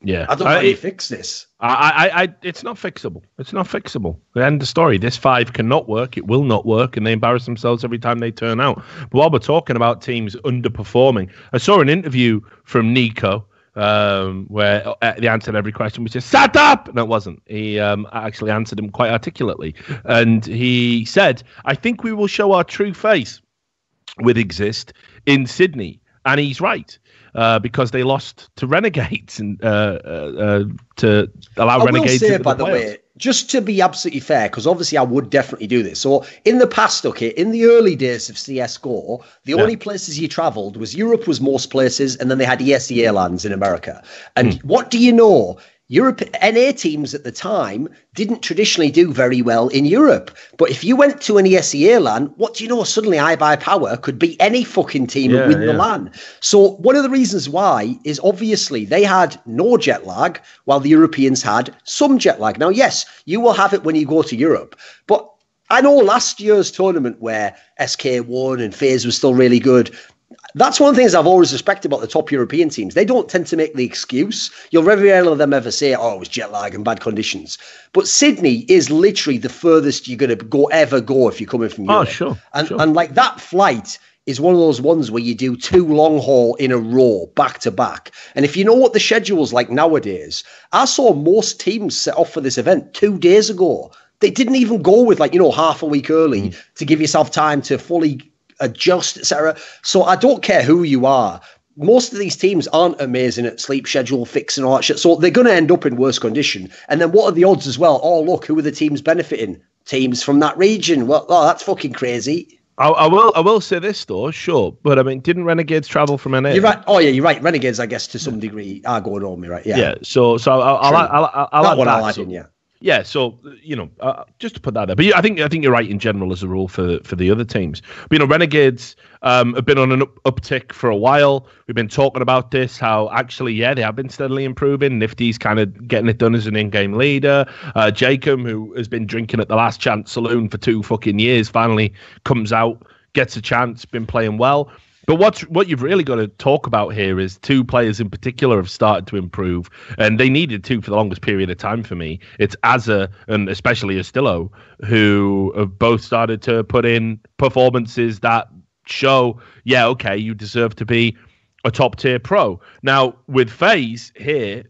Yeah.
I don't know how you fix this.
It's not fixable. It's not fixable. The end of story. This 5 cannot work. It will not work. And they embarrass themselves every time they turn out. But while we're talking about teams underperforming, I saw an interview from Nico where they answered every question, which is "Shut up!" No, it wasn't. He actually answered him quite articulately. And he said, "I think we will show our true face with Exist in Sydney." And he's right. Because they lost to Renegades and to allow Renegades. I will say, by the way, just to be absolutely fair, because obviously I would definitely do this. So in the past, in the early days of CSGO, the only places you travelled was Europe was most places, and then they had ESEA lands in America. And what do you know? Europe NA teams at the time didn't traditionally do very well in Europe. But if you went to an ESEA LAN, what do you know? Suddenly iBuyPower could beat any fucking team and win the LAN. So one of the reasons why is obviously they had no jet lag while the Europeans had some jet lag. Now, yes, you will have it when you go to Europe. But I know last year's tournament where SK won and FaZe was still really good, that's one of the things I've always respected about the top European teams. They don't tend to make the excuse. You'll very rarely of them ever say, oh, it was jet lag and bad conditions. But Sydney is literally the furthest you're going to ever go if you're coming from Europe. Oh, sure.
And that flight is one of those ones where you do 2 long haul in a row, back to back. And if you know what the schedule's like nowadays, I saw most teams set off for this event 2 days ago. They didn't even go with half a week early to give yourself time to fully adjust, etc. So I don't care who you are. Most of these teams aren't amazing at sleep schedule fixing all that shit. So they're going to end up in worse condition. And then what are the odds as well? Oh, look, who are the teams benefiting? Teams from that region. Well, that's fucking crazy.
I will say this though, sure, but I mean, didn't Renegades travel from NA?
You're right. Oh yeah, you're right. Renegades, I guess, to some degree, are going home. Right? Yeah.
Yeah. So I'll add
what
that.
I'll add in. Yeah.
Yeah, so just to put that there, but I think you're right in general as a rule for the other teams. But, Renegades have been on an uptick for a while. We've been talking about this, how actually, they have been steadily improving. Nifty's kind of getting it done as an in-game leader. Jacob, who has been drinking at the Last Chance Saloon for 2 fucking years, finally comes out, gets a chance, been playing well. But what you've really got to talk about here is 2 players in particular have started to improve, and they needed to for the longest period of time for me. It's Azza and especially Astillo, who have both started to put in performances that show, okay, you deserve to be a top-tier pro. Now, with FaZe here,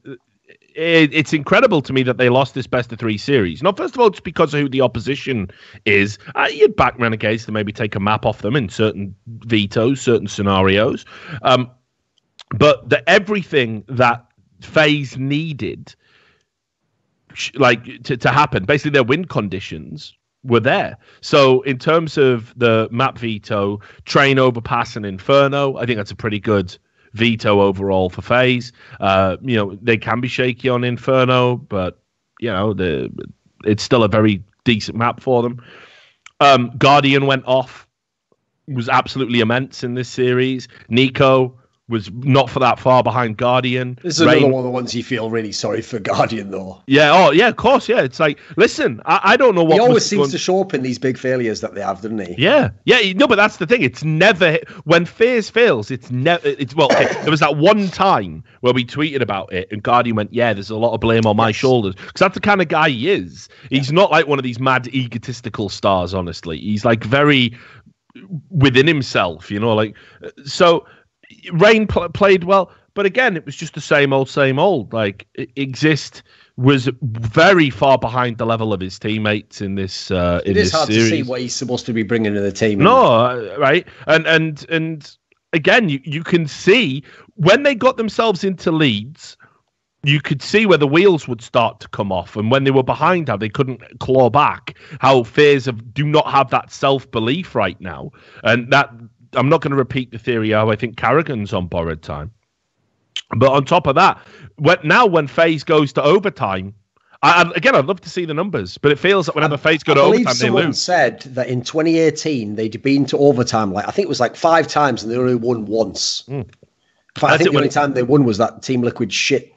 it's incredible to me that they lost this best-of-3 series. Now, first of all, it's because of who the opposition is. You'd back Renegades to maybe take a map off them in certain vetoes, certain scenarios. But everything that FaZe needed to happen, basically their win conditions were there. So in terms of the map veto, Train, Overpass, and Inferno, I think that's a pretty good veto overall for FaZe. They can be shaky on Inferno, but it's still a very decent map for them. Guardian went off, was absolutely immense in this series. Nico was not for that far behind Guardian.
This is another one of the ones you feel really sorry for Guardian, though.
Yeah, of course, yeah. It's like, listen, I don't know what...
He always seems to show up in these big failures that they have, doesn't he?
Yeah, no, but that's the thing. It's never... When FaZe fails, it's never... there was that one time where we tweeted about it, and Guardian went, there's a lot of blame on my shoulders. Because that's the kind of guy he is. He's not like one of these mad, egotistical stars, honestly. He's like very within himself, So... Rain played well, but again, it was just the same old. Like, Exist was very far behind the level of his teammates in this. It is hard to see
what he's supposed to be bringing to the team.
No, right, and again, you can see when they got themselves into leads, you could see where the wheels would start to come off, and when they were behind, how they couldn't claw back. How FaZe do not have that self-belief right now, and that. I'm not going to repeat the theory how I think Carrigan's on borrowed time. But on top of that, when FaZe goes to overtime, I'd love to see the numbers, but it feels like whenever FaZe go to overtime, they lose.
Someone said that in 2018, they'd been to overtime, I think it was 5 times, and they only won once. I think the only time they won was that Team Liquid shit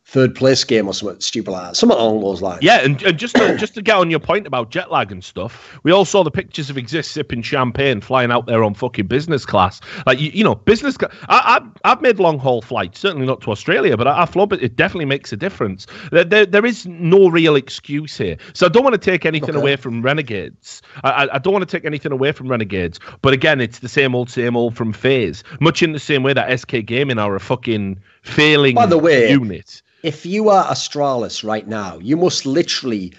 3rd place game or something stupid like that. Something along those lines.
Yeah, and just to get on your point about jet lag and stuff, we all saw the pictures of Exist sipping champagne, flying out there on fucking business class. Like, business class. I've made long haul flights, certainly not to Australia, but I've flown, but it definitely makes a difference. There is no real excuse here. So I don't want to take anything away from Renegades. I don't want to take anything away from Renegades. But again, it's the same old from FaZe. Much in the same way that SK Gaming are a fucking failing
By the way,
unit.
If you are Astralis right now, you must literally,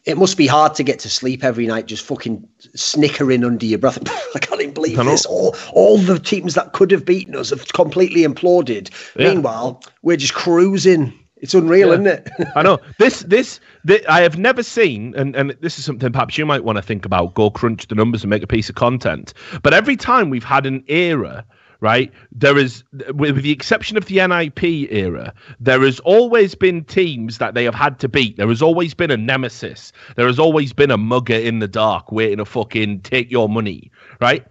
it must be hard to get to sleep every night just fucking snickering under your breath. I can't even believe this. All the teams that could have beaten us have completely imploded. Yeah. Meanwhile, we're just cruising. It's unreal, isn't it?
I know. This I have never seen, and this is something perhaps you might want to think about, go crunch the numbers and make a piece of content. But every time we've had an era... Right, there is, with the exception of the NIP era, there has always been teams that they have had to beat. There has always been a nemesis. There has always been a mugger in the dark waiting to fucking take your money. Right,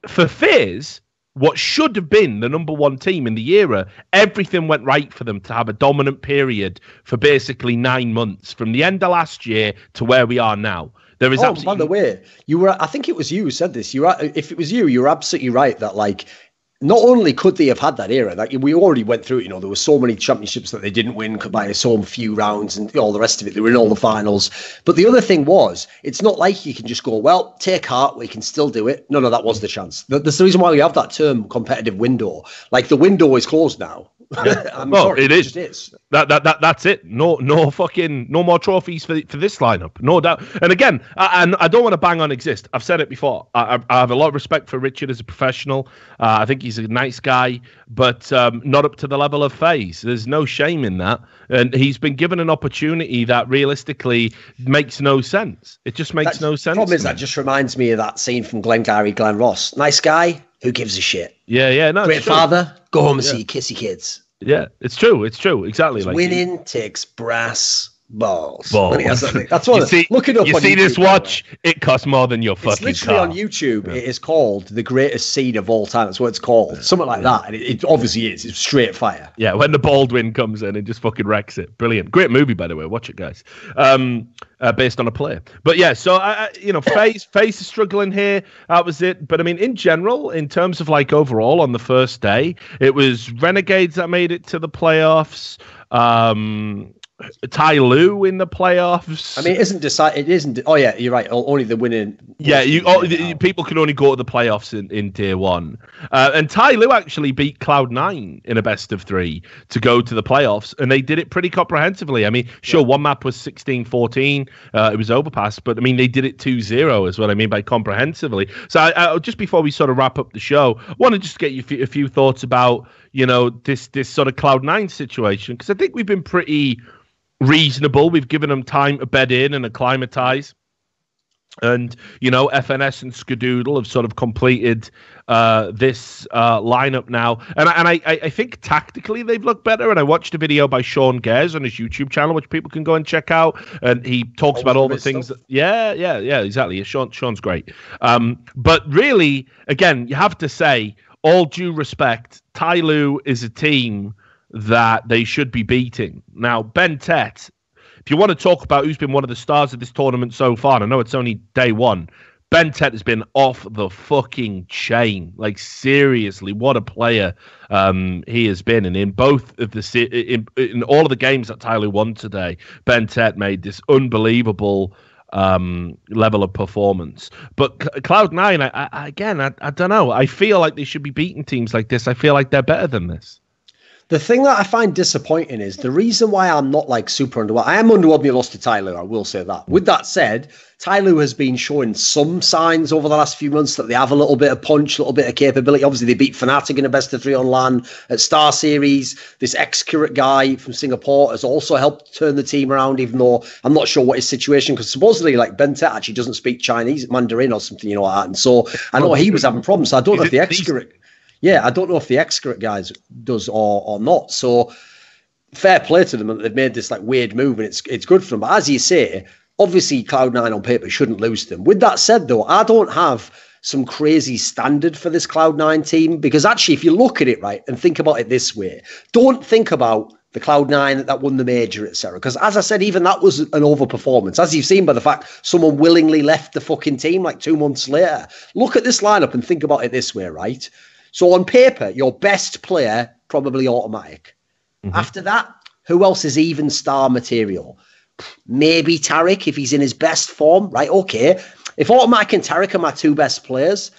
for FaZe, what should have been the number 1 team in the era, everything went right for them to have a dominant period for basically 9 months from the end of last year to where we are now. There is
by the way, I think it was you who said this. If it was you, you're absolutely right that not only could they have had that era, like we already went through it, there were so many championships that they didn't win by so few rounds and all the rest of it. They were in all the finals. But the other thing was, it's not like you can just go, well, take heart, we can still do it. No, that was the chance. That's the reason why we have that term competitive window. Like the window is closed now.
Yeah. Sorry, it is. That's it. No more trophies for this lineup, no doubt. And again, I don't want to bang on Exist. I've said it before. I have a lot of respect for Richard as a professional. I think he's a nice guy, but not up to the level of FaZe. There's no shame in that, and he's been given an opportunity that realistically makes no sense. It just makes no sense.
The problem is that just reminds me of that scene from Glengarry Glen Ross. Nice guy, who gives a shit?
Yeah. No,
great father. Go home and see your kissy kids.
Yeah, it's true. Exactly. Like
winning takes brass balls. That's what. Look it up.
You see this watch? It costs more than your fucking car.
It's literally on YouTube. Yeah. It is called the greatest scene of all time. That's what it's called. Something like that. And it obviously is. It's straight fire.
Yeah, when the Baldwin comes in and just fucking wrecks it. Brilliant. Great movie, by the way. Watch it, guys. Based on a play. But yeah, so FaZe is struggling here. That was it. But I mean, in general, in terms of like overall on the first day, it was Renegades that made it to the playoffs. Ty Lue in the playoffs.
I mean, it isn't decided. It isn't. Oh yeah, you're right. Only the winning.
Yeah, people can only go to the playoffs in tier 1. And Ty Lue actually beat Cloud9 in a best of 3 to go to the playoffs, and they did it pretty comprehensively. I mean, sure, one map was 16-14. It was Overpass, but I mean, they did it 2-0 is what I mean by comprehensively. So I just before we sort of wrap up the show, I want to just get you a few thoughts about this sort of Cloud9 situation, because I think we've been pretty reasonable. We've given them time to bed in and acclimatize. And, FNS and Skadoodle have sort of completed this lineup now. And I think tactically they've looked better. And I watched a video by Sean Gares on his YouTube channel, which people can go and check out. And he talks about all the things. Yeah, exactly. Sean's great. But really, again, you have to say, all due respect, Ty Lue is a team that they should be beating. Now, Ben Tet, if you want to talk about who's been one of the stars of this tournament so far, and I know it's only day 1, Ben Tet has been off the fucking chain. Like, seriously, what a player he has been. And in both of in all of the games that Ty Lue won today, Ben Tet made this unbelievable level of performance. But Cloud9, I don't know. I feel like they should be beating teams like this. I feel like they're better than this.
The thing that I find disappointing is the reason why I'm not like super underwhelmed. I am underwhelmed when you lost to Ty Lue, I will say that. With that said, Ty Lue has been showing some signs over the last few months that they have a little bit of punch, a little bit of capability. Obviously, they beat Fnatic in a best of 3 on LAN at Star Series. This Excurate guy from Singapore has also helped turn the team around, even though I'm not sure what his situation, because supposedly like Ben Tet actually doesn't speak Chinese, Mandarin or something, like that. And so I know he was having problems. So I don't know if the Excurate... Yeah, I don't know if the Excurate guys does or not. So fair play to them that they've made this like weird move, and it's good for them. But as you say, obviously Cloud9 on paper shouldn't lose them. With that said, though, I don't have some crazy standard for this Cloud9 team, because actually, if you look at it right and think about it this way, don't think about the Cloud9 that won the major, etc. Because as I said, even that was an overperformance, as you've seen by the fact someone willingly left the fucking team like 2 months later. Look at this lineup and think about it this way, right? So on paper, your best player, probably Automatic. Mm-hmm. After that, who else is even star material? Maybe Taric, if he's in his best form, right? Okay. If Automatic and Taric are my 2 best players,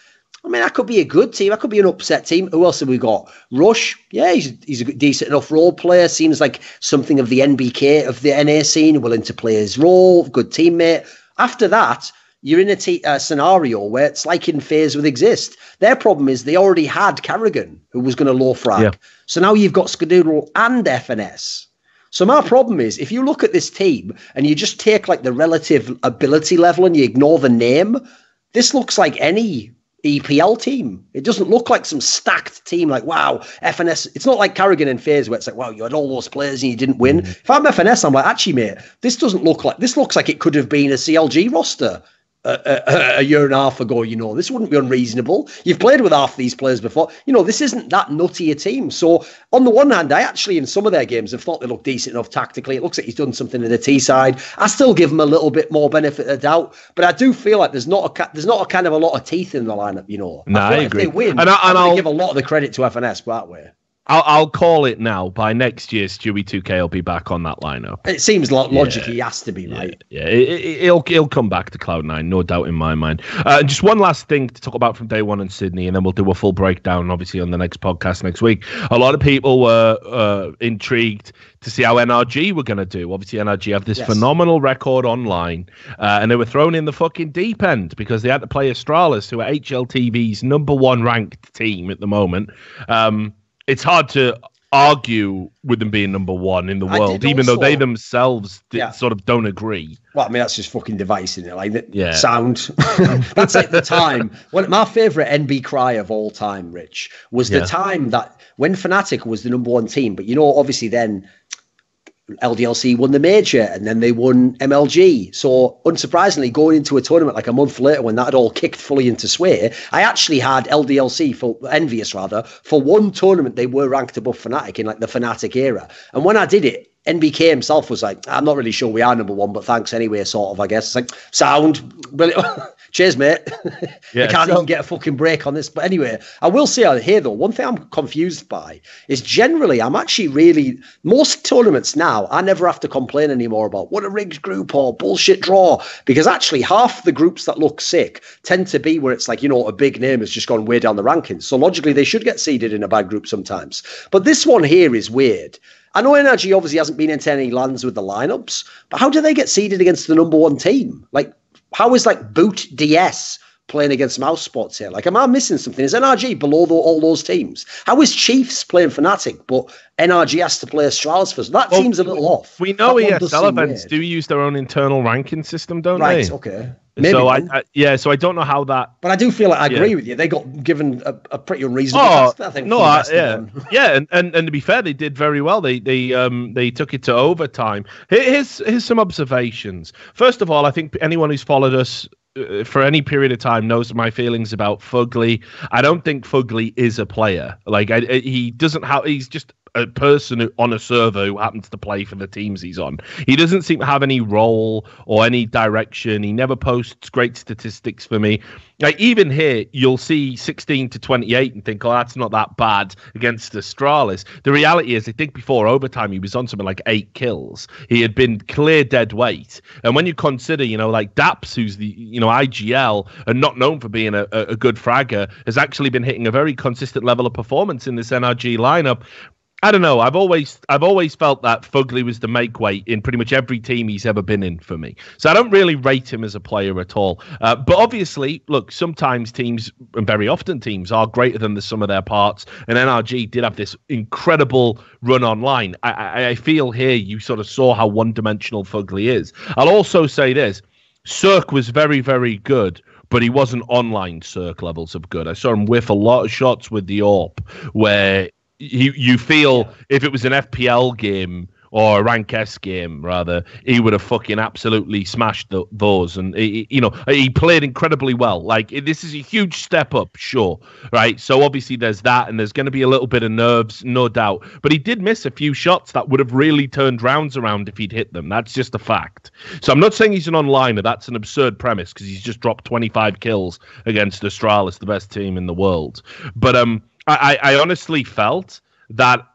I mean, that could be a good team. That could be an upset team. Who else have we got? Rush. Yeah, he's a decent enough role player. Seems like something of the NBK of the NA scene, willing to play his role, good teammate. After that, you're in a scenario where it's like in FaZe with Exist. Their problem is they already had Karrigan, who was going to low frag. Yeah. So now you've got Skadoodle and FNS. So my problem is, if you look at this team and you just take like the relative ability level and you ignore the name, this looks like any EPL team. It doesn't look like some stacked team like, wow, FNS. It's not like Karrigan in FaZe where it's like, wow, you had all those players and you didn't win. Mm-hmm. If I'm FNS, I'm like, actually, mate, this looks like it could have been a CLG roster. a year and a half ago, this wouldn't be unreasonable. You've played with half these players before. This isn't that nutty a team. So on the one hand, I actually, in some of their games, have thought they look decent enough tactically. It looks like he's done something in the T side. I still give him a little bit more benefit of doubt, but I do feel like there's not a kind of a lot of teeth in the lineup,
No, I agree.
If they win, I'll give a lot of the credit to FNS that way.
I'll call it now. By next year, Stewie 2K will be back on that lineup.
It seems logically he has to be, right?
Yeah, he'll come back to Cloud9, no doubt in my mind. Just one last thing to talk about from day one in Sydney, and then we'll do a full breakdown, obviously, on the next podcast next week. A lot of people were intrigued to see how NRG were going to do. Obviously, NRG have this phenomenal record online, and they were thrown in the fucking deep end because they had to play Astralis, who are HLTV's #1 ranked team at the moment. It's hard to argue with them being #1 in the world, even though they themselves sort of don't agree.
Well, I mean, that's just fucking device, isn't it? Like, sound. That's at the time. My favourite NB cry of all time, Rich, was the time that when Fnatic was the #1 team, but obviously then LDLC won the major and then they won MLG. So unsurprisingly, going into a tournament like a month later when that had all kicked fully into sway, I actually had LDLC for one tournament they were ranked above Fnatic in like the Fnatic era. And when I did it, NBK himself was like, I'm not really sure we are #1, but thanks anyway, sort of, I guess. It's like, sound. Cheers, mate. You can't even get a fucking break on this. But anyway, I will say out here, though, one thing I'm confused by is generally I'm actually really, most tournaments now, I never have to complain anymore about what a rigged group or bullshit draw, because actually half the groups that look sick tend to be where it's like, a big name has just gone way down the rankings. So logically, they should get seeded in a bad group sometimes. But this one here is weird. I know NRG obviously hasn't been into any lands with the lineups, but how do they get seeded against the #1 team? Like, how is Boot DS playing against Mouse Spots here? Like, am I missing something? Is NRG below all those teams? How is Chiefs playing Fnatic, but NRG has to play Astralis first? That seems a little off.
We know ESL events do use their own internal ranking system, don't they?
Right, okay. Maybe
so I don't know how that.
But I do feel like I agree with you. They got given a pretty unreasonable task, I think.
And to be fair, they did very well. They took it to overtime. Here's some observations. First of all, I think anyone who's followed us for any period of time knows my feelings about Fugly. I don't think Fugly is a player. Like he doesn't have. He's just a person on a server who happens to play for the teams he's on. He doesn't seem to have any role or any direction. He never posts great statistics for me. Like, even here, you'll see 16 to 28 and think, oh, that's not that bad against Astralis. The reality is, I think before overtime, he was on something like 8 kills. He had been clear dead weight. And when you consider, like Daps, who's the, IGL, and not known for being a good fragger, has actually been hitting a very consistent level of performance in this NRG lineup. I don't know. I've always felt that Fugly was the make weight in pretty much every team he's ever been in for me. So I don't really rate him as a player at all. But obviously, look, sometimes teams, and very often teams, are greater than the sum of their parts. And NRG did have this incredible run online. I feel here you sort of saw how one-dimensional Fugly is. I'll also say this. Cirque was very, very good, but he wasn't online Cirque levels of good. I saw him whiff a lot of shots with the AWP where you feel if it was an FPL game or a Rank S game, rather, he would have fucking absolutely smashed those. And, he played incredibly well. Like, this is a huge step up, sure, right? So, obviously, there's that, and there's going to be a little bit of nerves, no doubt. But he did miss a few shots that would have really turned rounds around if he'd hit them. That's just a fact. So, I'm not saying he's an onliner. That's an absurd premise, because he's just dropped 25 kills against Astralis, the best team in the world. But I honestly felt that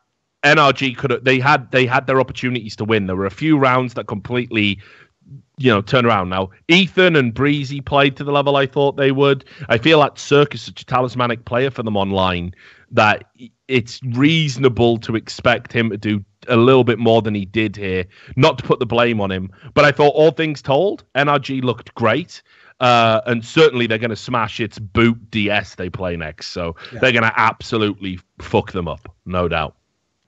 NRG they had their opportunities to win. There were a few rounds that completely, turned around. Now, Ethan and Breezy played to the level I thought they would. I feel like Cirque is such a talismanic player for them online that it's reasonable to expect him to do a little bit more than he did here. Not to put the blame on him, but I thought all things told, NRG looked great. And certainly they're going to smash its Boot DS they play next. So they're going to absolutely fuck them up, no doubt.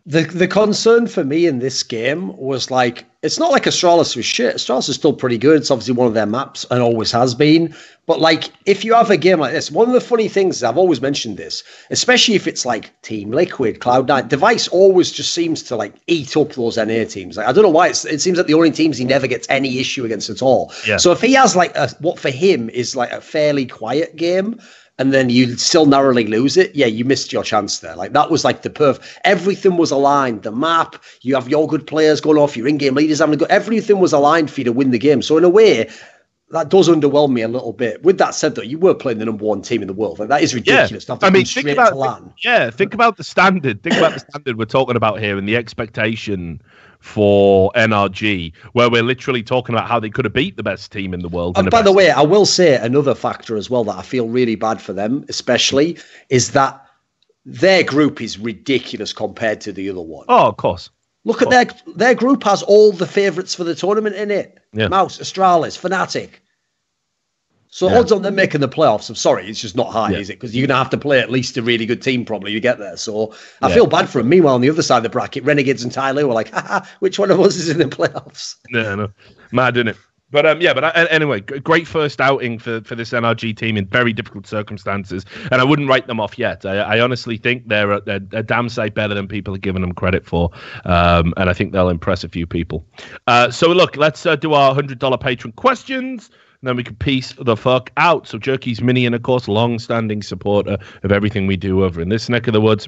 The concern for me in this game was like, it's not like Astralis was shit. Astralis is still pretty good. It's obviously one of their maps and always has been. But like, if you have a game like this, one of the funny things is, I've always mentioned this, especially if it's like Team Liquid, Cloud9, Device always just seems to like eat up those NA teams. Like, I don't know why. It seems like the only teams he never gets any issue against at all. Yeah. So if he has like what for him is like a fairly quiet game, and then you still narrowly lose it, yeah, you missed your chance there. Like, that was like everything was aligned. The map, you have your good players going off, your in-game leaders having a go. Everything was aligned for you to win the game. So in a way, that does underwhelm me a little bit. With that said, though, you were playing the number one team in the world. Like, that is ridiculous.
Yeah. Think about the standard. Think about the standard we're talking about here and the expectation for NRG, where we're literally talking about how they could have beat the best team in the world.
And by the way, I will say another factor as well that I feel really bad for them, especially, is that their group is ridiculous compared to the other one.
Oh, of course.
Look at their group has all the favourites for the tournament in it.
Yeah.
Mouse, Astralis, Fnatic. So odds on them making the playoffs, I'm sorry, it's just not high, is it? Because you're going to have to play at least a really good team probably to get there. So I feel bad for them. Meanwhile, on the other side of the bracket, Renegades and Tyloo were like, which one of us is in the playoffs?
No. Mad, isn't it? But anyway, great first outing for this NRG team in very difficult circumstances, and I wouldn't write them off yet. I honestly think they're a damn sight better than people are giving them credit for, and I think they'll impress a few people. So look, let's do our $100 patron questions. And then we can piece the fuck out. So Jerky's Minion, of course, long-standing supporter of everything we do over in this neck of the woods,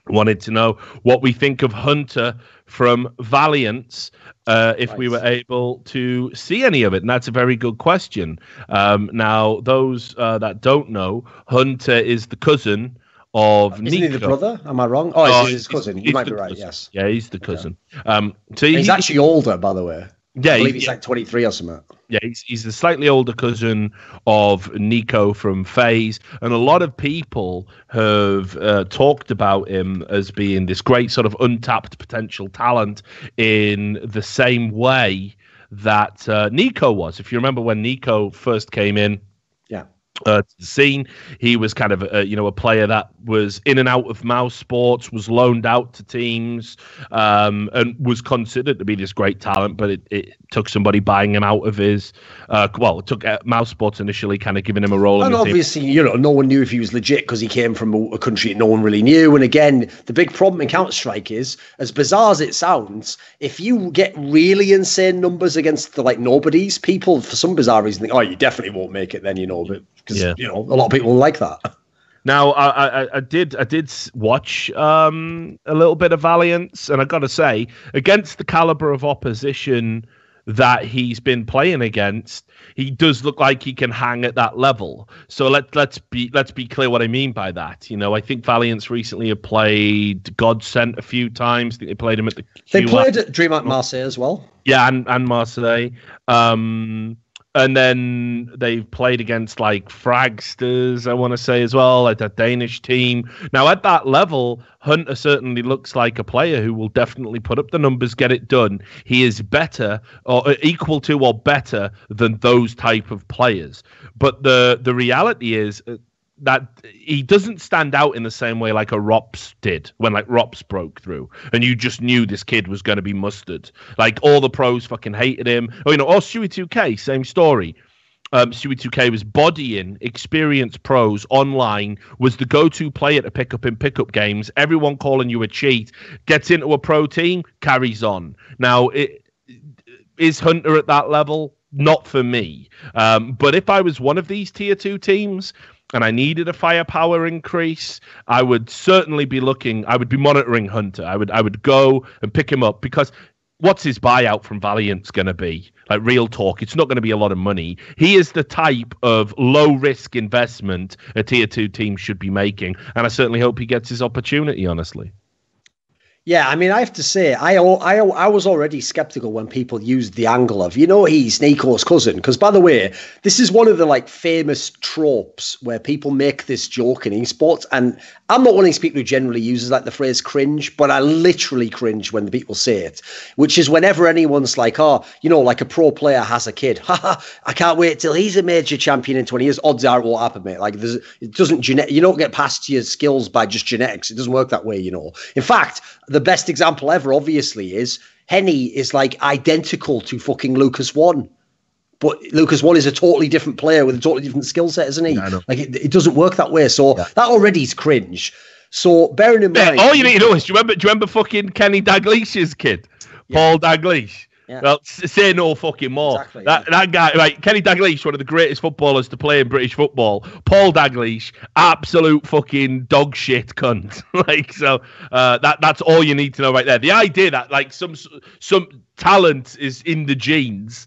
wanted to know what we think of Hunter from Valiance, if we were able to see any of it. And that's a very good question. Now, those that don't know, Hunter is the cousin of Nico.
Isn't he the brother? Am I wrong? Oh, he's his cousin. You might be right, yes.
Yeah, he's the cousin.
Okay. So he's actually older, by the way.
Yeah,
I believe he's like 23 or something.
Yeah, he's the slightly older cousin of Nico from FaZe, and a lot of people have talked about him as being this great sort of untapped potential talent in the same way that Nico was. If you remember when Nico first came in, to the scene, he was kind of a player that was in and out of Mouse Sports, was loaned out to teams, and was considered to be this great talent, but it took somebody buying him out of his it took Mouse Sports initially kind of giving him a role
and
in the
obviously
team.
No one knew if he was legit because he came from a country that no one really knew. And again, the big problem in Counter-Strike is, as bizarre as it sounds, if you get really insane numbers against the nobodies, people for some bizarre reason think, oh, you definitely won't make it then, but because a lot of people like that.
Now, I did watch a little bit of Valiance, and I got to say, against the caliber of opposition that he's been playing against, he does look like he can hang at that level. So let's be clear what I mean by that. I think Valiance recently have played Godsent a few times. I think they played him at the.
They played at DreamHack Marseille as well.
Yeah, and Marseille. And then they've played against Fragsters, I want to say as well, like that Danish team. Now, at that level, Hunter certainly looks like a player who will definitely put up the numbers, get it done. He is better or equal to or better than those type of players. But the reality is that he doesn't stand out in the same way like a Rops did when Rops broke through and you just knew this kid was going to be mustard. All the pros fucking hated him. Or Stewie2K, same story. Stewie2K was bodying experienced pros online, was the go-to player to pick up in pickup games. Everyone calling you a cheat, gets into a pro team, carries on. Now, is Hunter at that level? Not for me. But if I was one of these tier 2 teams and I needed a firepower increase, I would certainly be monitoring Hunter. I would go and pick him up, because what's his buyout from Valiant's going to be? Real talk, it's not going to be a lot of money. He is the type of low-risk investment a tier 2 team should be making, and I certainly hope he gets his opportunity, honestly.
Yeah, I mean, I have to say, I was already skeptical when people used the angle of, he's Nico's cousin. Because, by the way, this is one of the famous tropes where people make this joke in esports. And I'm not one of these people who generally uses the phrase cringe, but I literally cringe when the people say it, which is whenever anyone's like, a pro player has a kid. I can't wait till he's a major champion in 20 years. Odds are it won't happen, mate. You don't get past your skills by just genetics. It doesn't work that way, In fact, the best example ever, obviously, is Henny is like identical to fucking Lucas One. But Lucas One is a totally different player with a totally different skill set, isn't he?
Yeah,
like it doesn't work that way. So that already is cringe. So bearing in mind,
all you need to know is, do you remember fucking Kenny Dalglish's kid, Paul Dalglish? Yeah. Well, say no fucking more. Exactly, that guy, right? Kenny Dalglish, one of the greatest footballers to play in British football. Paul Dalglish, absolute fucking dog shit cunt. Like, so that's all you need to know right there. The idea that like some talent is in the genes,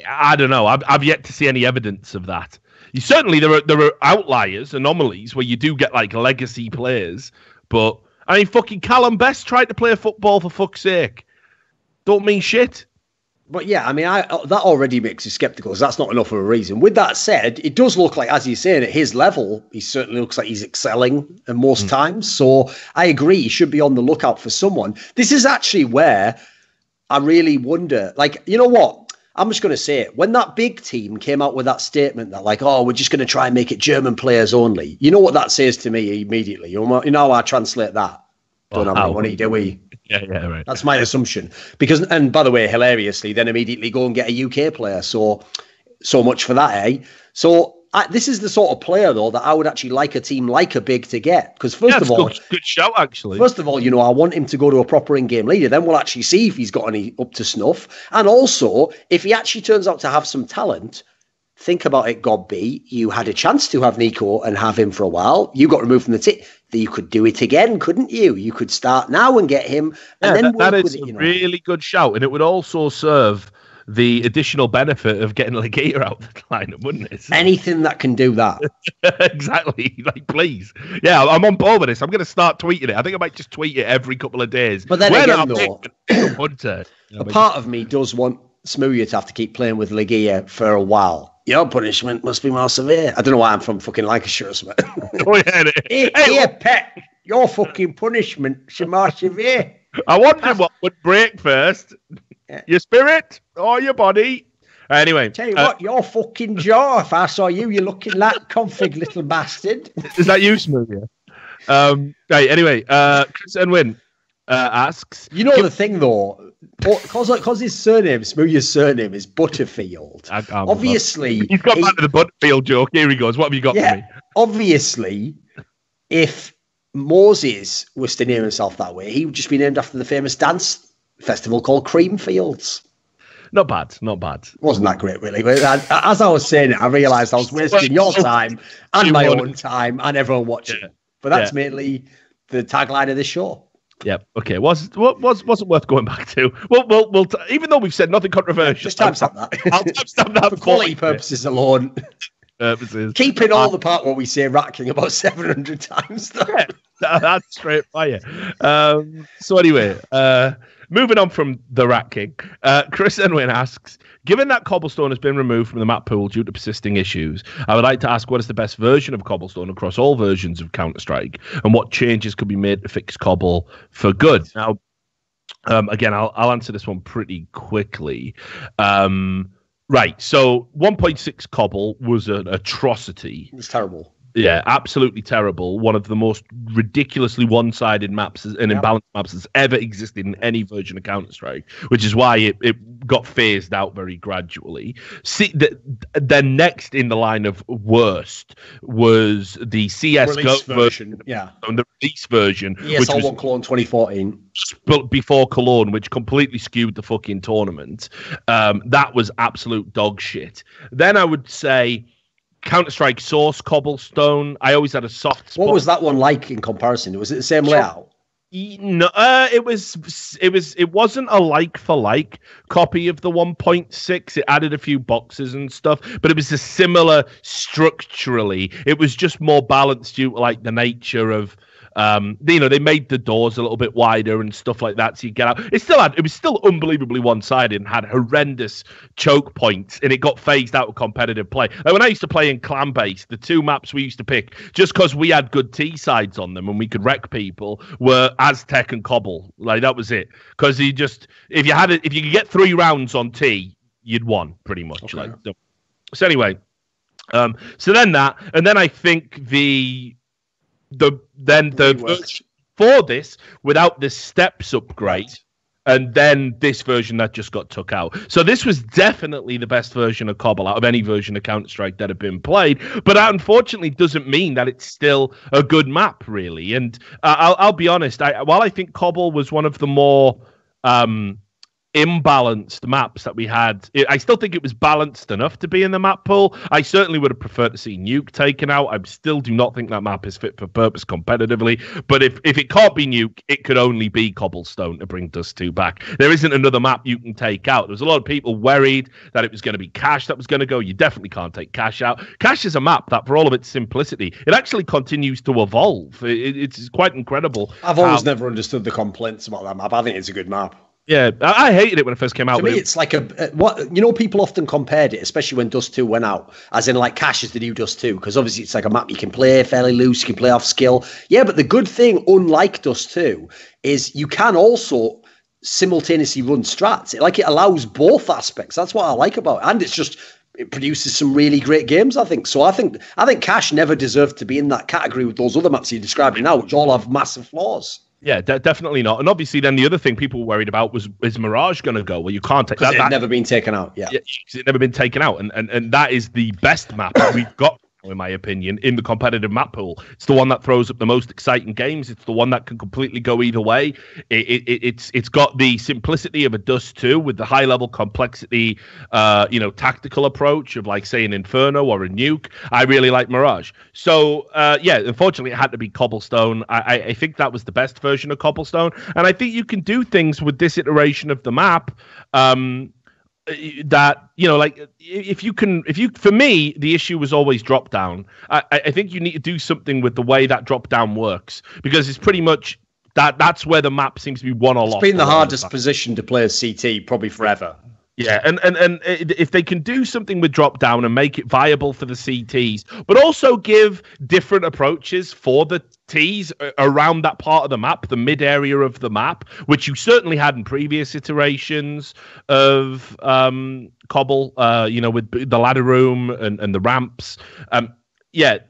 I don't know. I've yet to see any evidence of that. Certainly, there are outliers, anomalies, where you do get like legacy players. But I mean, fucking Callum Best tried to play football for fuck's sake. Don't mean shit.
But yeah, I mean, that already makes you sceptical, because that's not enough of a reason. With that said, it does look like, as you're saying, at his level, he certainly looks like he's excelling at most times. So I agree, he should be on the lookout for someone. This is actually where I really wonder, like, you know what? I'm just going to say it. When that big team came out with that statement that, like, oh, we're just going to try and make it German players only. You know what that says to me immediately? You know how I translate that? Don't have any money, do we?
Yeah, right.
That's my assumption. Because, and by the way, hilariously, then immediately go and get a UK player. So much for that, eh? So this is the sort of player, though, that I would actually like a team like a Big to get. Because first of all,
good shout, actually.
First of all, you know, I want him to go to a proper in-game leader. Then we'll actually see if he's got any up to snuff. And also, if he actually turns out to have some talent, think about it, Godby. You had a chance to have Nico and have him for a while. You got removed from the team. You could do it again, couldn't you? You could start now and get him, and then work with it.
That is a really good shout, and it would also serve the additional benefit of getting Legia out of the lineup, wouldn't it?
Anything that can do that.
Exactly. Like, please. Yeah, I'm on board with this. I'm going to start tweeting it. I think I might just tweet it every couple of days.
But then again, though,
Hunter,
a part of me does want Smouya to have to keep playing with Legia for a while. Your punishment must be more severe. I don't know why I'm from fucking Lancashire or something.
Oh, yeah.
Hey, Pet, your fucking punishment is more severe.
I wondered what would break first. Your spirit or your body? Anyway.
Tell you what, your fucking jaw. If I saw you, you're looking like config, little bastard.
Is that you, Smouya? Right, anyway, Chris Enwin asks...
You know the thing, though, because his surname, Smouya's surname, is Butterfield. Obviously...
He's got back to the Butterfield joke. Here he goes. What have you got for me?
Obviously, if Moses was to name himself that way, he would just be named after the famous dance festival called Creamfields.
Not bad.
Wasn't that great, really? But as I was saying it, I realised I was wasting your time and my own time and everyone watching. Yeah. But that's mainly the tagline of this show.
Yep. Okay. Wasn't worth going back to. We'll even though we've said nothing controversial.
Just timestamp that.
I'll timestamp that
for quality purposes alone. Keeping all the part what we say Rat King about 700 times. Though.
Yeah, that's straight fire. So anyway, moving on from the Rat King, Chris Enwin asks, given that Cobblestone has been removed from the map pool due to persisting issues, I would like to ask what is the best version of Cobblestone across all versions of Counter-Strike, and what changes could be made to fix Cobble for good. Now, again, I'll answer this one pretty quickly. Right, so 1.6 Cobble was an atrocity.
It was terrible.
Yeah, absolutely terrible. One of the most ridiculously one-sided maps and imbalanced maps that's ever existed in any version of Counter-Strike, which is why it got phased out very gradually. Then next in the line of worst was the CSGO version.
Yeah.
And the release version.
ESL 1 Cologne 2014.
But before Cologne, which completely skewed the fucking tournament. That was absolute dog shit. Then I would say Counter-Strike Source Cobblestone. I always had a soft spot.
What was that one like in comparison? Was it the same layout?
No, it wasn't a like for like copy of the 1.6. It added a few boxes and stuff, but it was a similar structurally. It was just more balanced due to like the nature of they made the doors a little bit wider and stuff like that, so you get out. It was still unbelievably one-sided and had horrendous choke points, and it got phased out of competitive play. Like when I used to play in clan base, the two maps we used to pick, just because we had good T sides on them and we could wreck people, were Aztec and Cobble. Like that was it. Because if you could get 3 rounds on T, you'd won pretty much. Okay. So anyway, so then that, and then I think the before this without the steps upgrade. Right. And then this version that just got took out. So this was definitely the best version of Cobble out of any version of Counter-Strike that had been played. But that unfortunately doesn't mean that it's still a good map, really. And I'll be honest, while I think Cobble was one of the more imbalanced maps that we had, I still think it was balanced enough to be in the map pool. I certainly would have preferred to see Nuke taken out. I still do not think that map is fit for purpose competitively, but if it can't be Nuke, it could only be Cobblestone to bring Dust 2 back. There isn't another map you can take out. There was a lot of people worried that it was going to be Cache that was going to go. You definitely can't take Cache out. Cache is a map that, for all of its simplicity, it actually continues to evolve. It's quite incredible.
I've always never understood the complaints about that map. I think it's a good map.
Yeah, I hated it when it first came out.
To me, it's like people often compared it, especially when Dust 2 went out, as in like Cache is the new Dust 2, because obviously it's like a map you can play fairly loose, you can play off skill. Yeah, but the good thing, unlike Dust 2, is you can also simultaneously run strats. It allows both aspects. That's what I like about it. And it produces some really great games, I think. So I think Cache never deserved to be in that category with those other maps you're describing now, which all have massive flaws.
Yeah, definitely not. And obviously, then the other thing people were worried about was, is Mirage going to go? Well, you can't take that.
It's never been taken out. Yeah,
it's never been taken out, and that is the best map that we've got, in my opinion, in the competitive map pool. It's the one that throws up the most exciting games. It's the one that can completely go either way. It's got the simplicity of a Dust 2 with the high level complexity, tactical approach of like say an Inferno or a Nuke. I really like Mirage. So unfortunately it had to be Cobblestone. I think that was the best version of Cobblestone, and I think you can do things with this iteration of the map. That for me the issue was always drop down. I think you need to do something with the way that drop down works, because it's pretty much that's where the map seems to be won or lost.
It's been the hardest position to play as CT probably forever.
Yeah, and if they can do something with drop down and make it viable for the CTs, but also give different approaches for the Ts around that part of the map, the mid area of the map, which you certainly had in previous iterations of Cobble, with the ladder room and the ramps.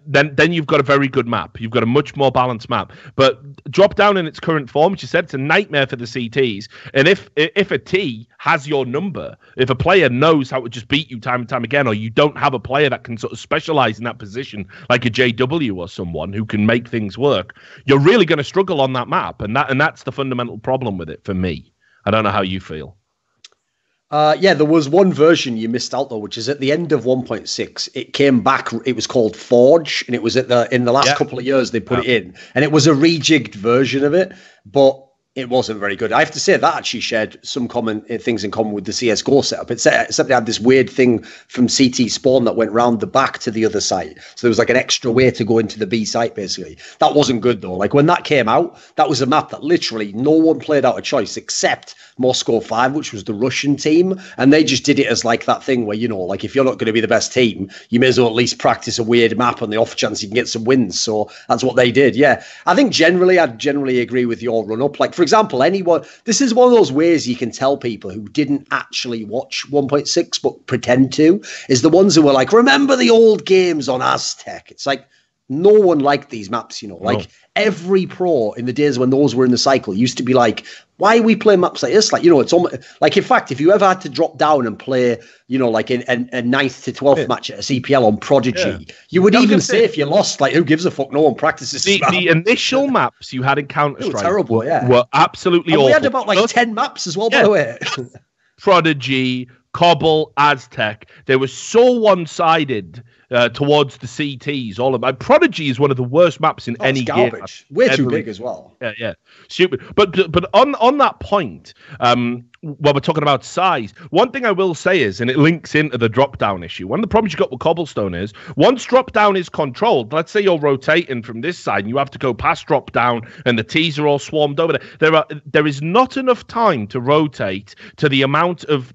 Then you've got a very good map. You've got a much more balanced map. But drop down in its current form, which you said, it's a nightmare for the CTs. And if a T has your number, if a player knows how to just beat you time and time again, or you don't have a player that can sort of specialize in that position, like a JW or someone who can make things work, you're really going to struggle on that map. And that's the fundamental problem with it for me. I don't know how you feel.
There was one version you missed out though, which is at the end of 1.6. It came back. It was called Forge, and it was in the last couple of years they put it in, and it was a rejigged version of it, but it wasn't very good. I have to say that actually shared some common things in common with the CSGO setup. Except they had this weird thing from CT Spawn that went round the back to the other site. So there was like an extra way to go into the B site, basically. That wasn't good, though. Like when that came out, that was a map that literally no one played out of choice except Moscow 5, which was the Russian team. And they just did it as like that thing where, like if you're not going to be the best team, you may as well at least practice a weird map on the off chance you can get some wins. So that's what they did. Yeah. I think I'd generally agree with your run up. Like, for example, this is one of those ways you can tell people who didn't actually watch 1.6 but pretend to, is the ones who were like, remember the old games on Aztec? It's like, no one liked these maps, like every pro in the days when those were in the cycle used to be like, why are we playing maps like this? Like, it's almost like, in fact, if you ever had to drop down and play, like a 9th to 12th match at a CPL on Prodigy, you would even say if you lost, like, who gives a fuck? No one practices
the initial maps you had in Counter-Strike
were
absolutely awful.
We had about 10 maps as well, by the way.
Prodigy, Cobble, Aztec, they were so one-sided towards the CTs. All of them. Prodigy is one of the worst maps in any game.
Way too big as well.
Yeah, stupid. But on that point, while we're talking about size, one thing I will say is, and it links into the drop-down issue, one of the problems you got with Cobblestone is, once drop-down is controlled, let's say you're rotating from this side and you have to go past drop-down and the T's are all swarmed over there is not enough time to rotate to the amount of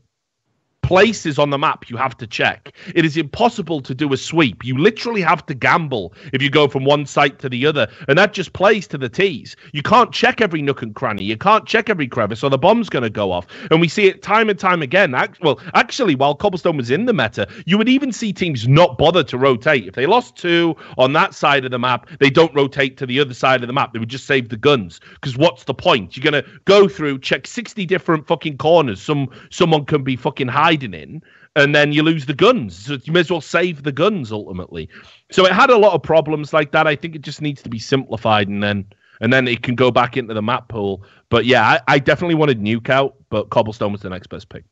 places on the map you have to check. It is impossible to do a sweep. You literally have to gamble if you go from one site to the other, and that just plays to the tees. You can't check every nook and cranny. You can't check every crevice, or the bomb's going to go off. And we see it time and time again. Well, actually, while Cobblestone was in the meta, you would even see teams not bother to rotate. If they lost 2 on that side of the map, they don't rotate to the other side of the map. They would just save the guns. Because what's the point? You're going to go through, check 60 different fucking corners someone can be fucking hiding in, and then you lose the guns. So you may as well save the guns ultimately. So it had a lot of problems like that. I think it just needs to be simplified, and then it can go back into the map pool. But yeah, I definitely wanted Nuke out, but Cobblestone was the next best pick.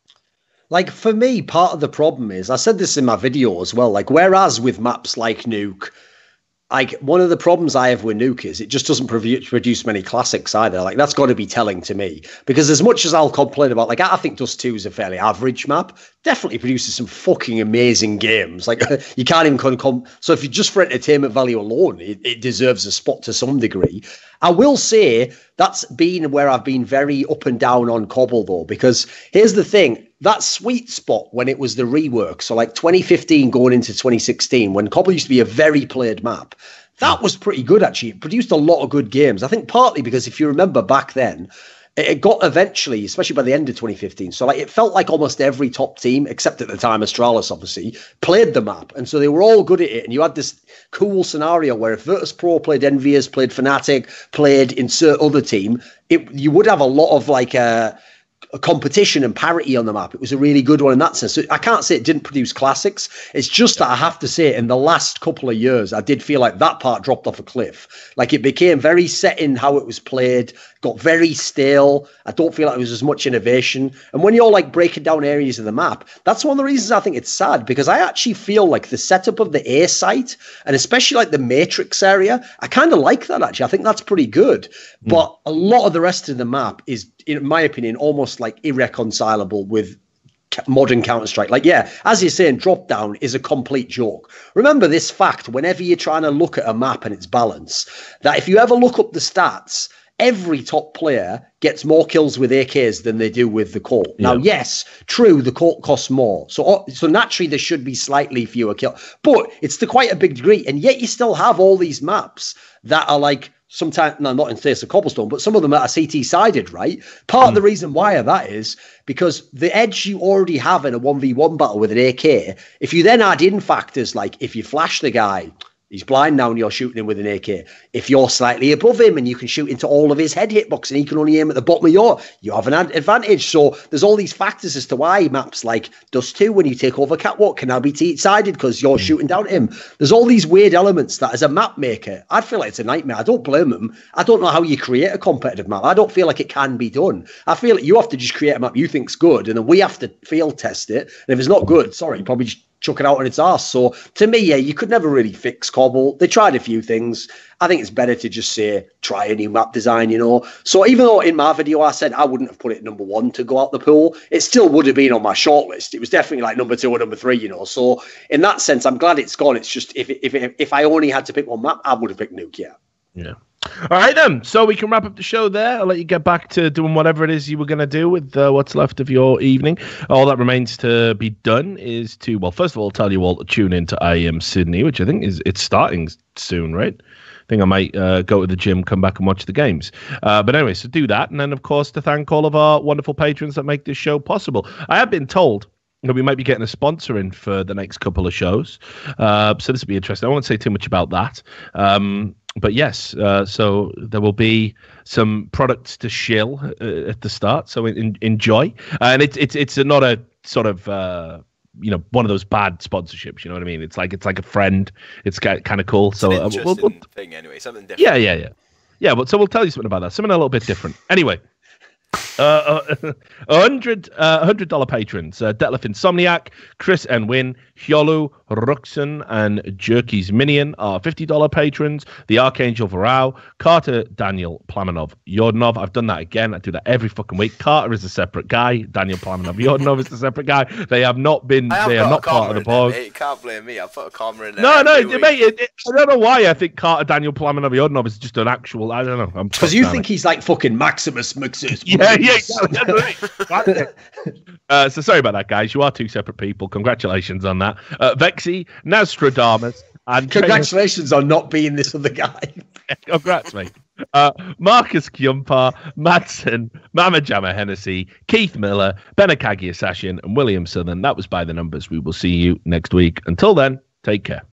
Like, for me, part of the problem is, I said this in my video as well, like, whereas with maps like Nuke, like, one of the problems I have with Nuke is it just doesn't produce many classics either. Like, that's got to be telling to me. Because as much as I'll complain about, like, I think Dust 2 is a fairly average map, definitely produces some fucking amazing games. Like, you can't even so if you just for entertainment value alone, it deserves a spot to some degree. I will say that's been where I've been very up and down on Cobble, though, because here's the thing. That sweet spot when it was the rework, so like 2015 going into 2016, when Cobble used to be a very played map, that was pretty good, actually. It produced a lot of good games. I think partly because if you remember back then, it got eventually, especially by the end of 2015. So like it felt like almost every top team, except at the time Astralis, obviously, played the map. And so they were all good at it. And you had this cool scenario where if Virtus Pro played Envious, played Fnatic, played insert other team, you would have a lot of like a competition and parity on the map. It was a really good one in that sense. So I can't say it didn't produce classics. It's just that I have to say in the last couple of years, I did feel like that part dropped off a cliff. Like it became very set in how it was played, got very stale. I don't feel like there was as much innovation. And when you're like breaking down areas of the map, that's one of the reasons I think it's sad, because I actually feel like the setup of the A site, and especially like the Matrix area, I kind of like that actually. I think that's pretty good. But a lot of the rest of the map is, in my opinion, almost like irreconcilable with modern Counter-Strike. Like, yeah, as you're saying, drop down is a complete joke. Remember this fact whenever you're trying to look at a map and its balance, that if you ever look up the stats, every top player gets more kills with AKs than they do with the Colt. Yeah. Now, yes, true, the Colt costs more. So naturally, there should be slightly fewer kills. But it's to quite a big degree. And yet you still have all these maps that are like, sometimes, no, not in case of Cobblestone, but some of them are CT-sided, right? Part of the reason why of that is because the edge you already have in a 1v1 battle with an AK, if you then add in factors like if you flash the guy, he's blind now and you're shooting him with an AK. If you're slightly above him and you can shoot into all of his head hitbox and he can only aim at the bottom of you have an advantage. So there's all these factors as to why maps like Dust 2, when you take over Catwalk, can now be T-sided because you're shooting down at him. There's all these weird elements that as a map maker, I'd feel like it's a nightmare. I don't blame them. I don't know how you create a competitive map. I don't feel like it can be done. I feel like you have to just create a map you think's good and then we have to field test it. And if it's not good, sorry, probably just chuck it out on its arse. So to me, yeah, you could never really fix Cobble. They tried a few things. I think it's better to just say, try a new map design, you know. So even though in my video I said I wouldn't have put it number 1 to go out the pool, it still would have been on my shortlist. It was definitely like number 2 or number 3, you know. So in that sense, I'm glad it's gone. It's just if I only had to pick one map, I would have picked Nuke, yeah.
Yeah. All right, then. So we can wrap up the show there. I'll let you get back to doing whatever it is you were going to do with what's left of your evening. All that remains to be done is to, well, first of all, tell you all to tune in to IEM Sydney, which I think it's starting soon, right? I think I might go to the gym, come back and watch the games. But anyway, so do that. And then, of course, to thank all of our wonderful patrons that make this show possible. I have been told that we might be getting a sponsor in for the next couple of shows. So this will be interesting. I won't say too much about that. But yes, so there will be some products to shill at the start. So enjoy. And it's not a sort of one of those bad sponsorships. You know what I mean? It's like a friend. It's kind of cool. So
an interesting thing anyway. Something different.
Yeah. But so we'll tell you something about that. Something a little bit different. Anyway. $100 patrons: Detlef Insomniac, Chris N. Wynn, Hyolu, Ruxon, and Jerky's Minion are $50 patrons. The Archangel Varao, Carter, Daniel Plamanov, Yordanov. I've done that again. I do that every fucking week. Carter is a separate guy. Daniel Plamanov, Yordanov is a separate guy. They have not been. They are not part of the pod.
You can't blame me. I put a comma in there.
No, mate. I don't know why I think Carter, Daniel Plamanov, Yordanov is just an actual. I don't know.
Because you think he's like fucking Maximus.
Yeah. So sorry about that, guys. You are two separate people. Congratulations on that. Vexy, Nostradamus, and
congratulations on not being this other guy.
Congrats, mate. Marcus Kjumpa, Madsen, Mama Jamma Hennessy, Keith Miller, Benakagi Assassin, and William Southern. That was By the Numbers. We will see you next week. Until then, take care.